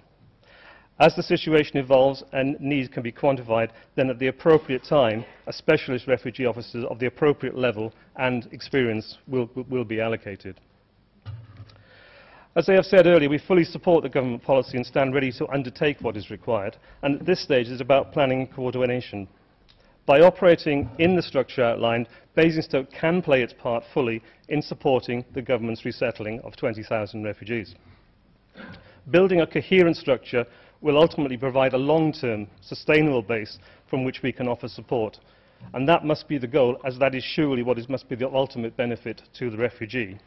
As the situation evolves and needs can be quantified, then at the appropriate time, a specialist refugee officer of the appropriate level and experience will be allocated. As I have said earlier, we fully support the government policy and stand ready to undertake what is required, and at this stage it is about planning and coordination. By operating in the structure outlined, Basingstoke can play its part fully in supporting the government's resettling of 20,000 refugees. Building a coherent structure will ultimately provide a long-term, sustainable base from which we can offer support, and that must be the goal, as that is surely what must be the ultimate benefit to the refugee.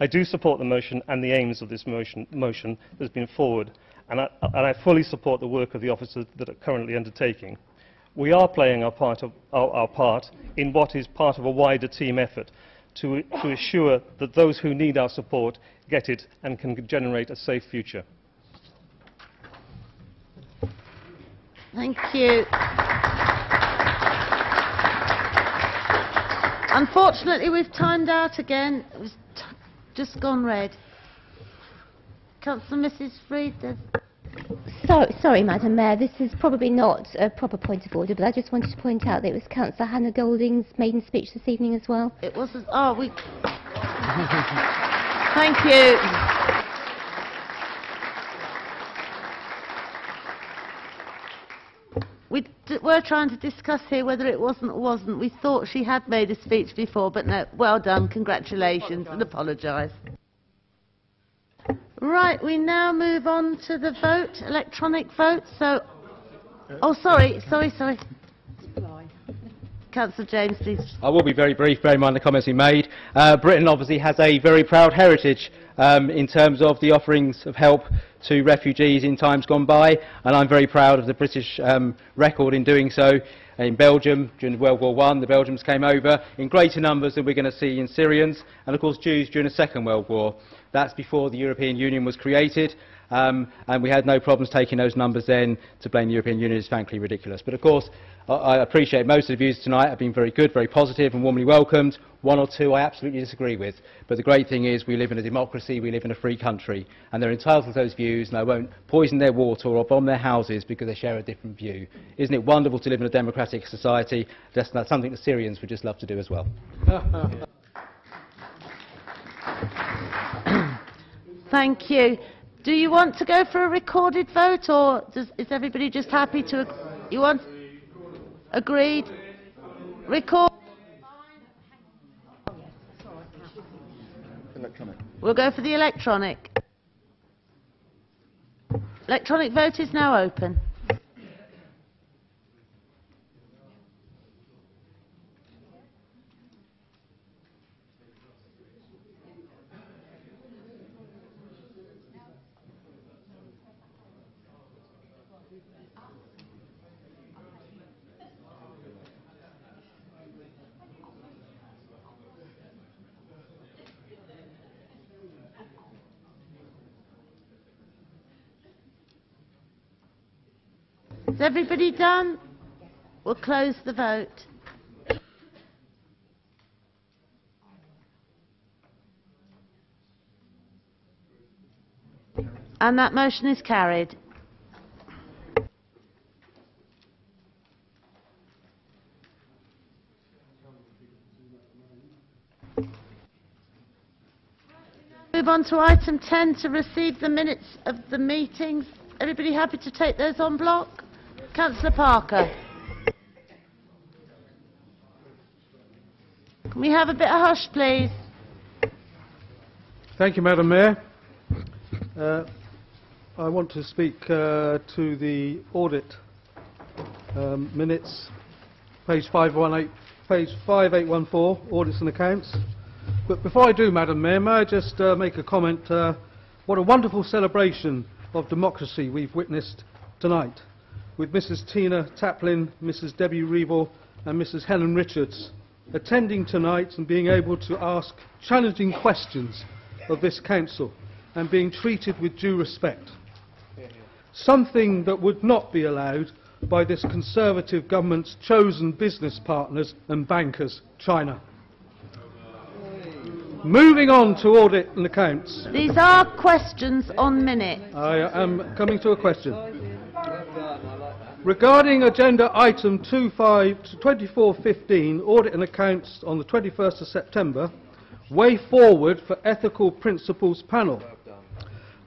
I do support the motion and the aims of this motion that has been forward, and I fully support the work of the officers that are currently undertaking. We are playing our part in what is part of a wider team effort to assure that those who need our support get it and can generate a safe future. Thank you. Unfortunately, we've timed out again. It was just gone red. Councillor Mrs. Freed. Sorry, Madam Mayor, this is probably not a proper point of order, but I just wanted to point out that it was Councillor Hannah Golding's maiden speech this evening as well. It was. Oh, we. Thank you. We were trying to discuss here whether it wasn't or wasn't. We thought she had made a speech before, but no. Well done, congratulations, and apologise. Right, we now move on to the vote, electronic vote. So, oh, sorry. Councillor James, please. I will be very brief, bearing in mind the comments we made. Britain obviously has a very proud heritage in terms of the offerings of help to refugees in times gone by, and I'm very proud of the British record in doing so. In Belgium, during World War I, the Belgians came over in greater numbers than we're going to see in Syrians, and of course Jews during the Second World War. That's before the European Union was created, and we had no problems taking those numbers then. To blame the European Union is frankly ridiculous. But of course, I appreciate most of the views tonight have been very good, very positive and warmly welcomed. One or two I absolutely disagree with. But the great thing is we live in a democracy, we live in a free country, and they're entitled to those views, and I won't poison their water or bomb their houses because they share a different view. Isn't it wonderful to live in a democratic society? That's something the Syrians would just love to do as well. Thank you. Do you want to go for a recorded vote, or is everybody just happy to... You want... Agreed? Record? Electronic. We'll go for the electronic. Electronic vote is now open. Is everybody done? We'll close the vote. And that motion is carried. Move on to item 10 to receive the minutes of the meetings. Everybody happy to take those en bloc? Councillor Parker. Can we have a bit of hush, please? Thank you, Madam Mayor. I want to speak to the audit minutes, page 5814, audits and accounts. But before I do, Madam Mayor, may I just make a comment? What a wonderful celebration of democracy we've witnessed tonight, with Mrs Tina Taplin, Mrs Debbie Reevell and Mrs Helen Richards attending tonight and being able to ask challenging questions of this council and being treated with due respect. Something that would not be allowed by this Conservative government's chosen business partners and bankers, China. Moving on to audit and accounts. These are questions on minutes. I am coming to a question. Regarding agenda item 2415, audit and accounts on the 21st of September, way forward for ethical principles panel.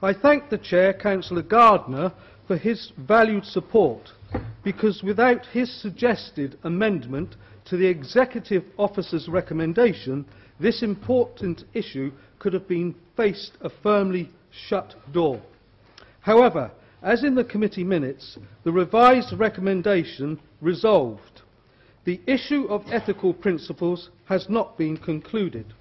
I thank the Chair, Councillor Gardner, for his valued support, because without his suggested amendment to the Executive Officer's recommendation, this important issue could have been faced a firmly shut door. However, as in the committee minutes, the revised recommendation resolved. The issue of ethical principles has not been concluded.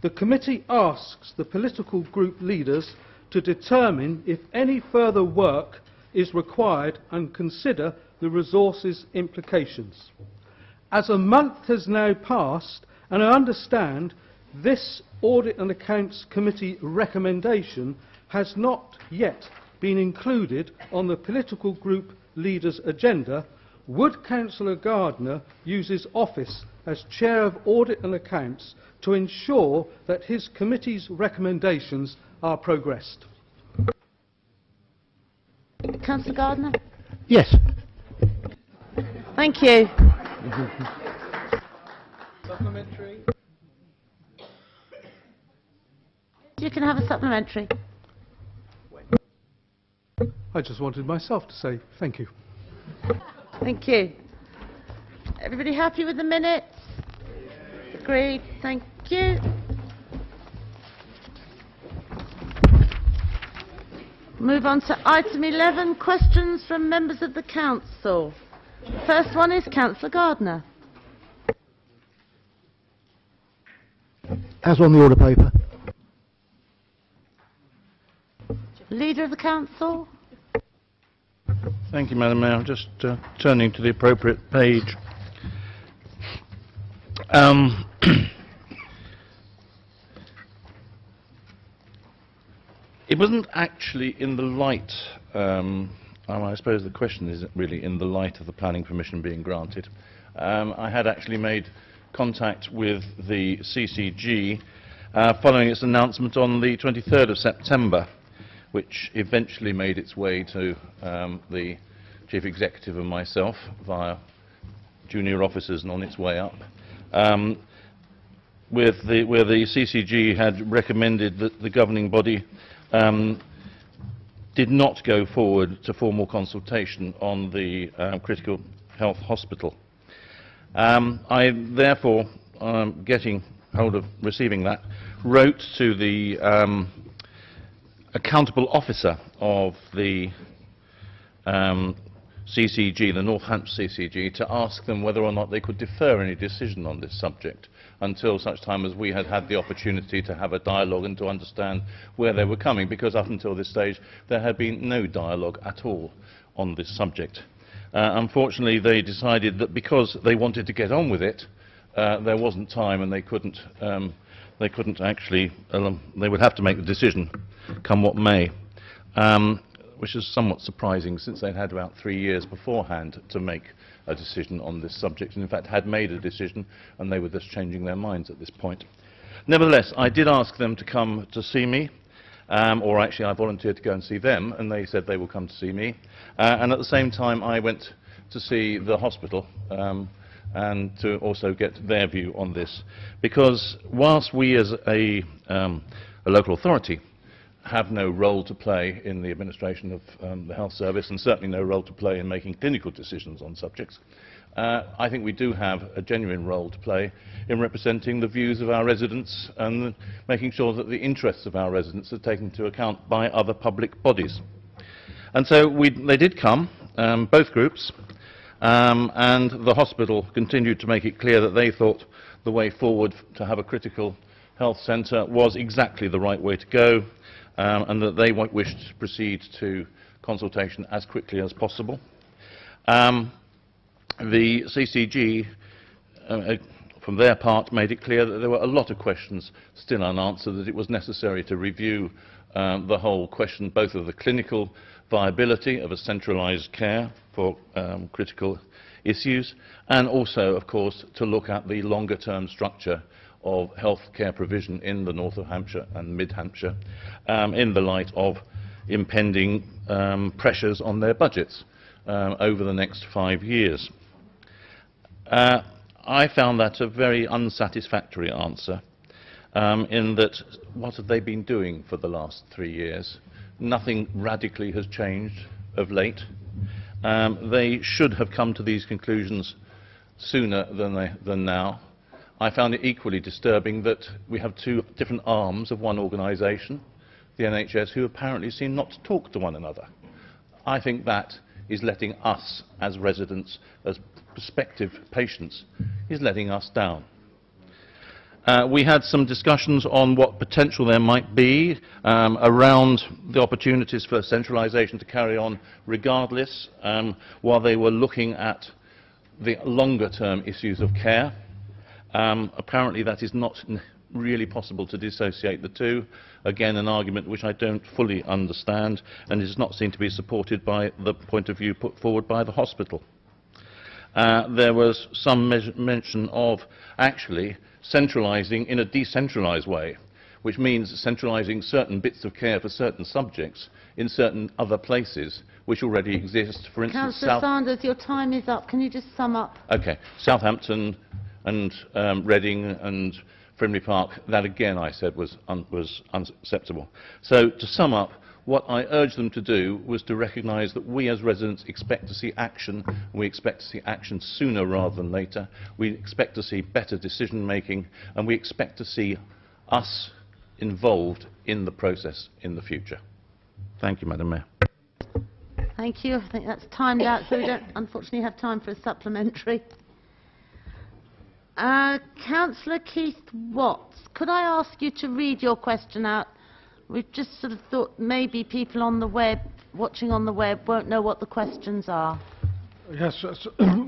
The committee asks the political group leaders to determine if any further work is required and consider the resources implications. As a month has now passed, and I understand this Audit and Accounts Committee recommendation has not yet been included on the political group leaders' agenda, would Councillor Gardner use his office as Chair of Audit and Accounts to ensure that his committee's recommendations are progressed? Councillor Gardner? Yes. Thank you. Supplementary. You can have a supplementary. I just wanted myself to say thank you. Thank you. Everybody happy with the minutes? Agreed. Thank you. Move on to item 11, questions from members of the council. The first one is Councillor Gardner. as on the order paper. Leader of the Council. Thank you, Madam Mayor. I'm just turning to the appropriate page. It wasn't actually in the light, I suppose the question isn't really in the light of the planning permission being granted. I had actually made contact with the CCG following its announcement on the 23rd of September, which eventually made its way to the Chief Executive and myself via junior officers and on its way up, where the CCG had recommended that the governing body did not go forward to formal consultation on the critical health hospital. I therefore, getting hold of receiving that, wrote to the accountable officer of the CCG, the North Hampshire CCG, to ask them whether or not they could defer any decision on this subject until such time as we had had the opportunity to have a dialogue and to understand where they were coming, because up until this stage there had been no dialogue at all on this subject. Unfortunately, they decided that because they wanted to get on with it, there wasn't time and they couldn't actually, they would have to make the decision come what may, which is somewhat surprising since they'd had about 3 years beforehand to make a decision on this subject, and in fact had made a decision and they were just changing their minds at this point. Nevertheless, I did ask them to come to see me, or actually I volunteered to go and see them, and they said they will come to see me, and at the same time I went to see the hospital and to also get their view on this, because whilst we as a local authority have no role to play in the administration of the health service, and certainly no role to play in making clinical decisions on subjects, I think we do have a genuine role to play in representing the views of our residents and making sure that the interests of our residents are taken into account by other public bodies. And so they did come, both groups, and the hospital continued to make it clear that they thought the way forward to have a critical health centre was exactly the right way to go, and that they wished to proceed to consultation as quickly as possible. The CCG, from their part, made it clear that there were a lot of questions still unanswered, that it was necessary to review the whole question, both of the clinical viability of a centralised care for critical issues, and also, of course, to look at the longer-term structure of health care provision in the north of Hampshire and mid-Hampshire in the light of impending pressures on their budgets over the next 5 years. I found that a very unsatisfactory answer, in that what have they been doing for the last 3 years? Nothing radically has changed of late. They should have come to these conclusions sooner than now. I found it equally disturbing that we have two different arms of one organisation, the NHS, who apparently seem not to talk to one another. I think that is letting us, as residents, as prospective patients, is letting us down. We had some discussions on what potential there might be around the opportunities for centralisation to carry on regardless, while they were looking at the longer-term issues of care. Apparently that is not really possible to dissociate the two. Again, an argument which I don't fully understand and does not seem to be supported by the point of view put forward by the hospital. There was some mention of actually centralising in a decentralised way, which means centralising certain bits of care for certain subjects in certain other places which already exist. For instance, Councillor Sanders, your time is up. Can you just sum up? Okay, Southampton and Reading and Frimley Park, that again I said was unacceptable. So to sum up, what I urged them to do was to recognise that we as residents expect to see action. We expect to see action sooner rather than later. We expect to see better decision making, and we expect to see us involved in the process in the future. Thank you, Madam Mayor. Thank you. I think that's timed out, so we don't unfortunately have time for a supplementary. Councillor Keith Watts, could I ask you to read your question out? We've just sort of thought maybe people on the web, watching on the web, won't know what the questions are. Yes,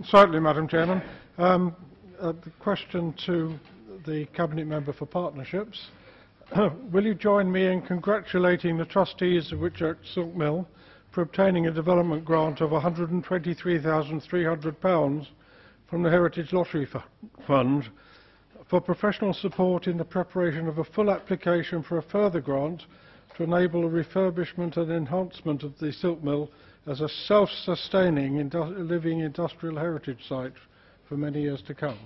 certainly, Madam Chairman. The question to the Cabinet Member for Partnerships. Will you join me in congratulating the trustees of Whitchurch Silk Mill for obtaining a development grant of £123,300 from the Heritage Lottery Fund for professional support in the preparation of a full application for a further grant to enable a refurbishment and enhancement of the silk mill as a self-sustaining living industrial heritage site for many years to come?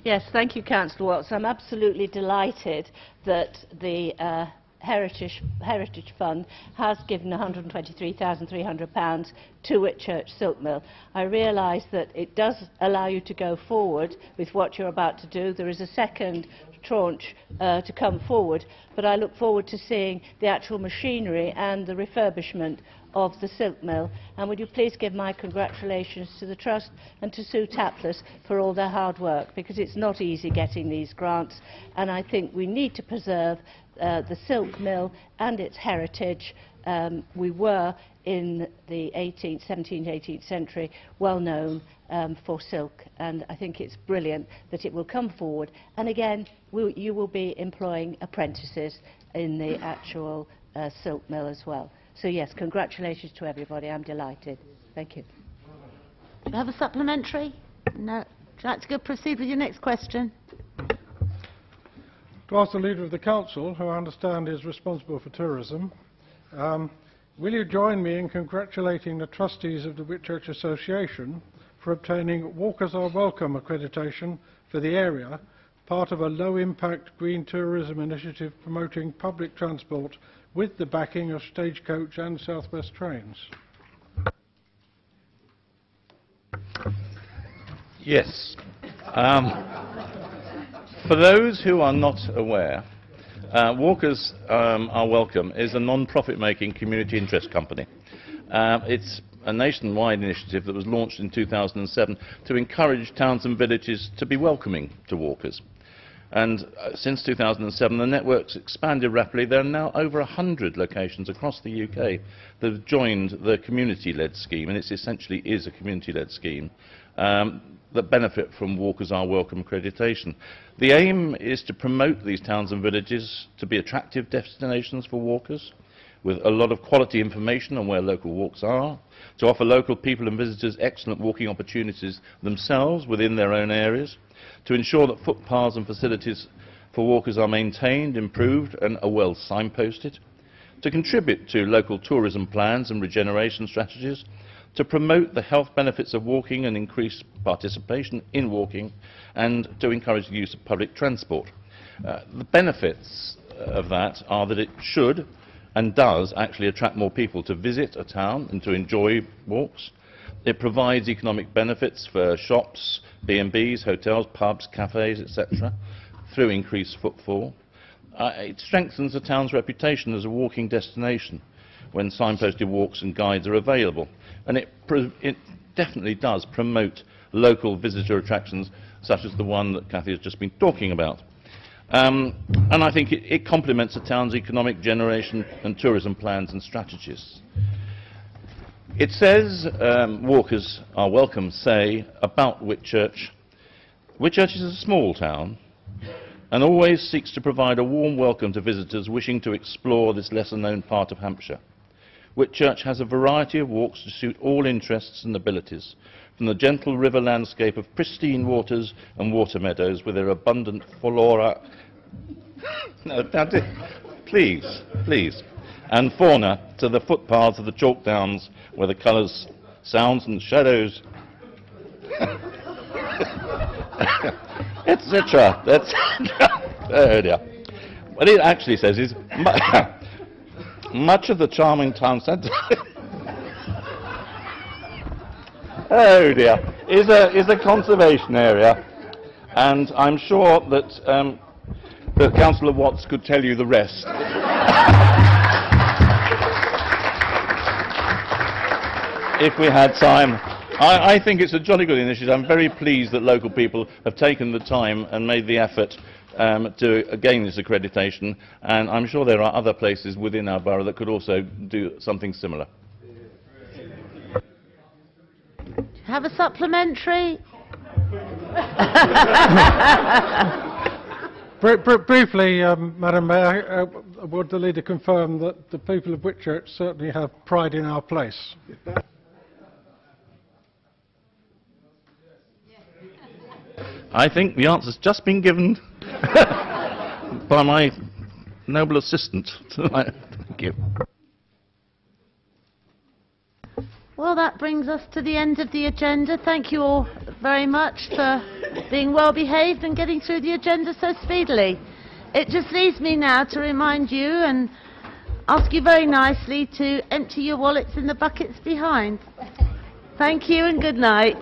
Yes, thank you, Councillor Watts. I'm absolutely delighted that the Heritage Fund has given £123,300 to Whitchurch Silk Mill. I realise that it does allow you to go forward with what you're about to do. There is a second tranche to come forward, but I look forward to seeing the actual machinery and the refurbishment of the silk mill. And would you please give my congratulations to the Trust and to Sue Taplas for all their hard work, because it's not easy getting these grants, and I think we need to preserve the silk mill and its heritage. We were in the 17th, 18th century well known for silk, and I think it's brilliant that it will come forward. And again, you will be employing apprentices in the actual silk mill as well. So yes, congratulations to everybody. I'm delighted. Thank you. Do you have a supplementary? No. Would you like to proceed with your next question? To ask the Leader of the Council, who I understand is responsible for tourism, will you join me in congratulating the trustees of the Whitchurch Association for obtaining Walkers Are Welcome accreditation for the area, part of a low-impact green tourism initiative promoting public transport with the backing of Stagecoach and South West trains? Yes. For those who are not aware, Walkers Are Welcome is a non-profit making community interest company. It's a nationwide initiative that was launched in 2007 to encourage towns and villages to be welcoming to walkers. And since 2007, the network's expanded rapidly. There are now over 100 locations across the UK that have joined the community-led scheme, and it essentially is a community-led scheme that benefit from Walkers Are Welcome accreditation. The aim is to promote these towns and villages to be attractive destinations for walkers, with a lot of quality information on where local walks are, to offer local people and visitors excellent walking opportunities themselves within their own areas, to ensure that footpaths and facilities for walkers are maintained, improved and are well signposted, to contribute to local tourism plans and regeneration strategies, to promote the health benefits of walking and increase participation in walking, and to encourage the use of public transport. The benefits of that are that it should and does actually attract more people to visit a town and to enjoy walks. It provides economic benefits for shops, B&Bs, hotels, pubs, cafes, etc., through increased footfall. It strengthens the town's reputation as a walking destination when signposted walks and guides are available. And it definitely does promote local visitor attractions, such as the one that Cathy has just been talking about. And I think it complements the town's economic generation and tourism plans and strategies. It says, Walkers Are Welcome say about Whitchurch, Whitchurch is a small town and always seeks to provide a warm welcome to visitors wishing to explore this lesser-known part of Hampshire. Whitchurch has a variety of walks to suit all interests and abilities, from the gentle river landscape of pristine waters and water meadows with their abundant flora and fauna, to the footpaths of the chalk downs where the colours, sounds and shadows etc. Oh dear. What it actually says is much of the charming town centre oh dear, is a conservation area, and I'm sure that that Councillor Watts could tell you the rest. If we had time I think it's a jolly good initiative. I'm very pleased that local people have taken the time and made the effort to gain this accreditation, and I'm sure there are other places within our borough that could also do something similar. Have a supplementary? Briefly, Madam Mayor, would the leader confirm that the people of Whitchurch certainly have pride in our place? I think the answer's just been given by my noble assistant. Thank you. Well, that brings us to the end of the agenda. Thank you all very much for being well behaved and getting through the agenda so speedily. It just leaves me now to remind you and ask you very nicely to empty your wallets in the buckets behind. Thank you and good night.